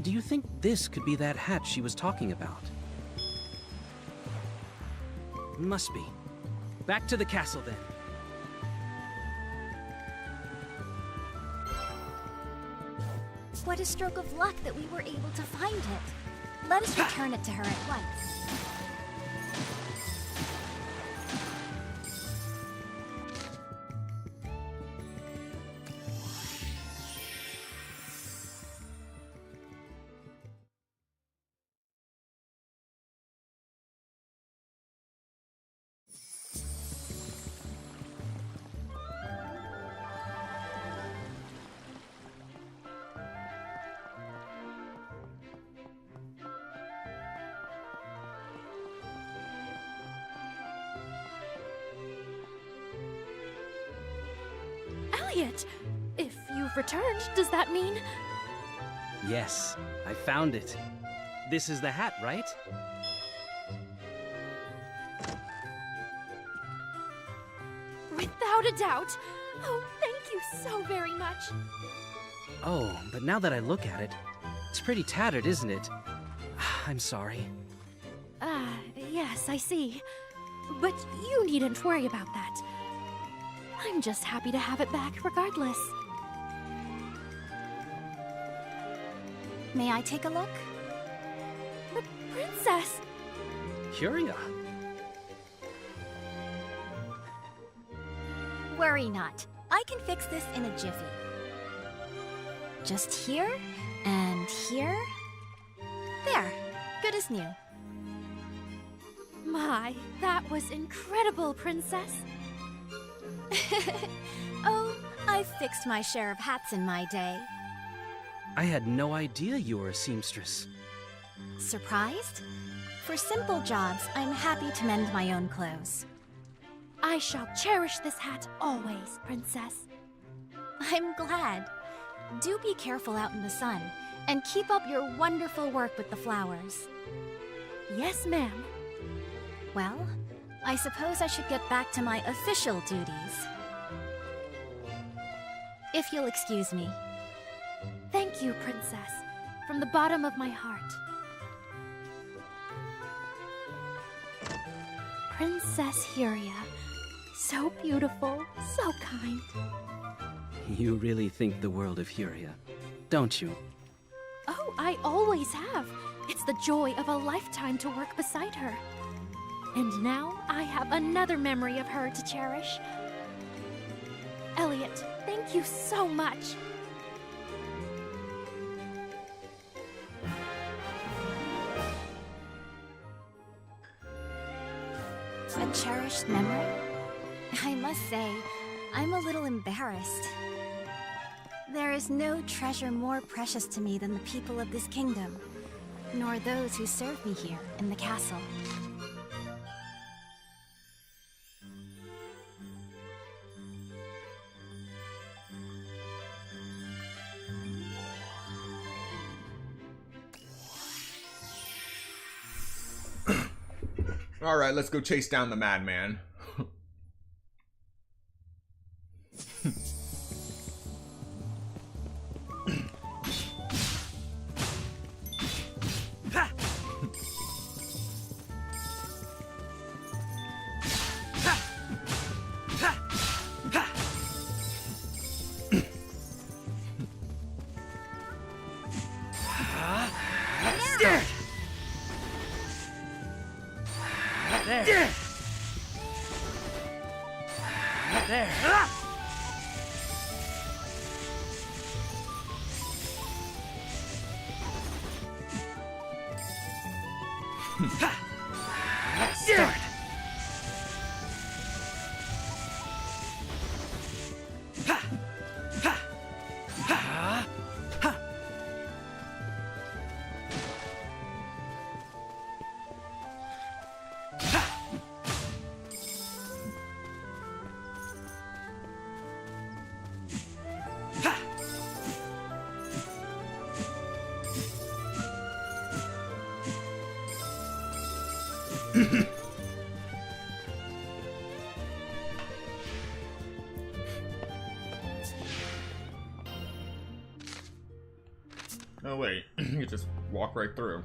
Do you think this could be that hat she was talking about? Must be. Back to the castle, then. What a stroke of luck that we were able to find it. Let us return it to her at once. Elliot! If you've returned, does that mean... Yes, I found it. This is the hat, right? Without a doubt! Oh, thank you so very much! Oh, but now that I look at it, it's pretty tattered, isn't it? I'm sorry. Yes, I see. But you needn't worry about that. I'm just happy to have it back regardless. May I take a look? But Princess! Huria. Worry not. I can fix this in a jiffy. Just here, and here. There. Good as new. My, that was incredible, Princess. Oh, I've fixed my share of hats in my day. I had no idea you were a seamstress. Surprised? For simple jobs, I'm happy to mend my own clothes. I shall cherish this hat always, Princess. I'm glad. do be careful out in the sun, and keep up your wonderful work with the flowers. Yes, ma'am. Well, I suppose I should get back to my official duties. If you'll excuse me. Thank you, Princess, from the bottom of my heart. Princess Huria, so beautiful, so kind. You really think the world of Huria, don't you? Oh, I always have. It's the joy of a lifetime to work beside her. And now I have another memory of her to cherish. Elliot, thank you so much. A cherished memory? I must say, I'm a little embarrassed. There is no treasure more precious to me than the people of this kingdom, nor those who serve me here in the castle. Alright, let's go chase down the madman. Start. Oh wait, you just walk right through.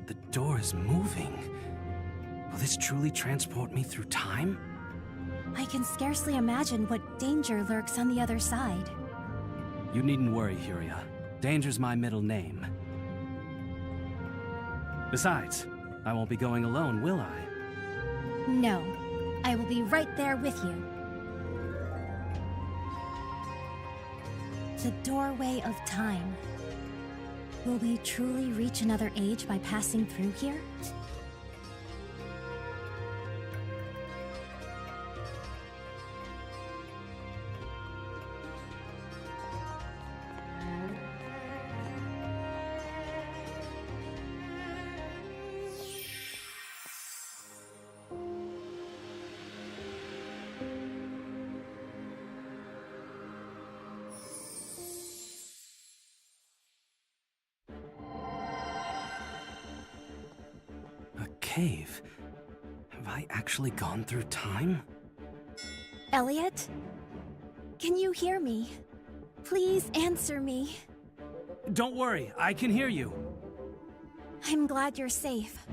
The door is moving. Will this truly transport me through time? I can scarcely imagine what danger lurks on the other side. You needn't worry, Huria. Danger's my middle name. Besides, I won't be going alone, will I? No, I will be right there with you. The doorway of time. Will we truly reach another age by passing through here? Cave. Have I actually gone through time? Elliot? Can you hear me? Please answer me. Don't worry, I can hear you. I'm glad you're safe.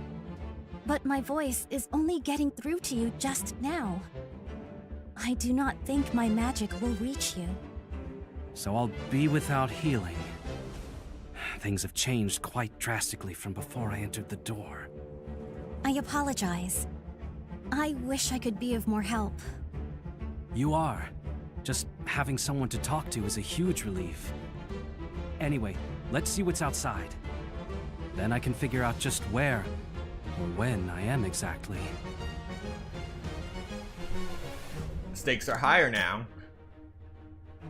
But my voice is only getting through to you just now. I do not think my magic will reach you. So I'll be without healing. Things have changed quite drastically from before I entered the door. I apologize. I wish I could be of more help. You are. Just having someone to talk to is a huge relief. Anyway, let's see what's outside. Then I can figure out just where, or when I am exactly. Stakes are higher now.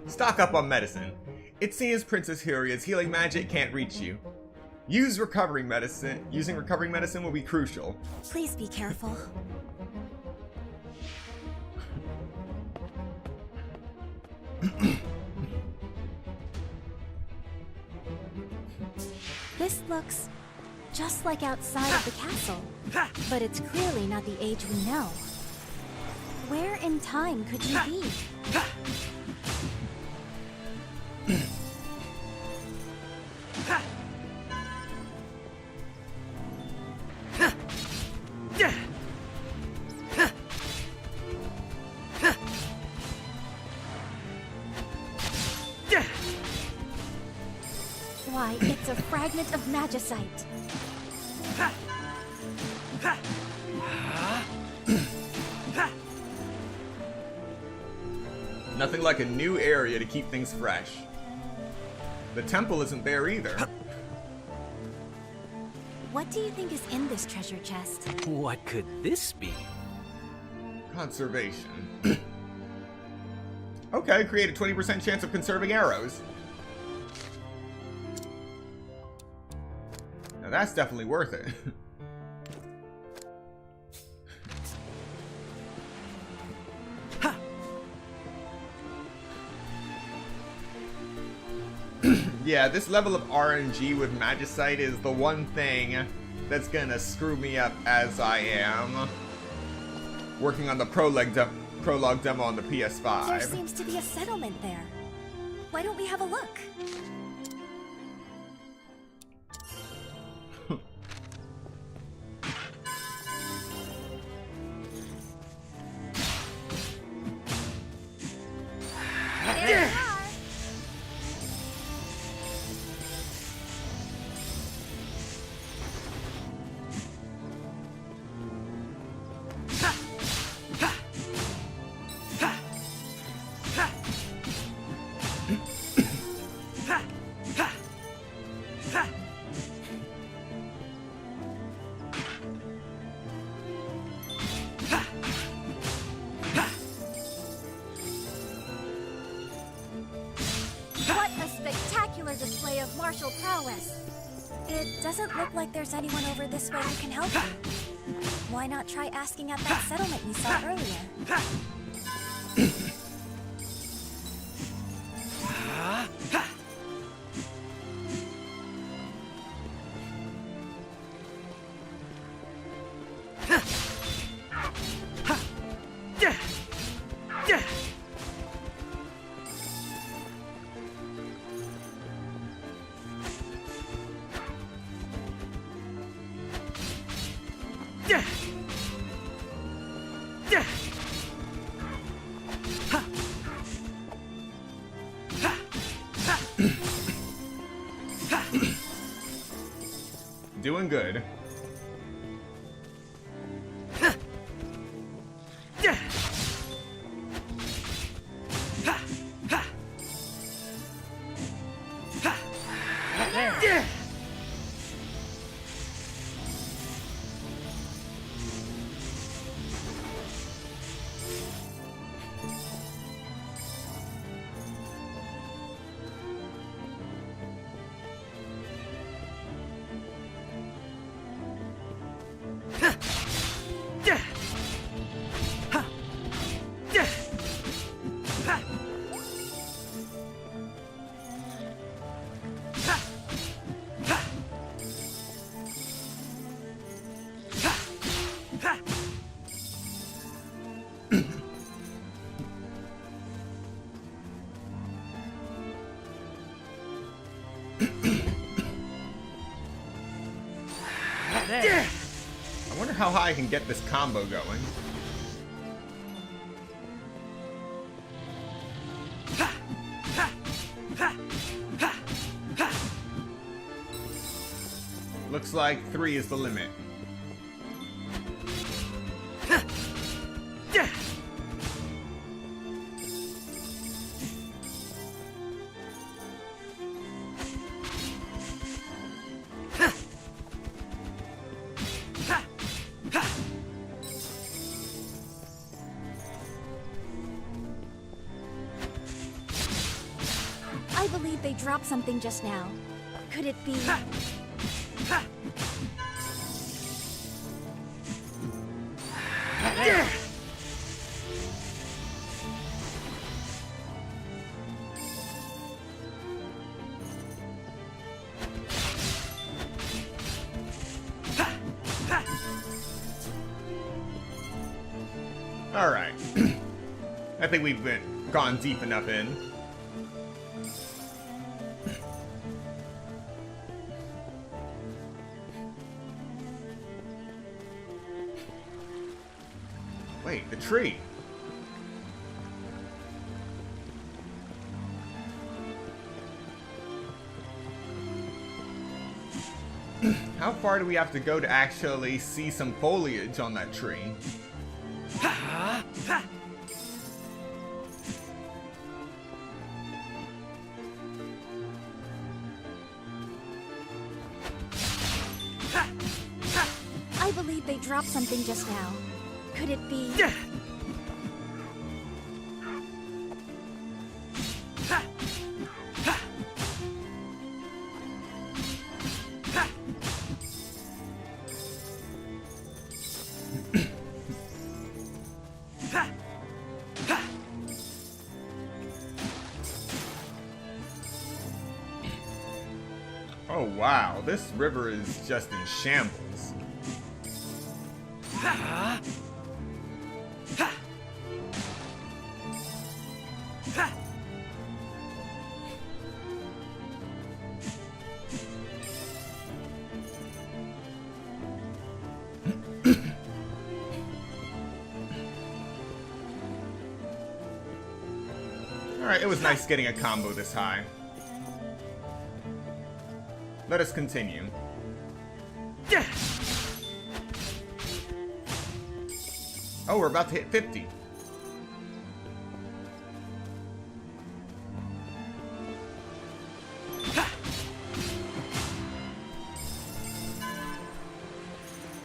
Stock up on medicine. It seems Princess Huria's healing magic can't reach you. Using recovering medicine will be crucial. Please be careful. This looks just like outside of the castle, but it's clearly not the age we know. Where in time could you be? Why, it's a fragment of magicite. Nothing like a new area to keep things fresh. The temple isn't there either. What do you think is in this treasure chest? What could this be? Conservation. Okay, create a 20% chance of conserving arrows. Now that's definitely worth it. Yeah, this level of RNG with Magicite is the one thing that's gonna screw me up as I am working on the prologue demo on the PS5. There seems to be a settlement there. Why don't we have a look? There you are. What a spectacular display of martial prowess! It doesn't look like there's anyone over this way who can help you. Why not try asking at that settlement you saw earlier? Doing good. I wonder how high I can get this combo going. Looks like 3 is the limit. I I believe they dropped something just now. Could it be... Alright. I think we've gone deep enough in. Wait, the tree. How far do we have to go to actually see some foliage on that tree? I believe they dropped something just now. Could it be... Oh wow, this river is just in shambles. Alright, it was nice getting a combo this high. Let us continue. Oh, we're about to hit 50.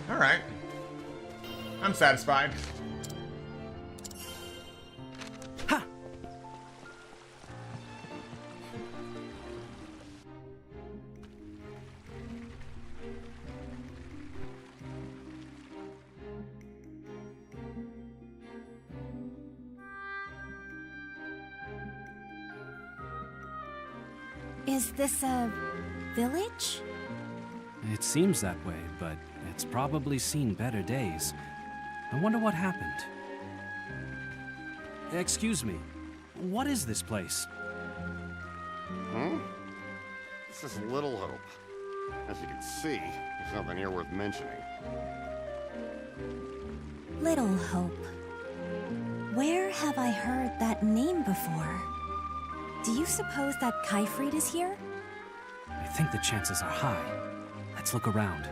Alright. I'm satisfied. Is this a village? It seems that way, but it's probably seen better days. I wonder what happened. Excuse me, what is this place? This is Little Hope. As you can see, there's nothing here worth mentioning. Little Hope. Where have I heard that name before? Do you suppose that Kyfried is here? I think the chances are high. Let's look around.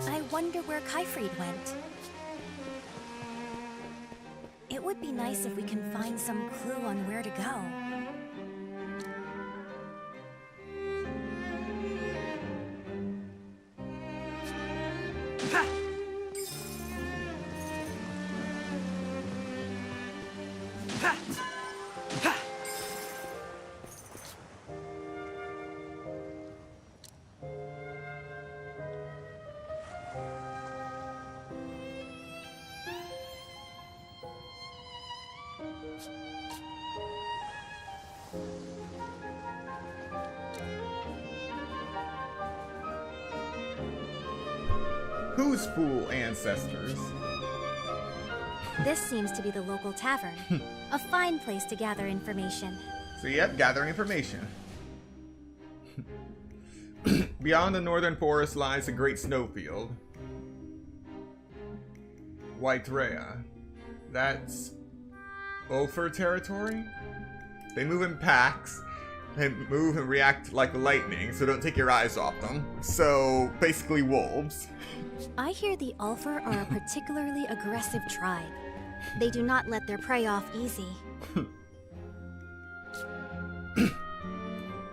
I wonder where Kyfried went. It would be nice if we can find some clue on where to go. Whose fool ancestors? This seems to be the local tavern. A fine place to gather information. So yep, gathering information. Beyond the northern forest lies a great snowfield. White Rhea. That's Ulfer territory? They move in packs. They move and react like lightning, so don't take your eyes off them. So, basically wolves. I hear the Ulfer are a particularly aggressive tribe. They do not let their prey off easy.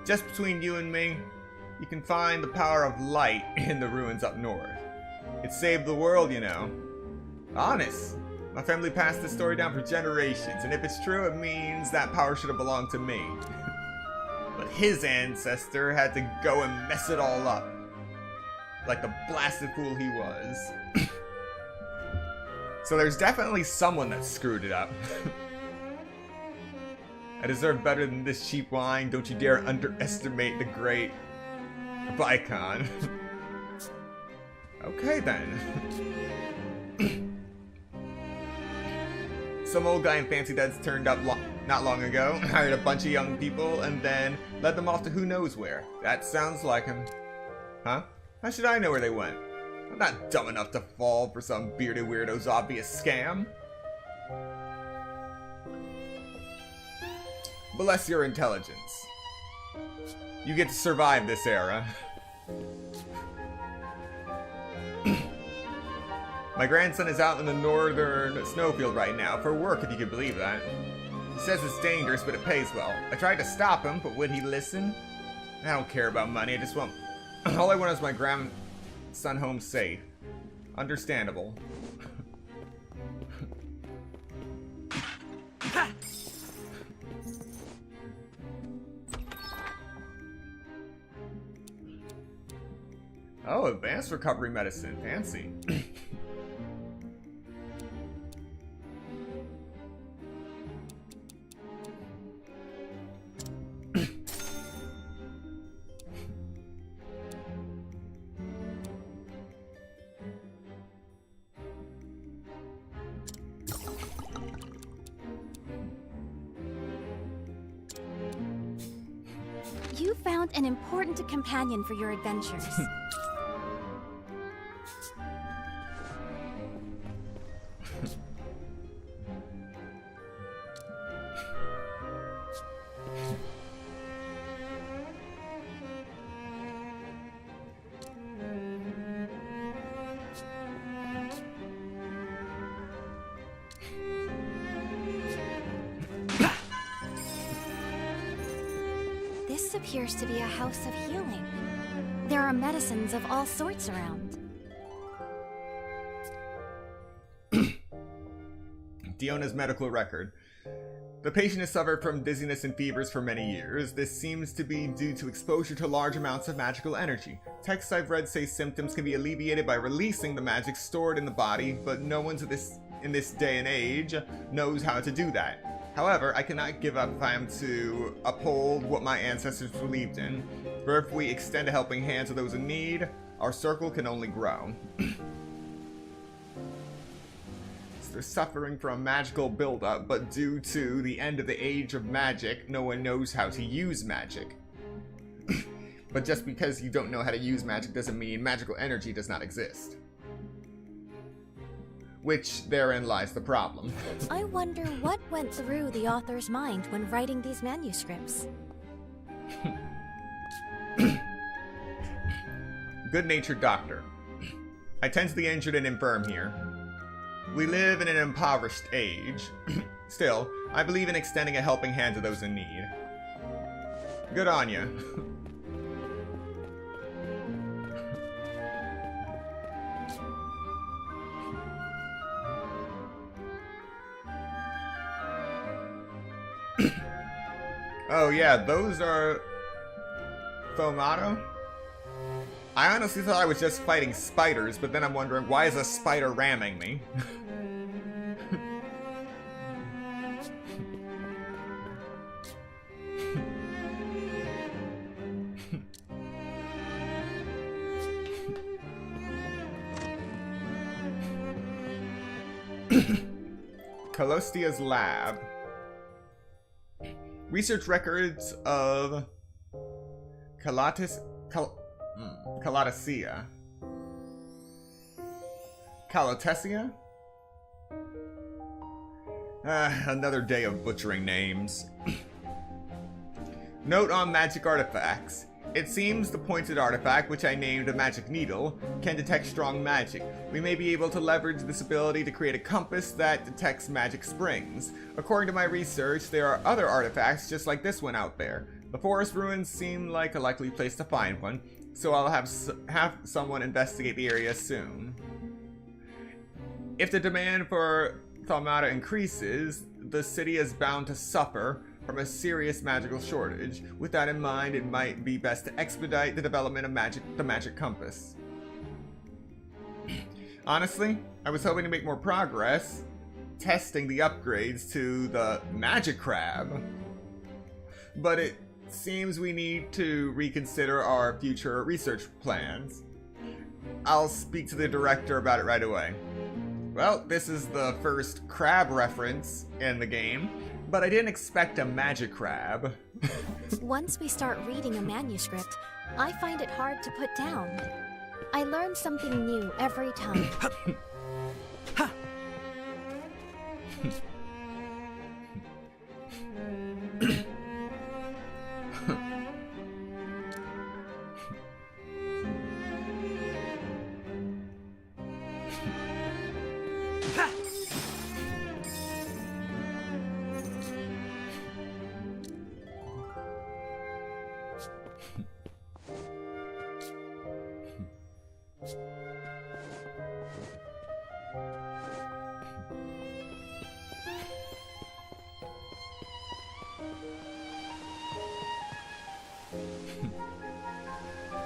Just between you and me, you can find the power of light in the ruins up north. It saved the world, you know. Honest. My family passed this story down for generations, and if it's true, it means that power should have belonged to me. But his ancestor had to go and mess it all up. Like the blasted fool he was. So there's definitely someone that screwed it up. I deserve better than this cheap wine. Don't you dare underestimate the great Vicon. Okay then. Some old guy in fancy duds turned up not long ago, hired a bunch of young people, and then led them off to who knows where. That sounds like him. Huh? How should I know where they went? I'm not dumb enough to fall for some bearded weirdo's obvious scam. Bless your intelligence. You get to survive this era. My grandson is out in the northern snowfield right now for work, if you can believe that. He says it's dangerous, but it pays well. I tried to stop him, but would he listen? I don't care about money, I just want... All I want is my grandson home safe. Understandable. Oh, advanced recovery medicine. Fancy. You found an important companion for your adventures. This appears to be a house of healing. There are medicines of all sorts around. Diona's medical record. The patient has suffered from dizziness and fevers for many years. This seems to be due to exposure to large amounts of magical energy. Texts I've read say symptoms can be alleviated by releasing the magic stored in the body, but no one in this day and age knows how to do that. However, I cannot give up if I am to uphold what my ancestors believed in. For if we extend a helping hand to those in need, our circle can only grow. They're suffering from magical buildup, but due to the end of the age of magic, no one knows how to use magic. But just because you don't know how to use magic doesn't mean magical energy does not exist. Which, therein lies the problem. I wonder what went through the author's mind when writing these manuscripts. Good-natured doctor. I tend to the injured and infirm here. We live in an impoverished age. Still, I believe in extending a helping hand to those in need. Good on ya. Oh yeah, those are... Fomato? I honestly thought I was just fighting spiders, but then I'm wondering, why is a spider ramming me? Calostia's lab. Research records of Calatesia. Calotesia? Another day of butchering names. Note on magic artifacts. It seems the pointed artifact, which I named a magic needle, can detect strong magic. We may be able to leverage this ability to create a compass that detects magic springs. According to my research, there are other artifacts just like this one out there. The forest ruins seem like a likely place to find one, so I'll have someone investigate the area soon. If the demand for Thalmata increases, the city is bound to suffer from a serious magical shortage. With that in mind, it might be best to expedite the development of the magic compass. Honestly, I was hoping to make more progress testing the upgrades to the magic crab, but it seems we need to reconsider our future research plans. I'll speak to the director about it right away. Well, this is the first crab reference in the game, but I didn't expect a magic crab. Once we start reading a manuscript, I find it hard to put down. I learn something new every time.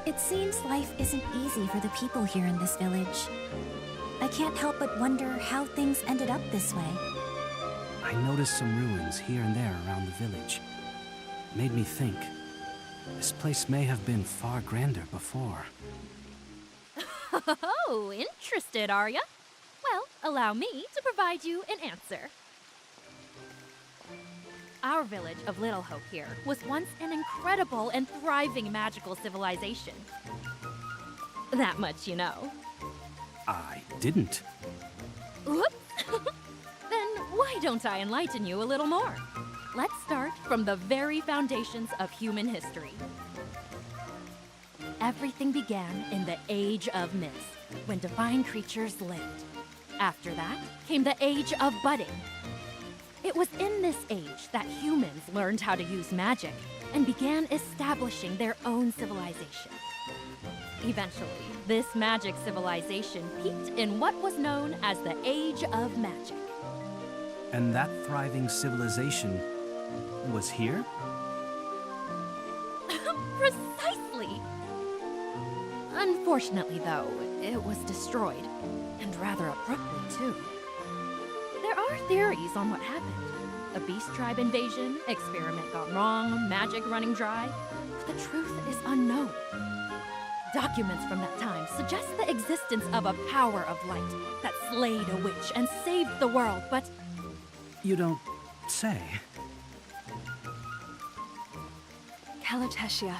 It seems life isn't easy for the people here in this village. I can't help but wonder how things ended up this way. I noticed some ruins here and there around the village. It made me think. This place may have been far grander before. Oh, interested, are ya? Well, allow me to provide you an answer. Our village of Little Hope here was once an incredible and thriving magical civilization. That much you know. I didn't. Whoops! Then why don't I enlighten you a little more? Let's start from the very foundations of human history. Everything began in the Age of Mist, when divine creatures lived. After that came the Age of Budding. It was in this age that humans learned how to use magic and began establishing their own civilization. Eventually, this magic civilization peaked in what was known as the Age of Magic. And that thriving civilization was here? Precisely! Unfortunately, though, it was destroyed, and rather abruptly, too. There are theories on what happened. A beast tribe invasion, experiment gone wrong, magic running dry. But the truth is unknown. Documents from that time suggest the existence of a power of light that slayed a witch and saved the world, but... You don't say. Calotetia,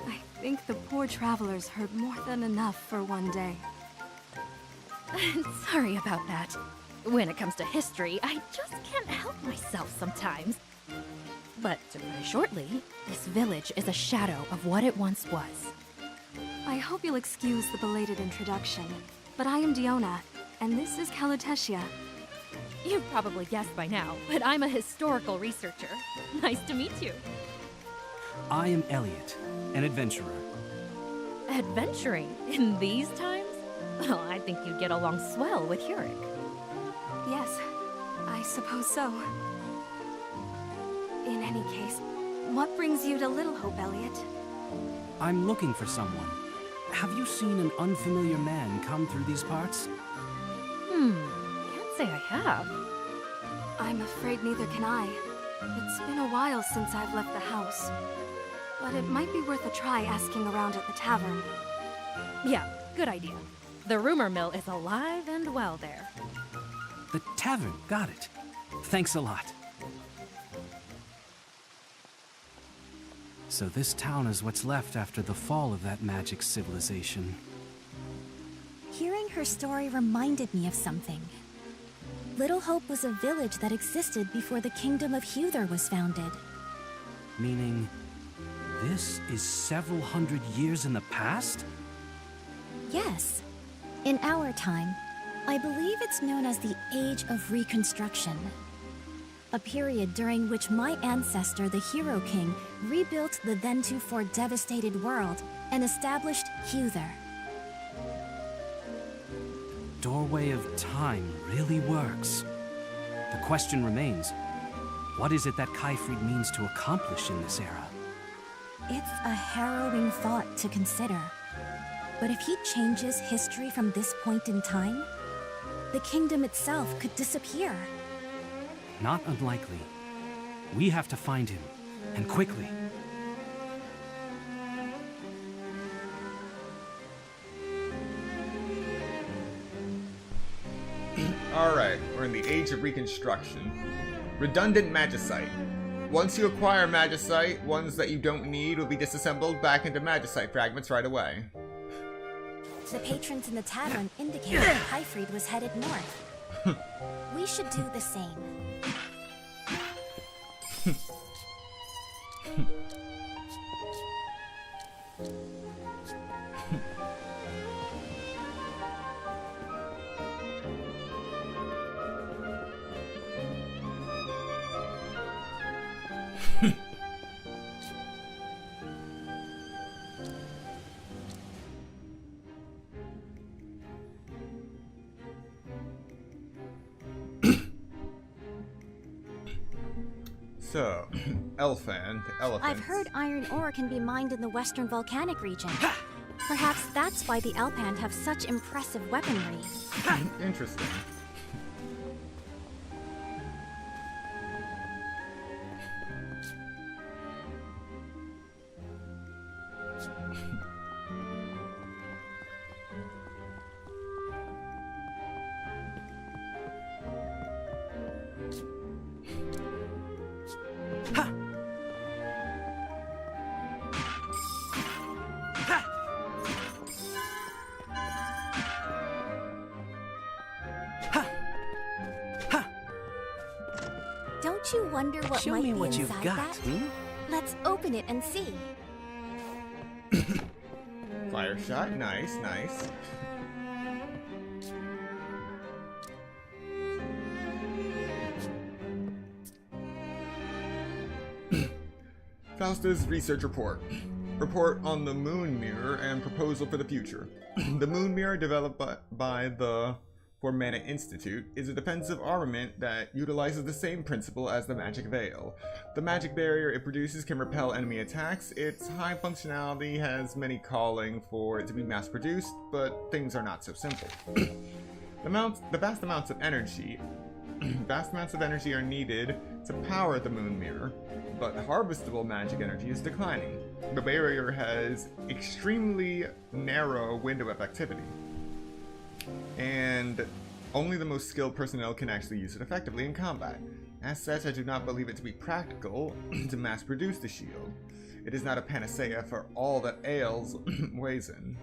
I think the poor travelers heard more than enough for one day. Sorry about that. When it comes to history, I just can't help myself sometimes. But to put it shortly, this village is a shadow of what it once was. I hope you'll excuse the belated introduction, but I am Diona, and this is Calotetia. You've probably guessed by now, but I'm a historical researcher. Nice to meet you. I am Elliot, an adventurer. Adventuring in these times? Well, I think you'd get along swell with Hurek. Yes, I suppose so. In any case, what brings you to Little Hope, Elliot? I'm looking for someone. Have you seen an unfamiliar man come through these parts? Can't say I have. I'm afraid neither can I. It's been a while since I've left the house. But it might be worth a try asking around at the tavern. Yeah, good idea. The rumor mill is alive and well there. The tavern, got it. Thanks a lot. So this town is what's left after the fall of that magic civilization. Hearing her story reminded me of something. Little Hope was a village that existed before the kingdom of Huther was founded. Meaning, this is several hundred years in the past? Yes. In our time, I believe it's known as the Age of Reconstruction. A period during which my ancestor, the Hero King, rebuilt the then-to-fore devastated world and established Huther. Doorway of Time really works. question remains. What is it that Kaifrid means to accomplish in this era? It's a harrowing thought to consider. But if he changes history from this point in time, the kingdom itself could disappear. Not unlikely. We have to find him, and quickly. Alright, we're in the Age of Reconstruction. Redundant Magicite. Once you acquire Magicite, ones that you don't need will be disassembled back into Magicite fragments right away. The patrons in the tavern indicated that Kaifrid was headed north. We should do the same. So, Elfan, the elephant. I've heard iron ore can be mined in the western volcanic region. Perhaps that's why the Elpand have such impressive weaponry. Interesting. Don't you wonder what Show might me be what you've inside got, that? hmm? Let's open it and see. Fire shot, nice, nice. Fausta's research report. Report on the Moon Mirror and proposal for the future. The Moon Mirror, developed by the Formana Institute, is a defensive armament that utilizes the same principle as the Magic Veil. The magic barrier it produces can repel enemy attacks. Its high functionality has many calling for it to be mass-produced, but things are not so simple. The vast amounts of energy are needed to power the Moon Mirror, but harvestable magic energy is declining. The barrier has extremely narrow window of activity, and only the most skilled personnel can actually use it effectively in combat. As such, I do not believe it to be practical to mass-produce the shield. It is not a panacea for all that ails Wazin.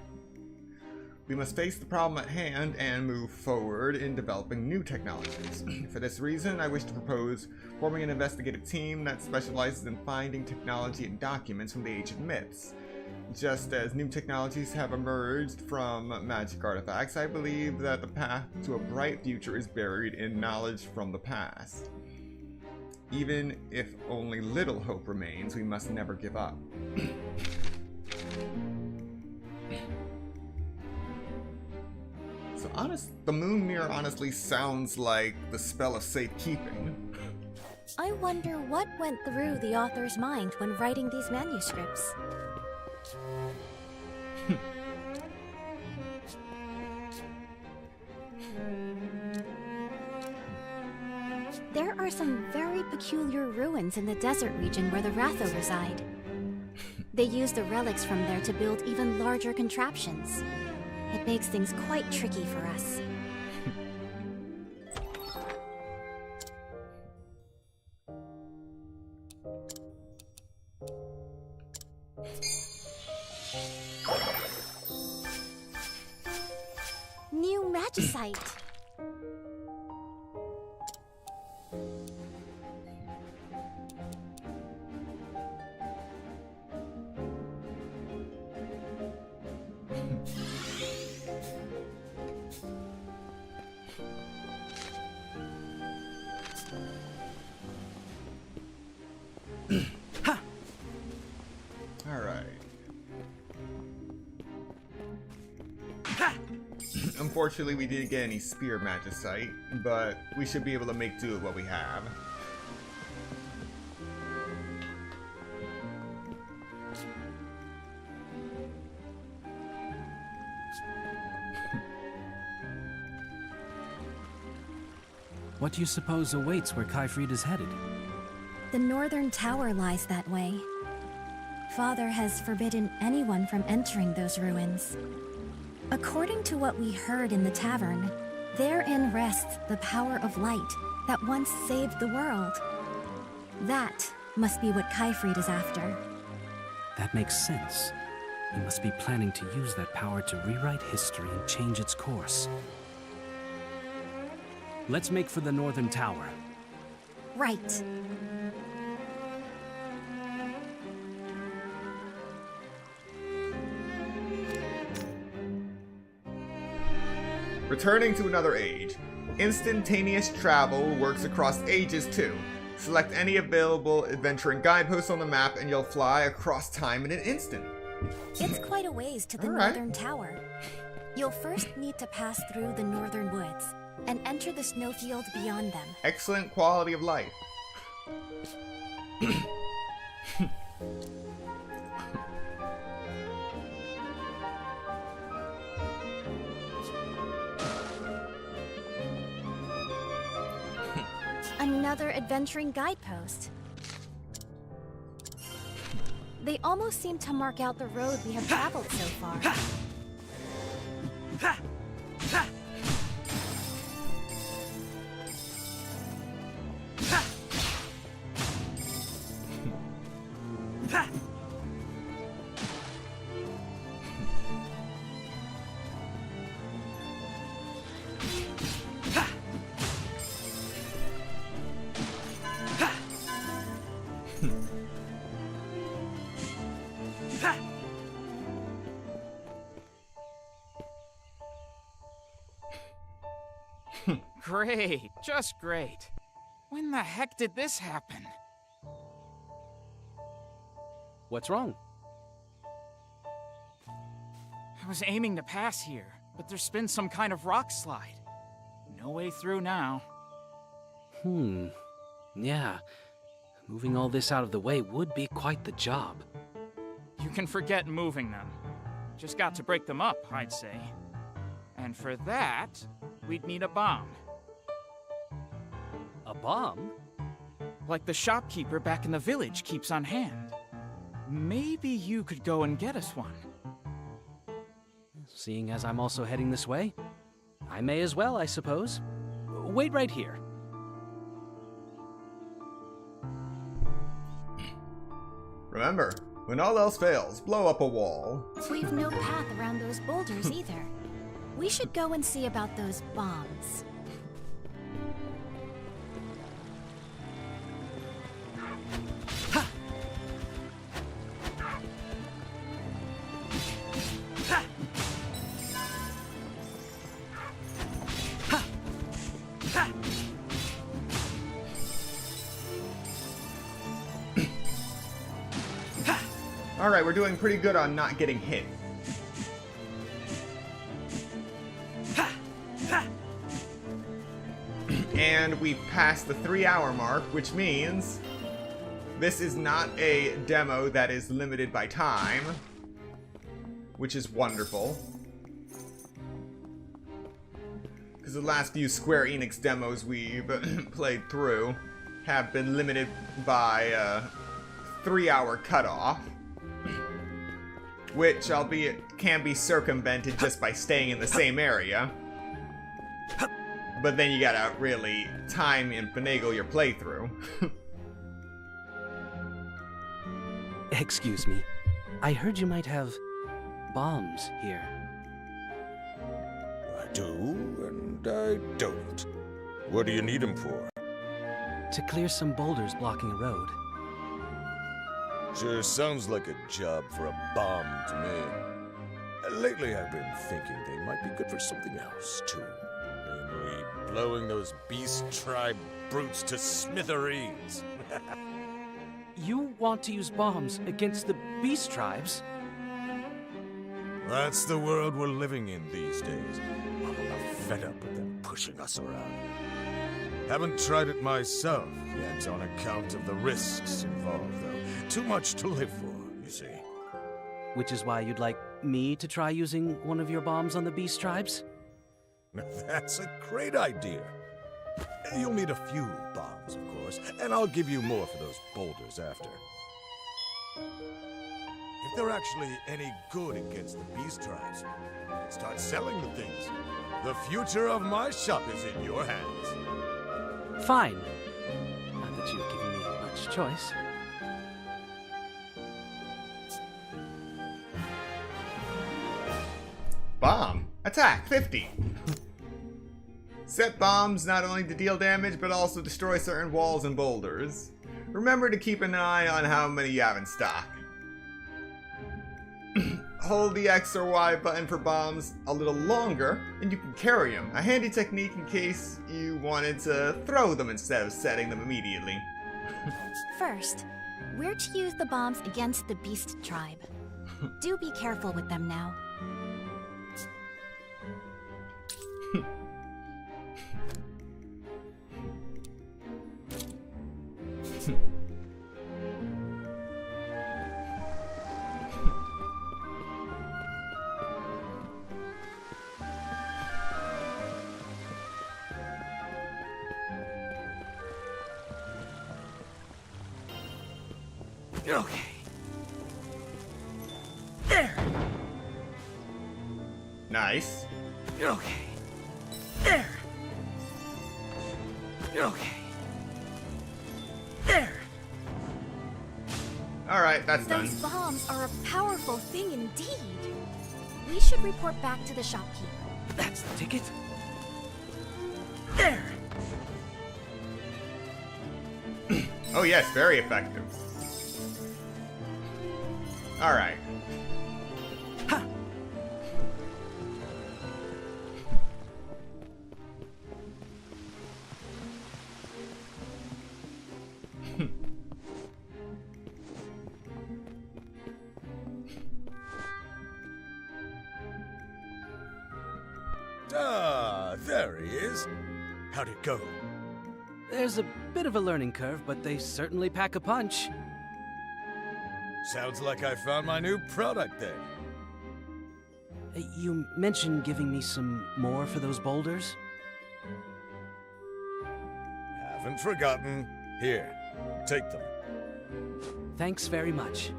We must face the problem at hand and move forward in developing new technologies. For this reason, I wish to propose forming an investigative team that specializes in finding technology and documents from the Age of Myths. Just as new technologies have emerged from magic artifacts, I believe that the path to a bright future is buried in knowledge from the past. Even if only little hope remains, we must never give up. So the Moon Mirror honestly sounds like the spell of safekeeping. I wonder what went through the author's mind when writing these manuscripts. There are some very peculiar ruins in the desert region where the Ratho reside. They use the relics from there to build even larger contraptions. It makes things quite tricky for us. New magicite! Unfortunately, we didn't get any spear magicite, but we should be able to make do with what we have. What do you suppose awaits where Kaifrid is headed? The northern tower lies that way. Father has forbidden anyone from entering those ruins. According to what we heard in the tavern, therein rests the power of light that once saved the world. That must be what Kaifrid is after. That makes sense. He must be planning to use that power to rewrite history and change its course. Let's make for the northern tower. Right. Returning to another age. Instantaneous travel works across ages too. Select any available adventuring guideposts on the map and you'll fly across time in an instant. It's quite a ways to the northern tower. You'll first need to pass through the northern woods and enter the snowfield beyond them. Excellent quality of life. Another adventuring guidepost. They almost seem to mark out the road we have traveled so far. Great, just great. When the heck did this happen? What's wrong? I was aiming to pass here, but there's been some kind of rock slide. No way through now. Yeah. Moving all this out of the way would be quite the job. You can forget moving them. Just got to break them up, I'd say. And for that, we'd need a bomb. A bomb? Like the shopkeeper back in the village keeps on hand. Maybe you could go and get us one. Seeing as I'm also heading this way, I may as well, I suppose. Wait right here. Remember, when all else fails, blow up a wall. We've no path around those boulders either. We should go and see about those bombs. Alright, we're doing pretty good on not getting hit. And we've passed the 3-hour mark, which means this is not a demo that is limited by time, which is wonderful. Because the last few Square Enix demos we've played through have been limited by a 3-hour cutoff, which, albeit, can be circumvented just by staying in the same area. But then you gotta really time and finagle your playthrough. Excuse me. I heard you might have bombs here. I do, and I don't. What do you need them for? To clear some boulders blocking a road. Sure sounds like a job for a bomb to me. Lately I've been thinking they might be good for something else, too. Namely, blowing those beast tribe brutes to smithereens. You want to use bombs against the beast tribes? That's the world we're living in these days. I'm about fed up with them pushing us around. Haven't tried it myself yet on account of the risks involved, though. Too much to live for, you see. Which is why you'd like me to try using one of your bombs on the beast tribes? That's a great idea. You'll need a few bombs, of course, and I'll give you more for those boulders after. If they're actually any good against the beast tribes, start selling the things. The future of my shop is in your hands. Fine. Not that you've given me much choice. Bomb. Attack 50. Set bombs not only to deal damage, but also destroy certain walls and boulders. Remember to keep an eye on how many you have in stock. Hold the X or Y button for bombs a little longer, and you can carry them. A handy technique in case you wanted to throw them instead of setting them immediately. First, we're to use the bombs against the beast tribe. Do be careful with them now. Okay. There. Nice. Okay. There. Okay. There. Alright, that's done. Those bombs are a powerful thing indeed. We should report back to the shopkeeper. That's the ticket. There. Oh yes, very effective. Alright. There he is. How'd it go? There's a bit of a learning curve, but they certainly pack a punch. Sounds like I found my new product then. You mentioned giving me some more for those boulders? Haven't forgotten. Here, take them. Thanks very much.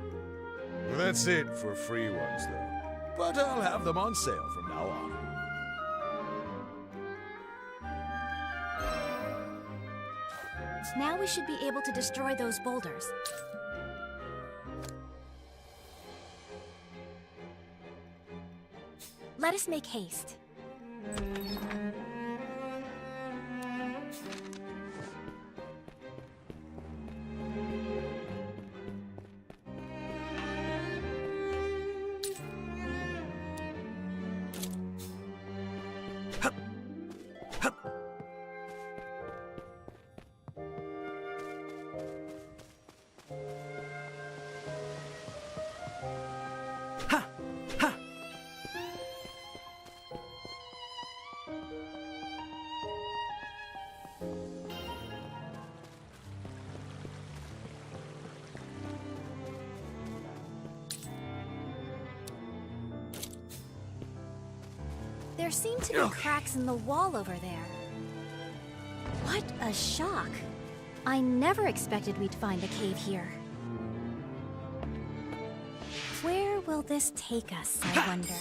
That's it for free ones, though. But I'll have them on sale from now on. Now we should be able to destroy those boulders. Let us make haste. There seem to be cracks in the wall over there. What a shock! I never expected we'd find a cave here. Where will this take us, I wonder?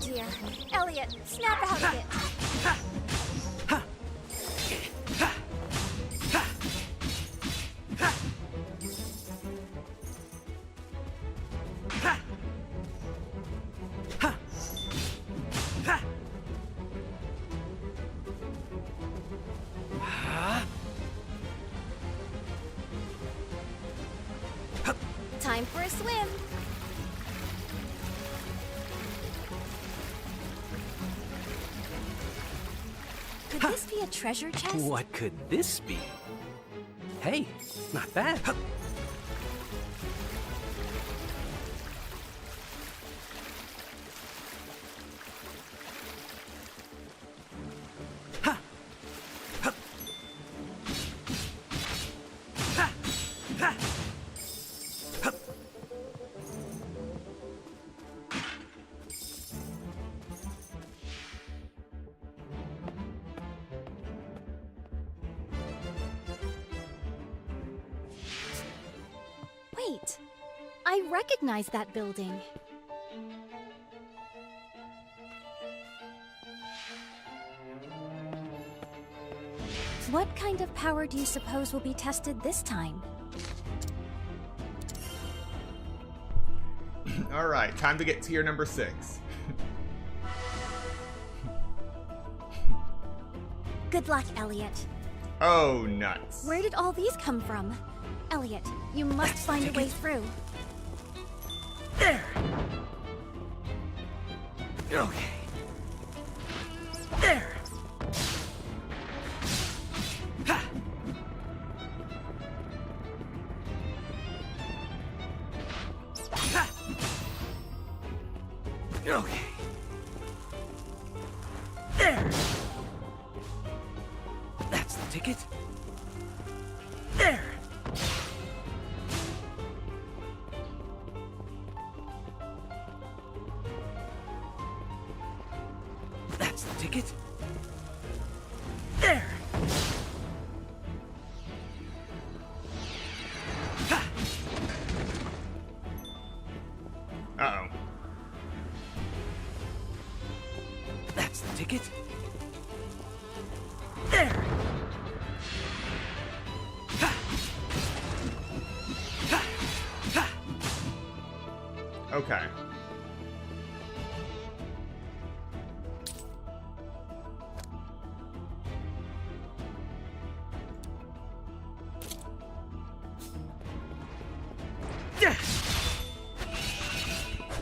dear. Elliot, snap out of it. Time for a swim. Could this be a treasure chest? What could this be? Hey, not bad. Wait, I recognize that building. What kind of power do you suppose will be tested this time? Alright, time to get tier number 6. Good luck, Elliot. Oh, nuts. Where did all these come from? Elliot, you must find a way through. There. Okay. There. Ha. Ha. Okay. There. That's the ticket. There. That's the ticket. There. Ha. Uh-oh. That's the ticket. There. Ha. Ha. Ha. Okay. Yeah.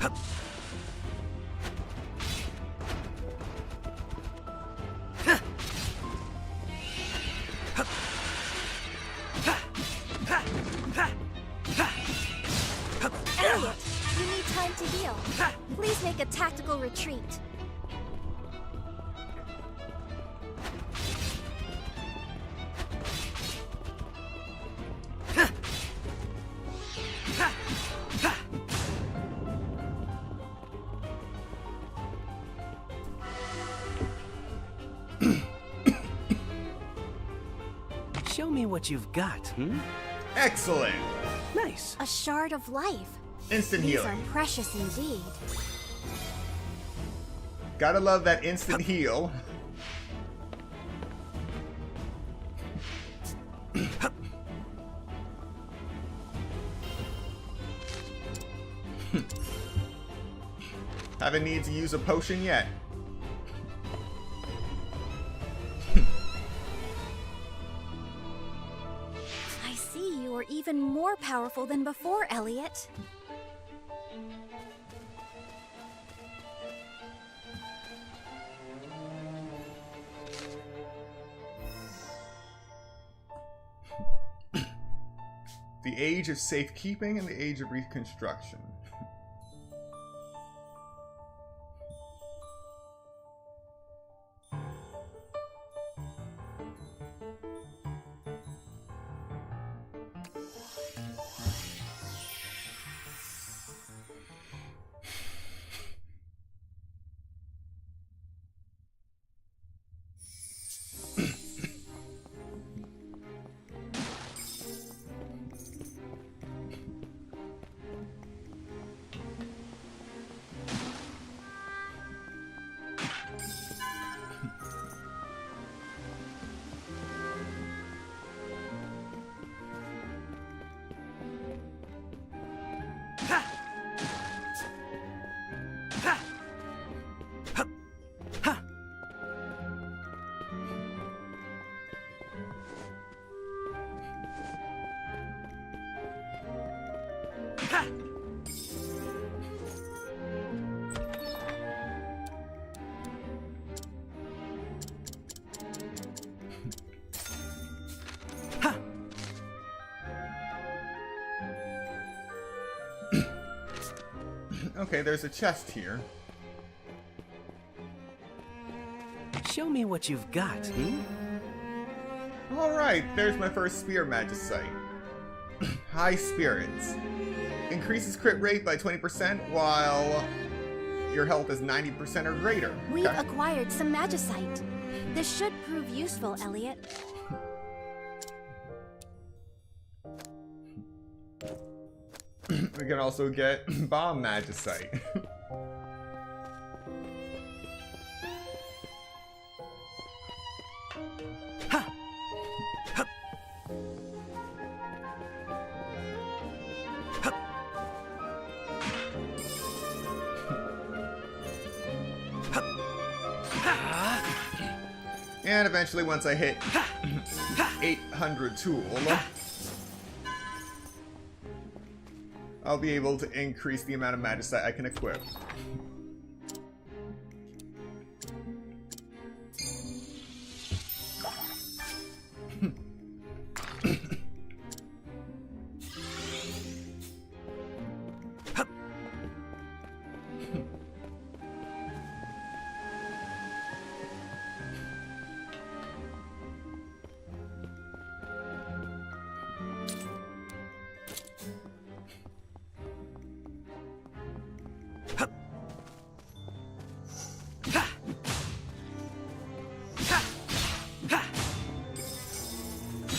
Hup. Huh. Hup. Ha. Ha. Ha. Ha. Hup. Elliot, you need time to heal. Please make a tactical retreat. Show me what you've got, hmm? Excellent. Nice. A shard of life. Instant These healing. are precious indeed. Gotta love that instant heal. Haven't needed to use a potion yet. I see you are even more powerful than before, Elliot. The age of safekeeping and the age of reconstruction. Okay, there's a chest here. Show me what you've got, Alright, there's my first spear magicite. High Spirits. Increases crit rate by 20% while your health is 90% or greater. We've acquired some magicite. This should prove useful, Elliot. We can also get bomb magicite. And eventually, once I hit 800 tool, I'll be able to increase the amount of magicite I can equip.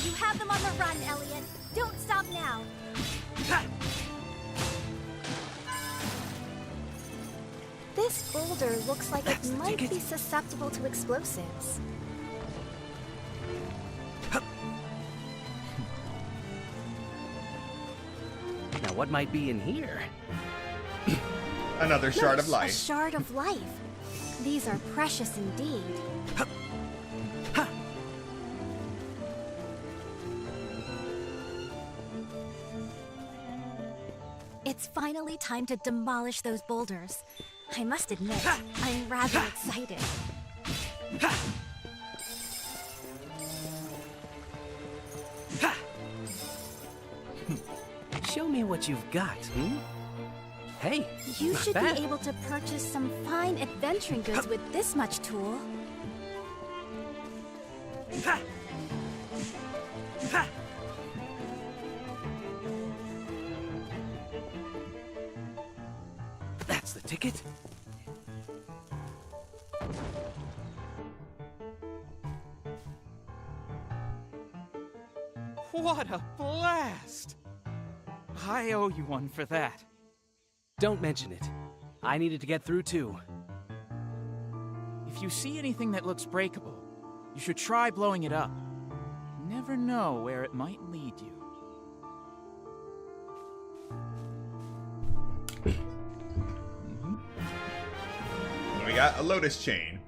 You have them on the run, Elliot. Don't stop now. This boulder looks like it might be susceptible to explosives. Now what might be in here? Another shard of Nice, life. A shard of life. These are precious indeed. It's finally time to demolish those boulders. I must admit, I'm rather excited. Show me what you've got, Hey, You not should bad. be able to purchase some fine adventuring goods with this much tool. That's the ticket. What a blast! I owe you one for that. Don't mention it. I needed to get through too. If you see anything that looks breakable, you should try blowing it up. You never know where it might lead you. We got a Lotus Chain.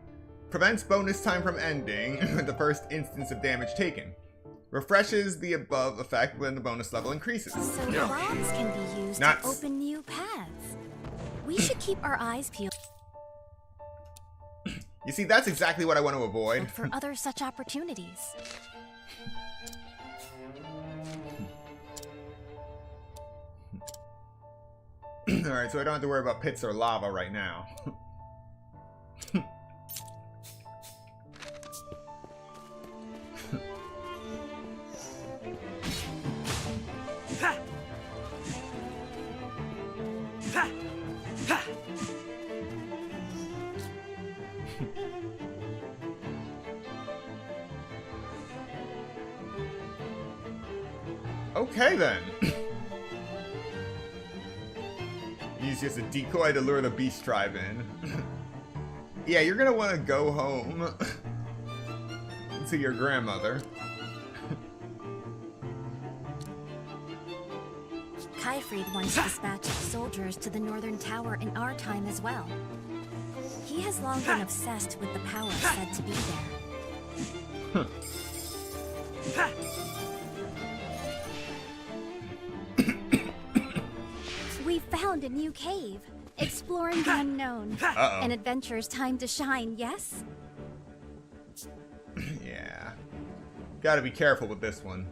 Prevents bonus time from ending with the first instance of damage taken. Refreshes the above effect when the bonus level increases. So bombs can be used Nuts. to open new paths. We should keep our eyes peeled You see, that's exactly what I want to avoid. for other such opportunities. Alright, so I don't have to worry about pits or lava right now. Okay then. Use as a decoy to lure the beast tribe in. Yeah, you're gonna want to go home to your grandmother. Kaifried once dispatched soldiers to the northern tower in our time as well. He has long been obsessed with the power said to be there. found a new cave. Exploring the unknown. Uh-oh. An adventurer's time to shine, yes? Yeah. Gotta be careful with this one.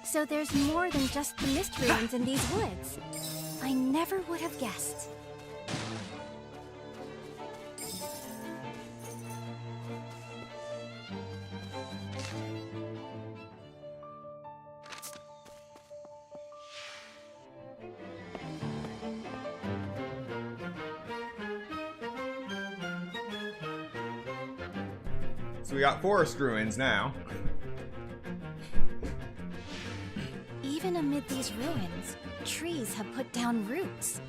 So there's more than just the mist ruins in these woods. I never would have guessed. So we got forest ruins now. Even amid these ruins, trees have put down roots.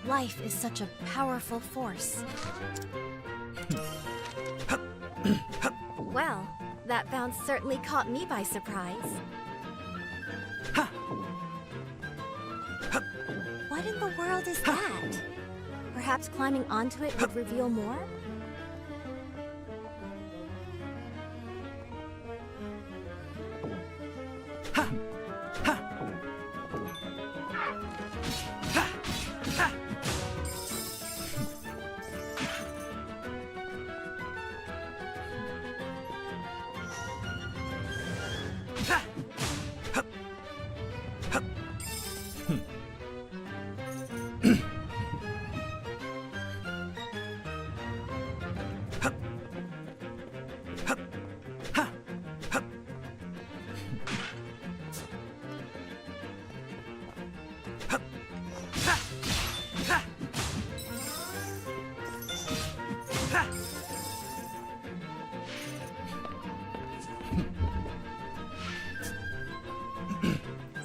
Life is such a powerful force. Well, that bounce certainly caught me by surprise. What in the world is that? Perhaps climbing onto it would reveal more?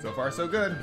So far, so good.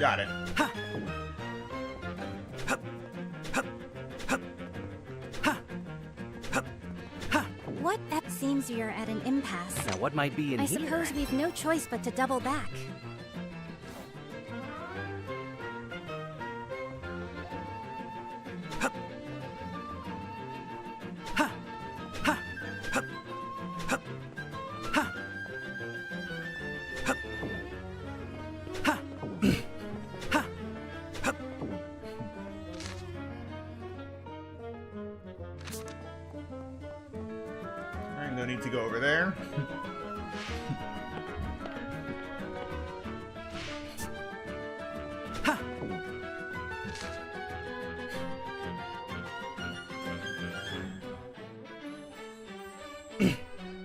Got it. What seems you're at an impasse. Now, what might be in I here? suppose we've no choice but to double back. Alright, no need to go over there.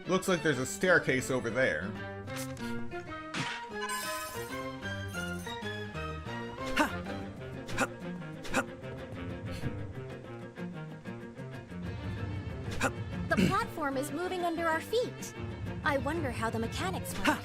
Looks like there's a staircase over there. The platform is moving under our feet. I wonder how the mechanics work.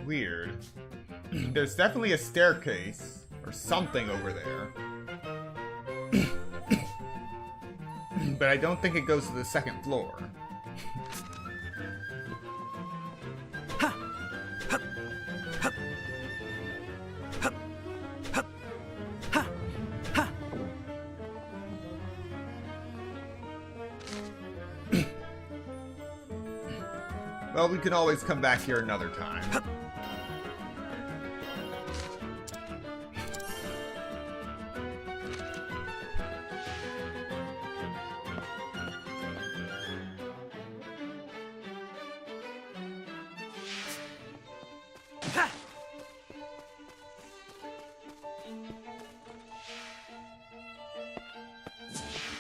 Weird. There's definitely a staircase or something over there. But I don't think it goes to the second floor. Well, we can always come back here another time.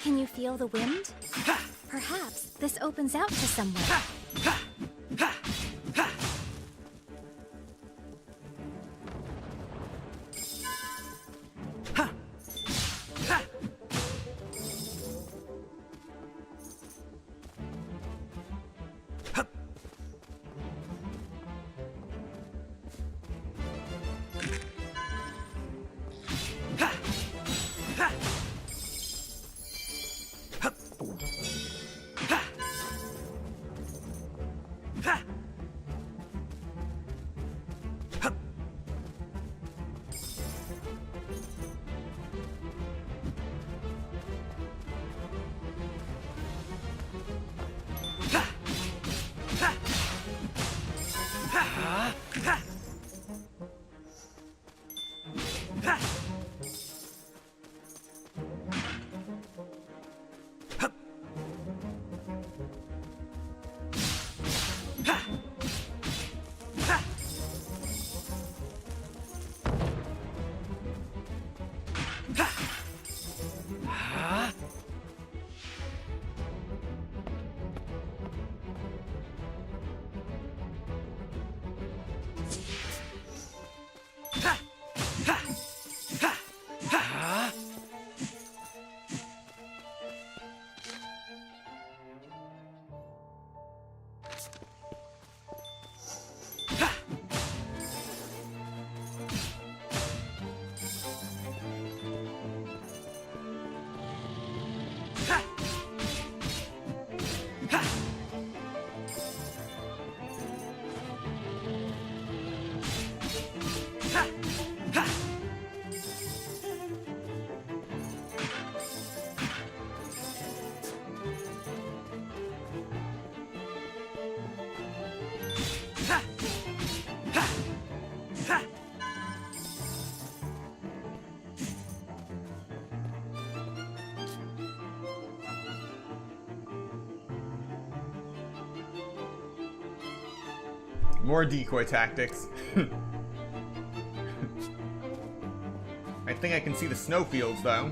Can you feel the wind? Perhaps this opens out to somewhere. More decoy tactics. I think I can see the snowfields, though.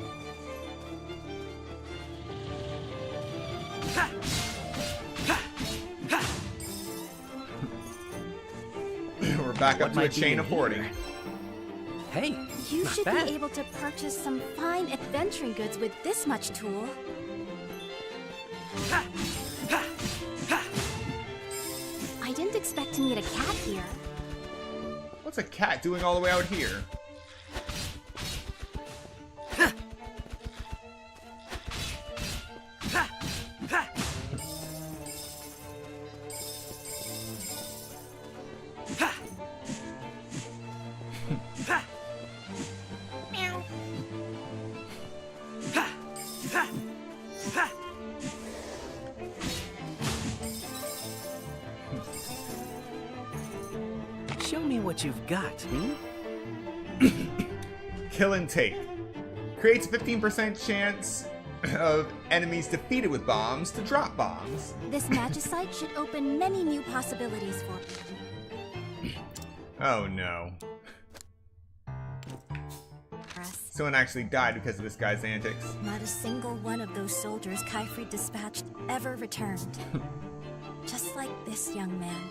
We're back up to a chain of hoarding. Hey, You not should bad. be able to purchase some fine adventuring goods with this much tool. I didn't expect to meet a cat here. What's a cat doing all the way out here? Show me what you've got, hmm? Kill and take. Creates a 15% chance of enemies defeated with bombs to drop bombs. This magicite should open many new possibilities for me. Oh no. Someone actually died because of this guy's antics. Not a single one of those soldiers Kaifrid dispatched ever returned. Just like this young man.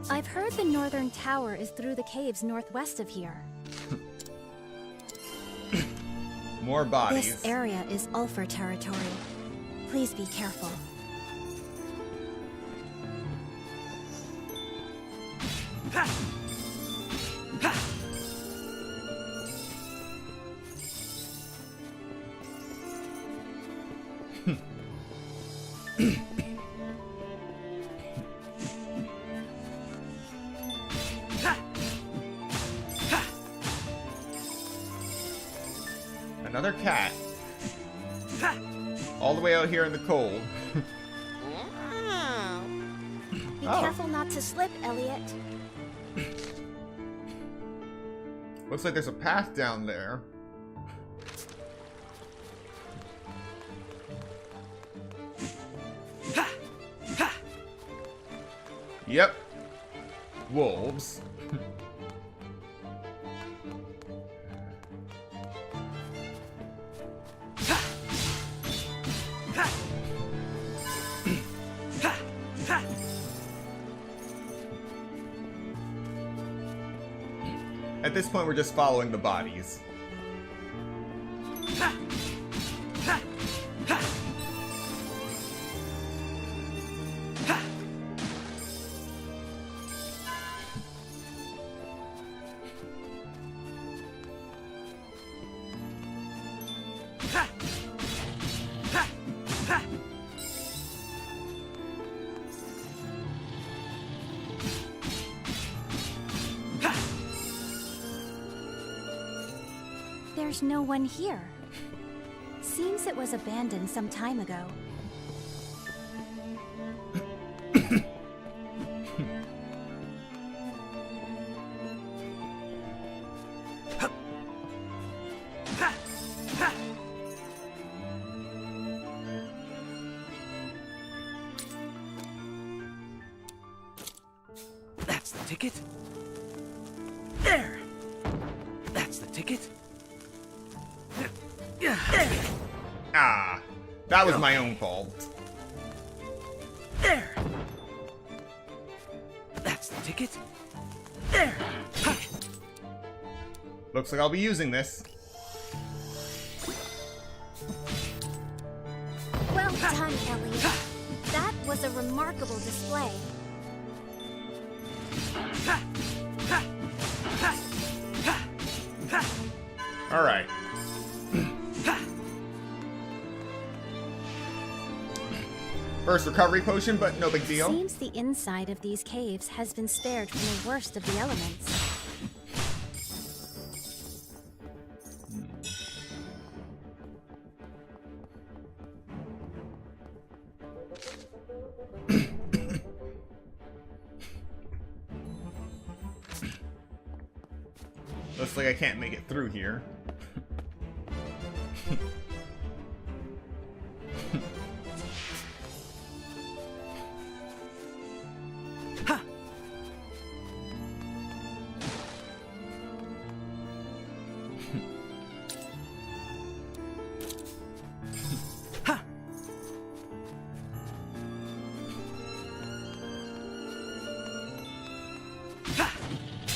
I've heard the northern tower is through the caves northwest of here. More bodies. This area is Ulfer territory. Please be careful. Another cat. All the way out here in the cold. Be careful not to slip, Elliot. Looks like there's a path down there. Yep. Wolves. At this point, we're just following the bodies. There's no one here. Seems it was abandoned some time ago. That's the ticket. There. That's the ticket. Ah, that was my own fault. There. That's the ticket. There. Looks like I'll be using this. Well done, Elliot. That was a remarkable display. All right. First recovery potion, but no big deal. Seems the inside of these caves has been spared from the worst of the elements. Looks like I can't make it through here.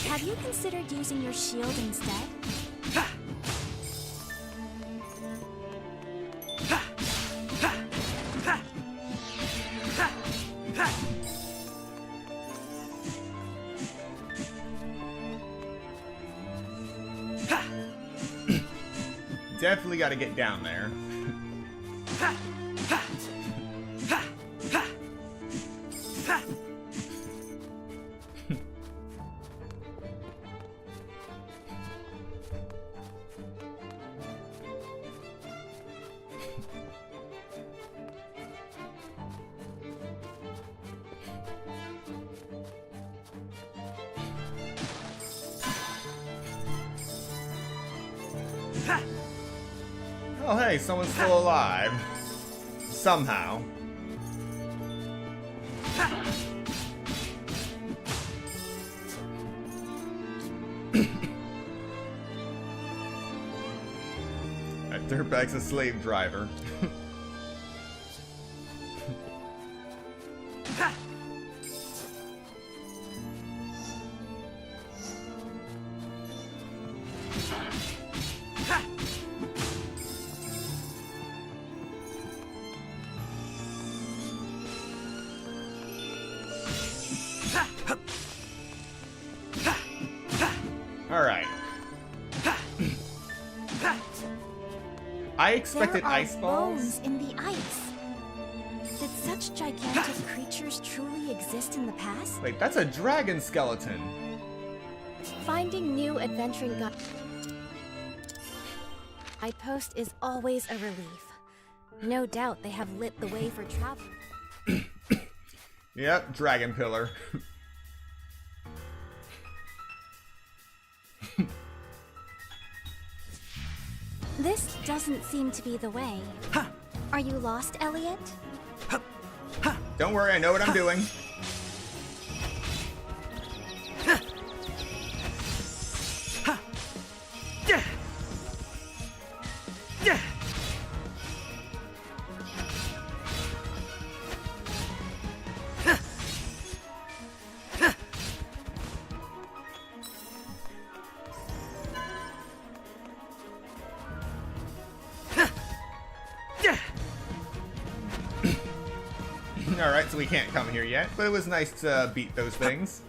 Have you considered using your shield instead? Definitely got to get down there. Oh hey, someone's still alive. Somehow. That dirtbag's a slave driver. I expected there are ice balls. bones in the ice. Did such gigantic creatures truly exist in the past? Wait, that's a dragon skeleton. Finding new adventuring guidepost is always a relief. No doubt they have lit the way for travel. Yep, dragon pillar. This doesn't seem to be the way. Are you lost, Elliot? Don't worry, I know what I'm doing. Alright, so we can't come here yet, but it was nice to beat those things.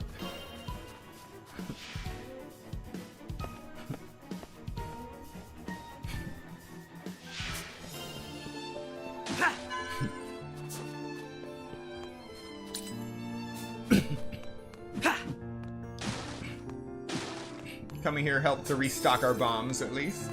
Coming here helped to restock our bombs, at least.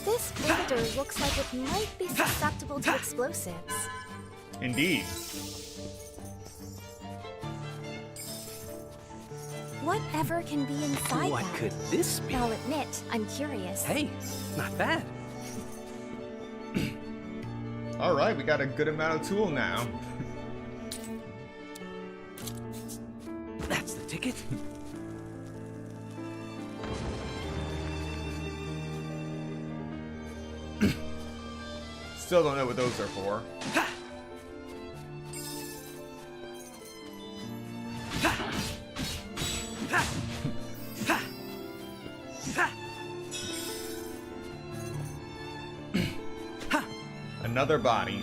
This boulder looks like it might be susceptible to explosives. Indeed. Whatever can be inside What that? could this be? I'll admit, I'm curious. Hey, not bad. Alright, we got a good amount of tool now. That's the ticket. Still don't know what those are for. Another body.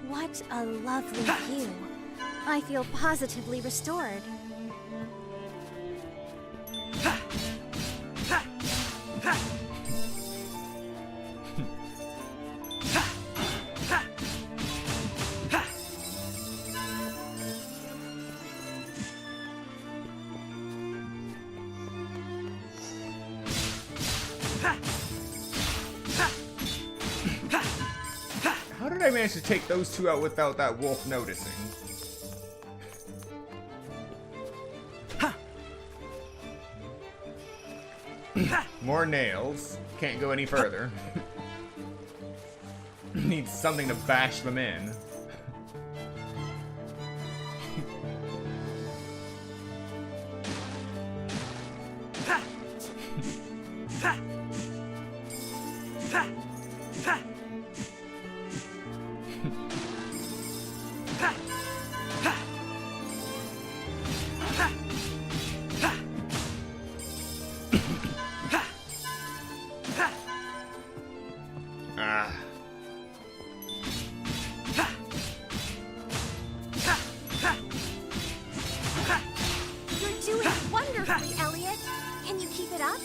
What a lovely view. I feel positively restored. How did I manage to take those two out without that wolf noticing? More nails. Can't go any further. Need something to bash them in. Ah. You're doing wonderfully, Elliot. Can you keep it up?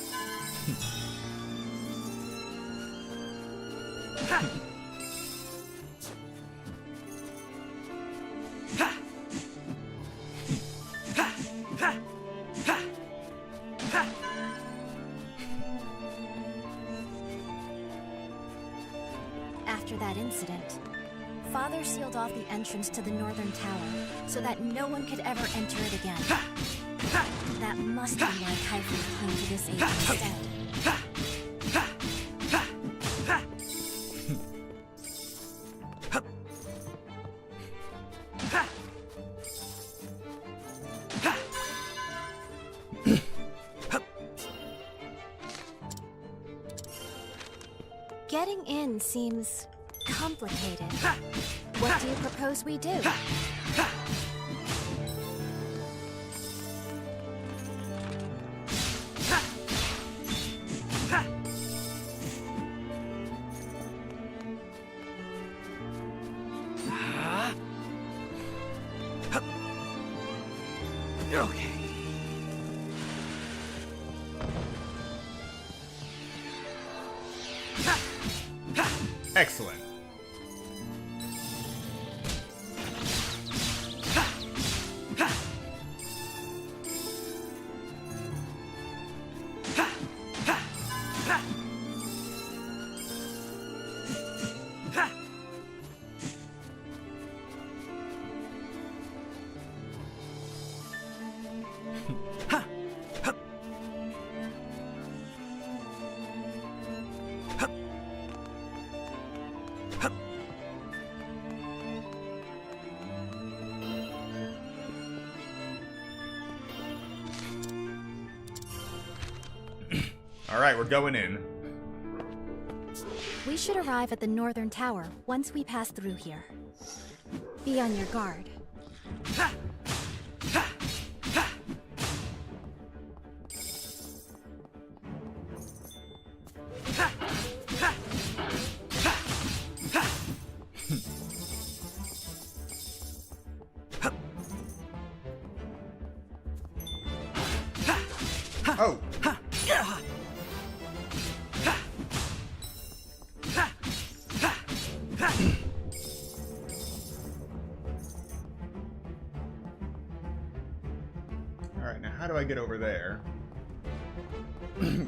After that incident, Father sealed off the entrance to the northern tower so that no one could ever enter it again. That That must be why Kaifeng came to this age instead. Getting in seems complicated. What do you propose we do? Okay. Excellent. Alright, we're going in. We should arrive at the northern tower once we pass through here. Be on your guard. Oh! Alright, now how do I get over there?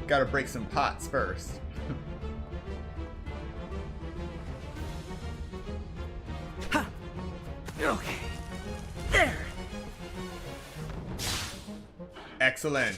Gotta break some pots first. Okay. There. Excellent.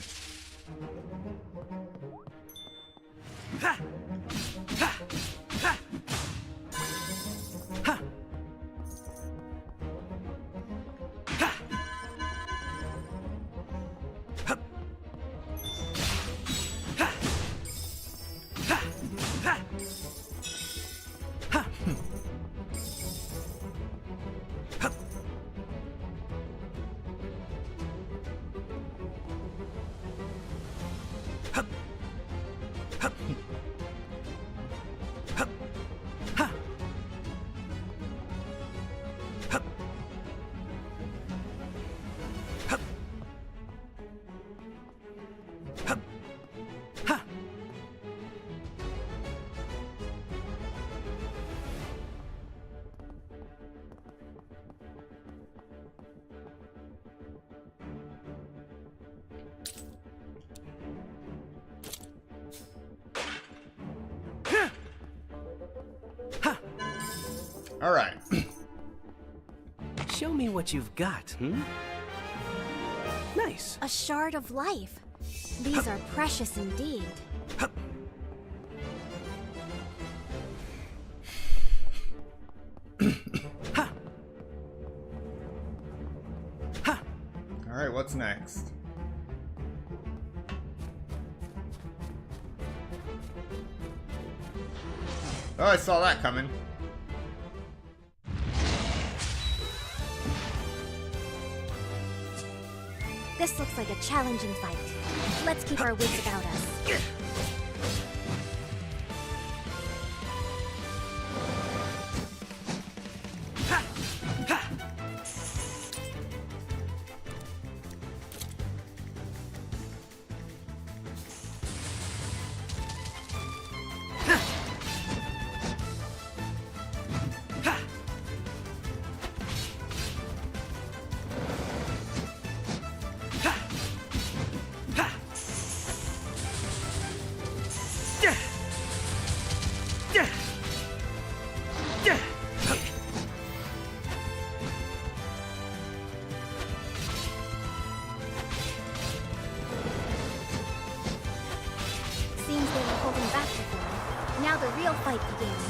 Alright. Show me what you've got, Nice. A shard of life. These are precious indeed. Alright, what's next? Oh, I saw that coming. This looks like a challenging fight. Let's keep our wits about us. holding back before. Now the real fight begins.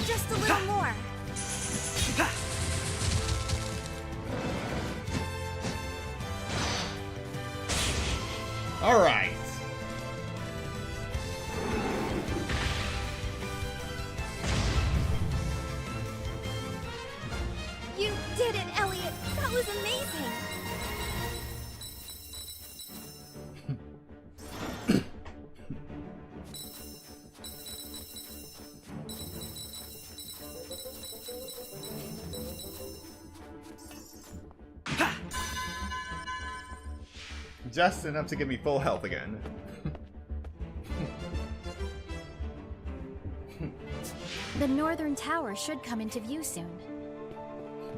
Just a little more. All right. You did it, Elliot. That was amazing. Just enough to give me full health again. The northern tower should come into view soon.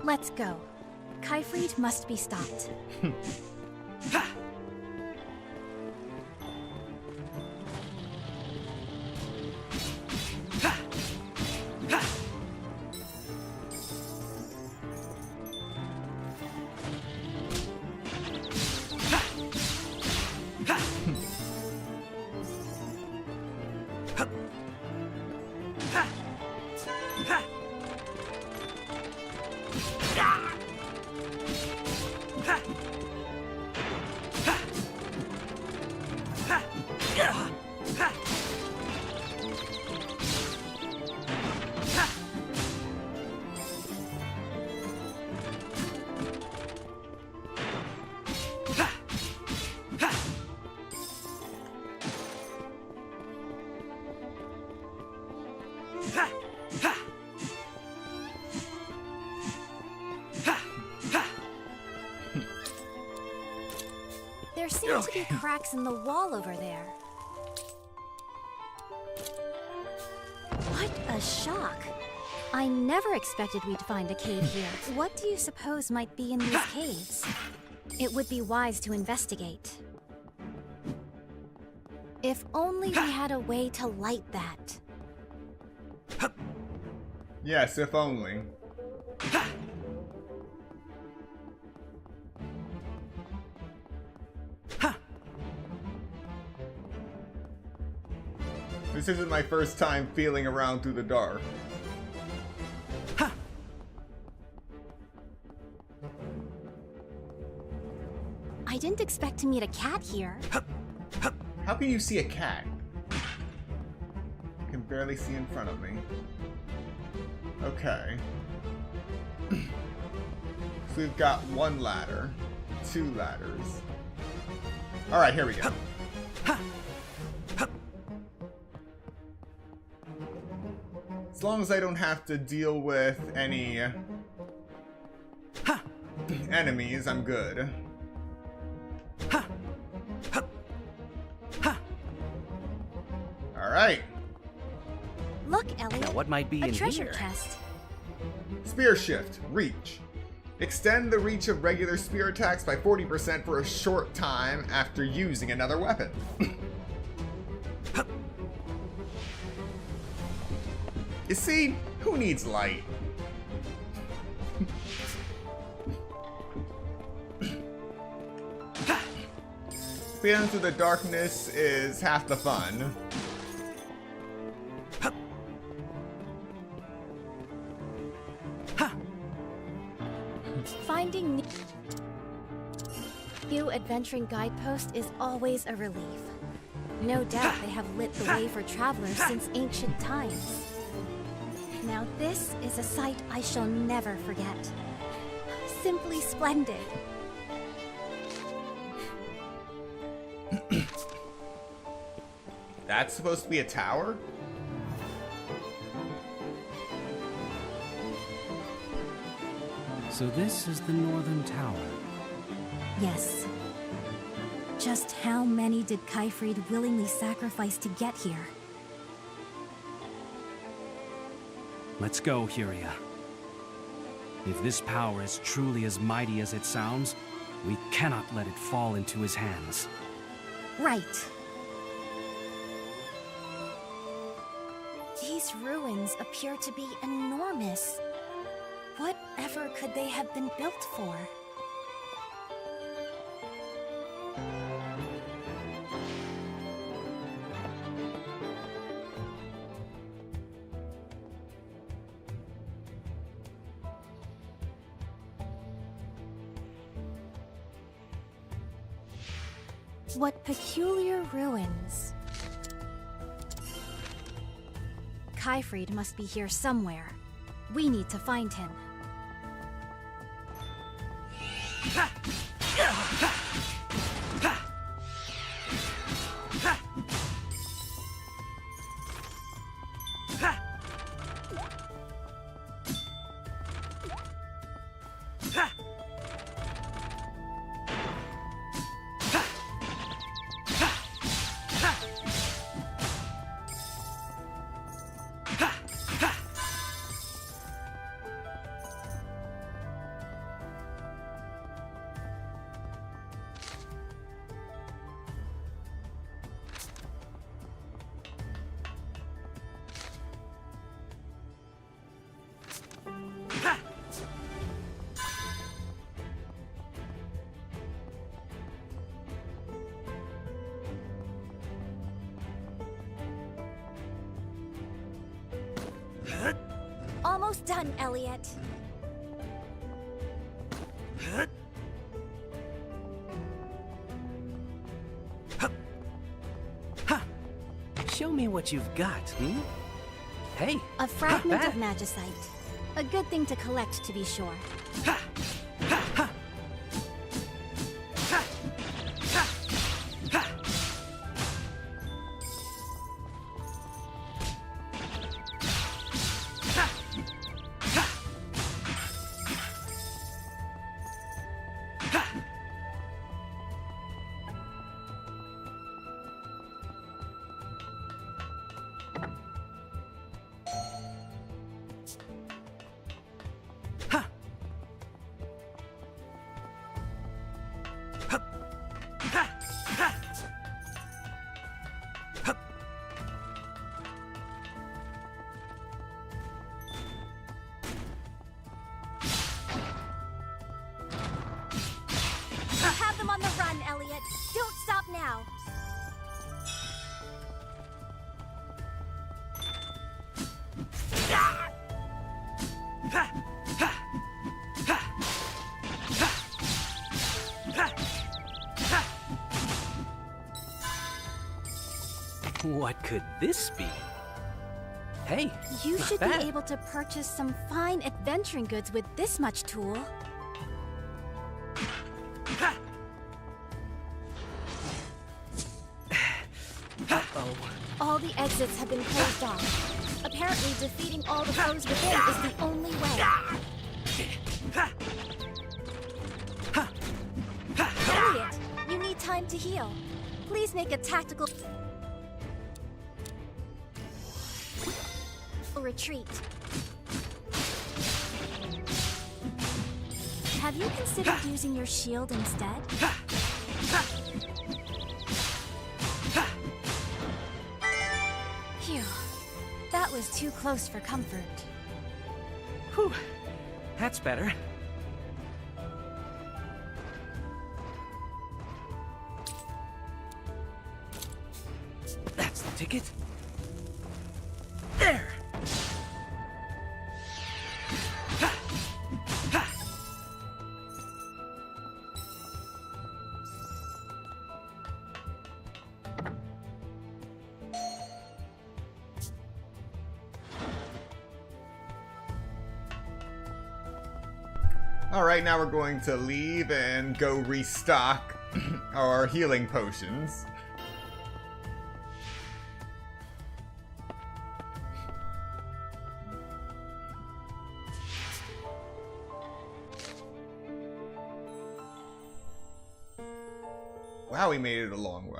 Let's go. Kyfried must be stopped. There seem to be cracks in the wall over there. What a shock! I never expected we'd find a cave here. What do you suppose might be in these caves? It would be wise to investigate. If only we had a way to light that. Yes, if only. This isn't my first time feeling around through the dark. I didn't expect to meet a cat here. How can you see a cat? I can barely see in front of me. Okay. So we've got one ladder, two ladders. Alright, here we go. As long as I don't have to deal with any enemies, I'm good. Alright. Look, Elliot. Now what might be a in treasure here? chest. Spear shift. Reach. Extend the reach of regular spear attacks by 40% for a short time after using another weapon. You see, who needs light? Feeling through the darkness is half the fun. Finding new adventuring guideposts is always a relief. No doubt they have lit the way for travelers since ancient times. Now this is a sight I shall never forget. Simply splendid. That's supposed to be a tower? So this is the Northern Tower. Yes. Just how many did Kaifrid willingly sacrifice to get here? Let's go, Huria. If this power is truly as mighty as it sounds, we cannot let it fall into his hands. Right. These ruins appear to be enormous. Whatever could they have been built for? What peculiar ruins? Kaifrid must be here somewhere. We need to find him. Almost done, Elliot. Show me what you've got, hmm? Hey, A fragment not of bad. magicite. A good thing to collect, to be sure. Have them on the run, Elliot. Don't stop now. What could this be? Hey, You not should bad. be able to purchase some fine adventuring goods with this much tool. Uh-oh. All the exits have been closed off. Apparently, defeating all the foes within is the only way. Elliot, you need time to heal. Please make a tactical retreat. Have you considered using your shield instead? Phew. That was too close for comfort. Whew. That's better. That's the ticket. There! Alright, now we're going to leave and go restock our healing potions. Wow, we made it a long way.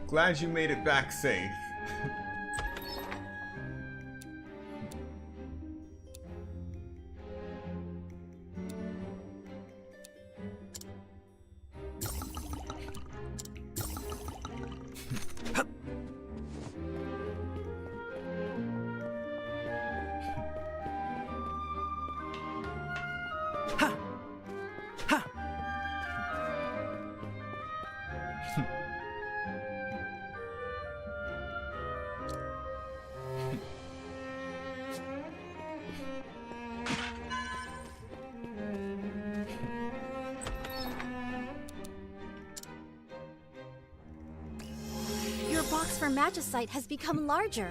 Glad you made it back safe. Your box for Magicite has become larger.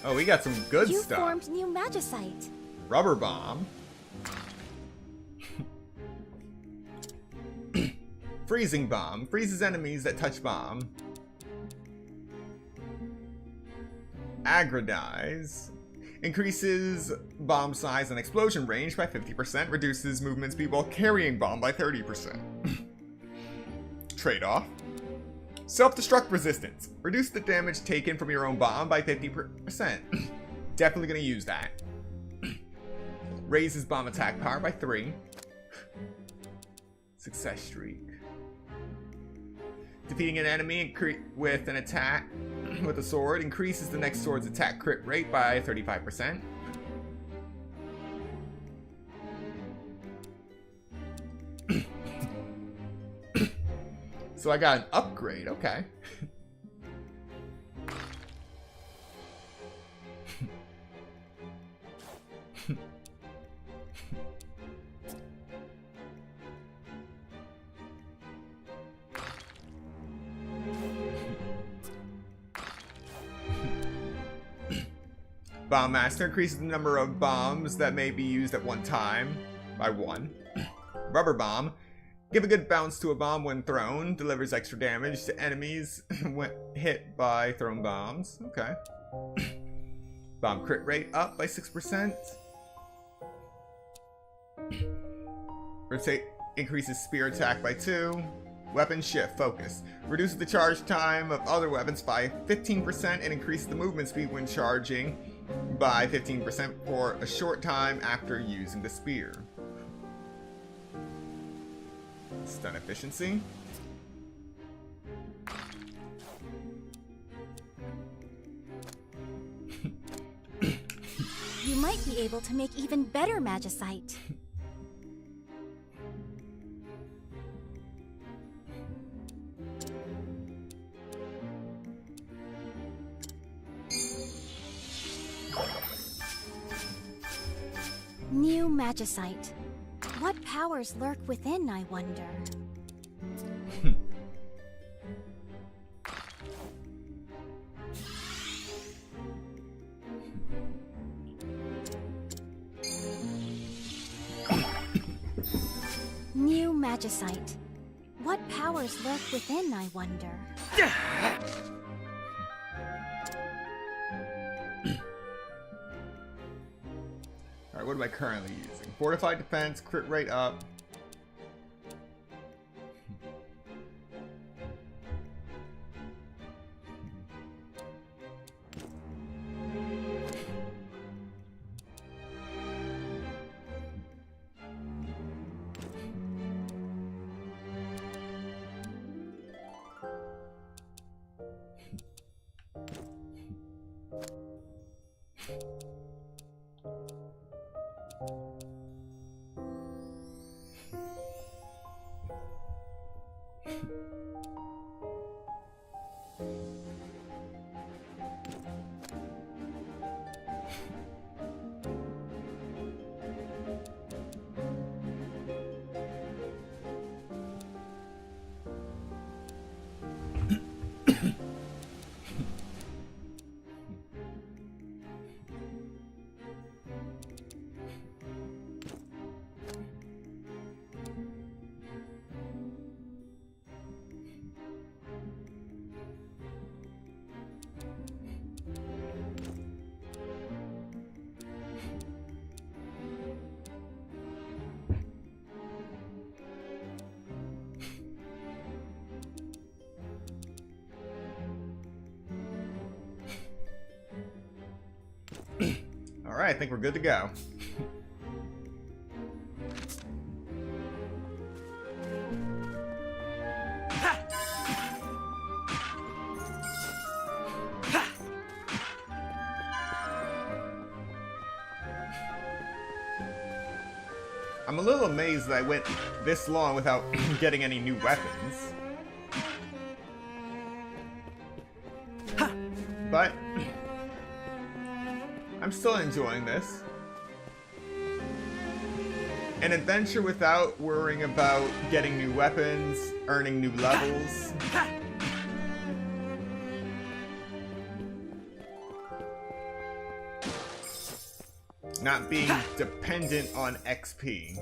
Oh, we got some good You stuff. formed new Magicite. Rubber bomb. Freezing bomb. Freezes enemies that touch bomb. Aggredise. Increases bomb size and explosion range by 50%. Reduces movement speed while carrying bomb by 30%. Trade-off. Self-destruct resistance. Reduce the damage taken from your own bomb by 50%. Definitely gonna use that. Raises bomb attack power by 3. Success streak. Defeating an enemy with an attack with a sword increases the next sword's attack crit rate by 35%. So I got an upgrade, okay. Bomb Master increases the number of bombs that may be used at one time by 1. Rubber Bomb Give a good bounce to a bomb when thrown. Delivers extra damage to enemies when hit by thrown bombs. Okay. Bomb crit rate up by 6%. Rotate increases spear attack by 2. Weapon shift focus. Reduces the charge time of other weapons by 15% and increases the movement speed when charging by 15% for a short time after using the spear. Stun efficiency. You might be able to make even better magicite. New magicite. What powers lurk within, I wonder? New magicite. What powers lurk within, I wonder? Alright, what am I currently using? Fortified defense, crit rate up. Alright, I think we're good to go. I'm a little amazed that I went this long without getting any new weapons. But I'm still enjoying this. An adventure without worrying about getting new weapons, earning new levels. Not being dependent on XP.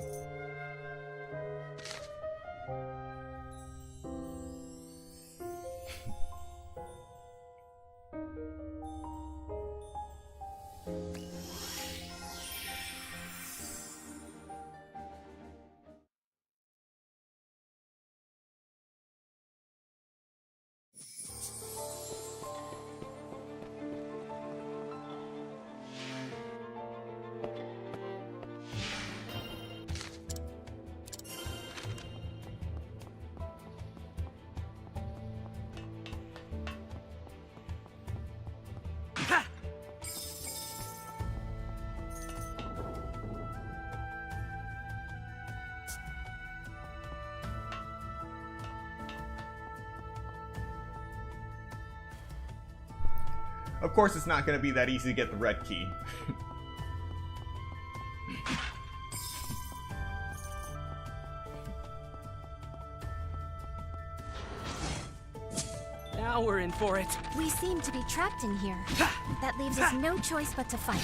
Of course, it's not going to be that easy to get the red key. Now we're in for it. We seem to be trapped in here. That leaves us no choice but to fight.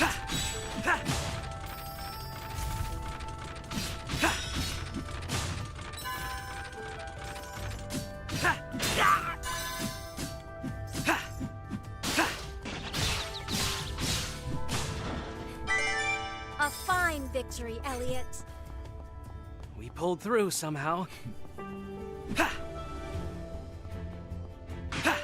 fine victory, Elliot. We pulled through somehow. Ha! Ha!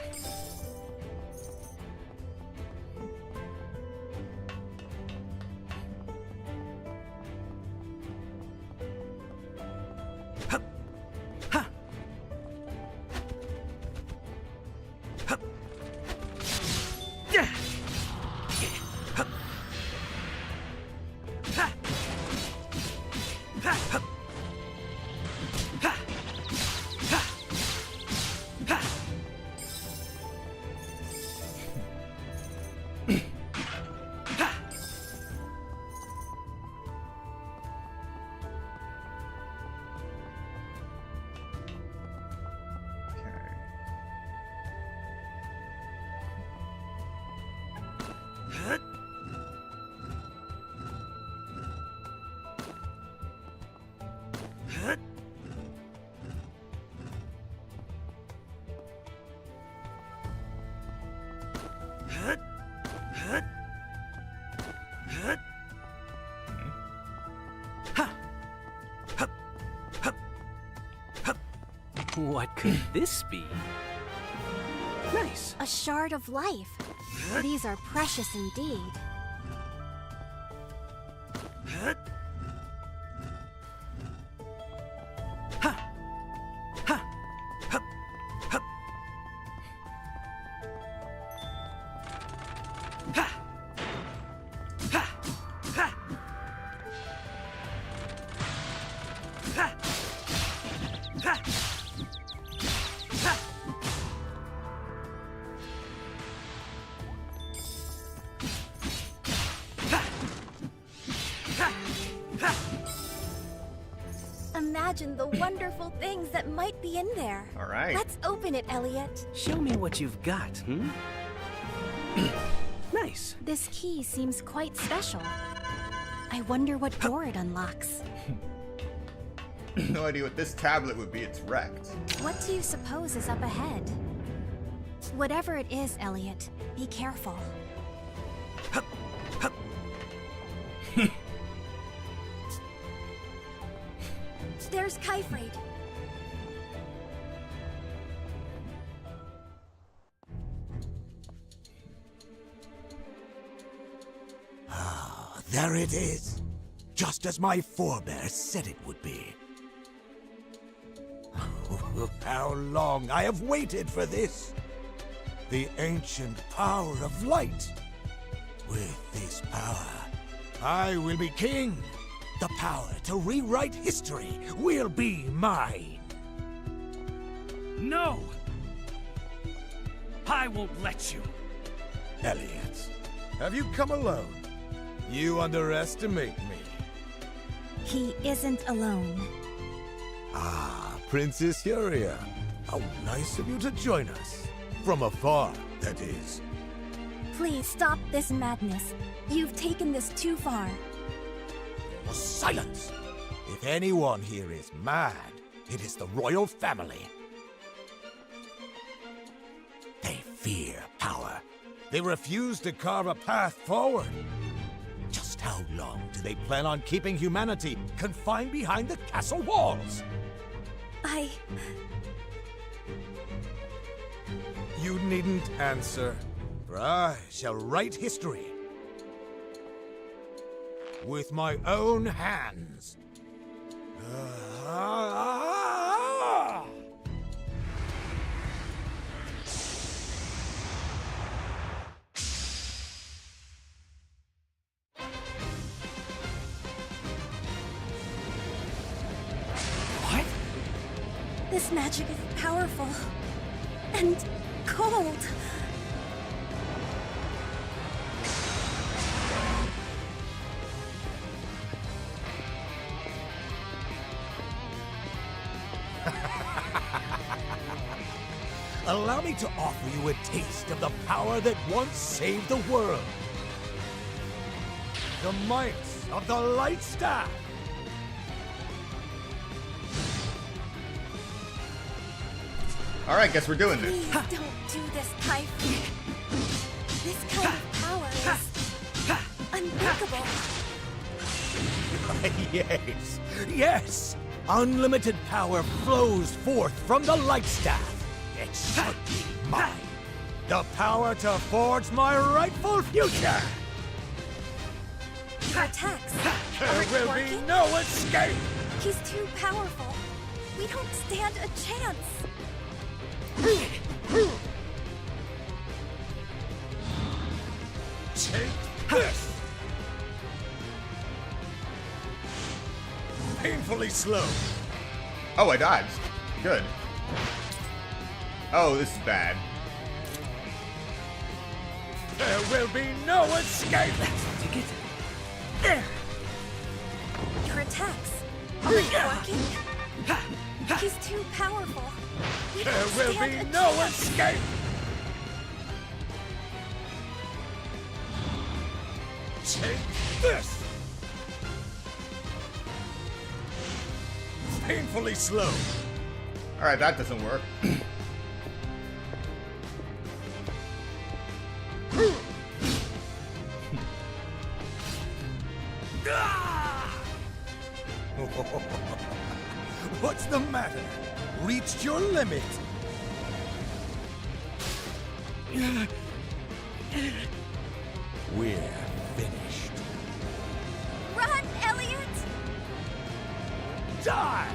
What could this be? Nice. A shard of life. These are precious indeed. Imagine the wonderful things that might be in there. All right. Let's open it, Elliot. Show me what you've got, hmm? Nice. This key seems quite special. I wonder what door it unlocks. No idea what this tablet would be. It's wrecked. What do you suppose is up ahead? Whatever it is, Elliot, be careful. There's Kyfraid. Ah, there it is. Just as my forebears said it would be. How long I have waited for this! The ancient power of light. With this power, I will be king. The power to rewrite history will be mine. No! I won't let you. Elliot, have you come alone? You underestimate me. He isn't alone. Ah, Princess Huria. How nice of you to join us. From afar, that is. Please stop this madness. You've taken this too far. Silence! If anyone here is mad, it is the royal family. They fear power. They refuse to carve a path forward. Just how long do they plan on keeping humanity confined behind the castle walls? You needn't answer, for I shall write history. With my own hands. What? This magic is powerful. And cold. Allow me to offer you a taste of the power that once saved the world. The might of the Light Staff. All right, guess we're doing this. Please don't do this, Kyfraid. This kind of power is unthinkable. Yes, yes! Unlimited power flows forth from the Light Staff. It should be mine. The power to forge my rightful future! Your attacks There aren't will working. be no escape! He's too powerful. We don't stand a chance. Take this! Painfully slow. Oh, I dodged. Good. Oh, this is bad. There will be no escape! Take it. Your attacks aren't working. He's too powerful. We There don't will stand be a no chance. escape! Take this! Painfully slow. Alright, that doesn't work. What's the matter? Reached your limit? We're finished. Run, Elliot! Die!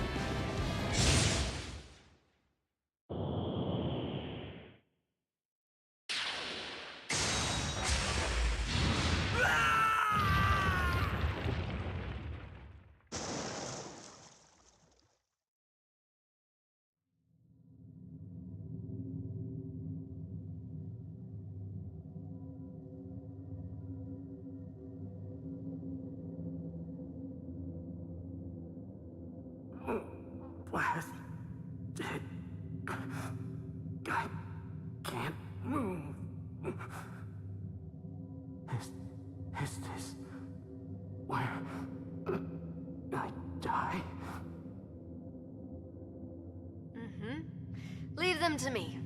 Where's it? I can't move. Is this where I die? Mm-hmm. Leave them to me.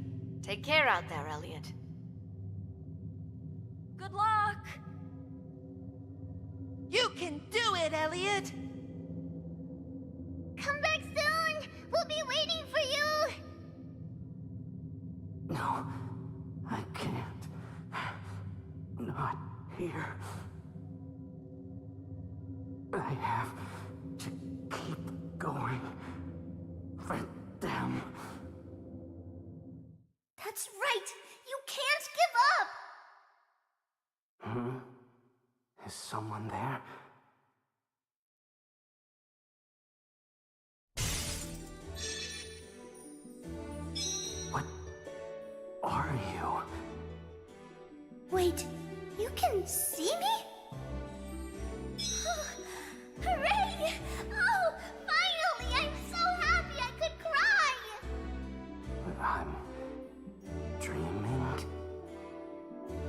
Take care out there, Elliot. Good luck! You can do it, Elliot! Come back soon! We'll be waiting for you! No, I can't. Not here. I have to keep going. For them. That's right! You can't give up! Is someone there? What are you? Wait, you can see me? Hooray! Oh, finally! I'm so happy I could cry! I'm dreaming.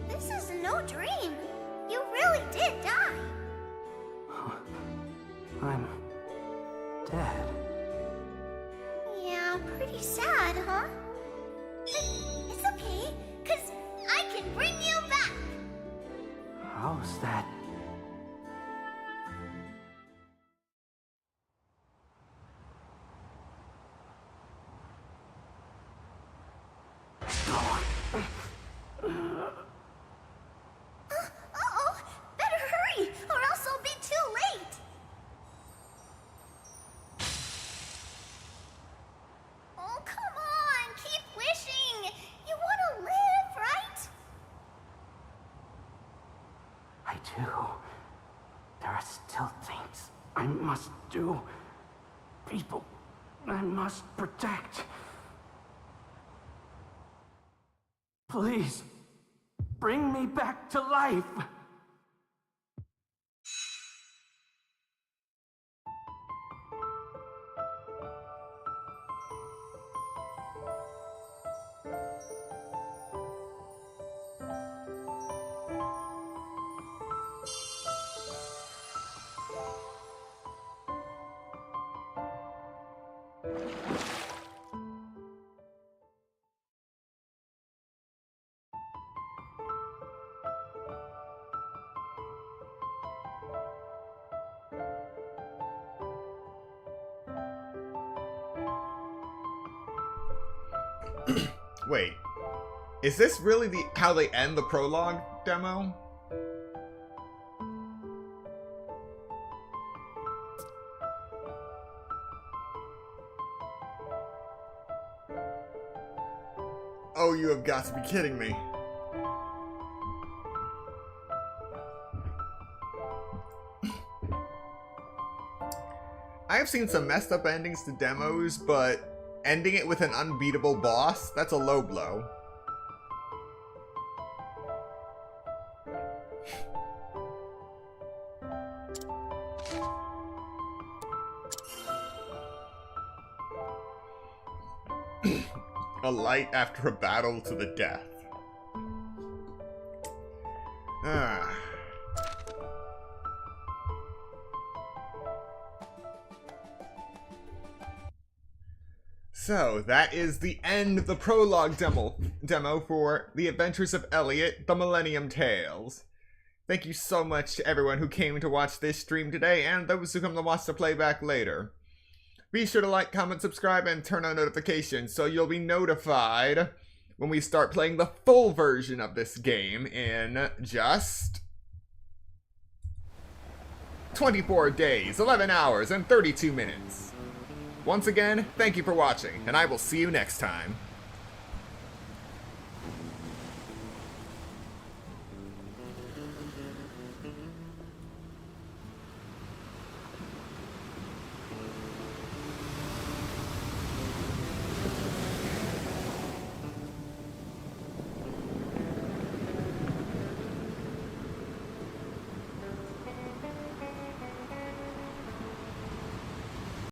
This is no dream. You really did die. I'm dead. Yeah, pretty sad, huh? But it's okay, 'cause I can bring you back. How's that? Uh-oh! Better hurry, or else I'll be too late! Oh, come on! Keep wishing! You want to live, right? I do. There are still things I must do. People I must protect. Please, bring me back to life. Wait. Is this really how they end the prologue demo? Oh, you have got to be kidding me. I have seen some messed up endings to demos, but ending it with an unbeatable boss, that's a low blow. A light after a battle to the death. Ah. So, that is the end of the prologue demo for The Adventures of Elliot, the Millenium Tales. Thank you so much to everyone who came to watch this stream today, and those who come to watch the playback later. Be sure to like, comment, subscribe, and turn on notifications so you'll be notified when we start playing the full version of this game in just 24 days, 11 hours, and 32 minutes. Once again, thank you for watching, and I will see you next time.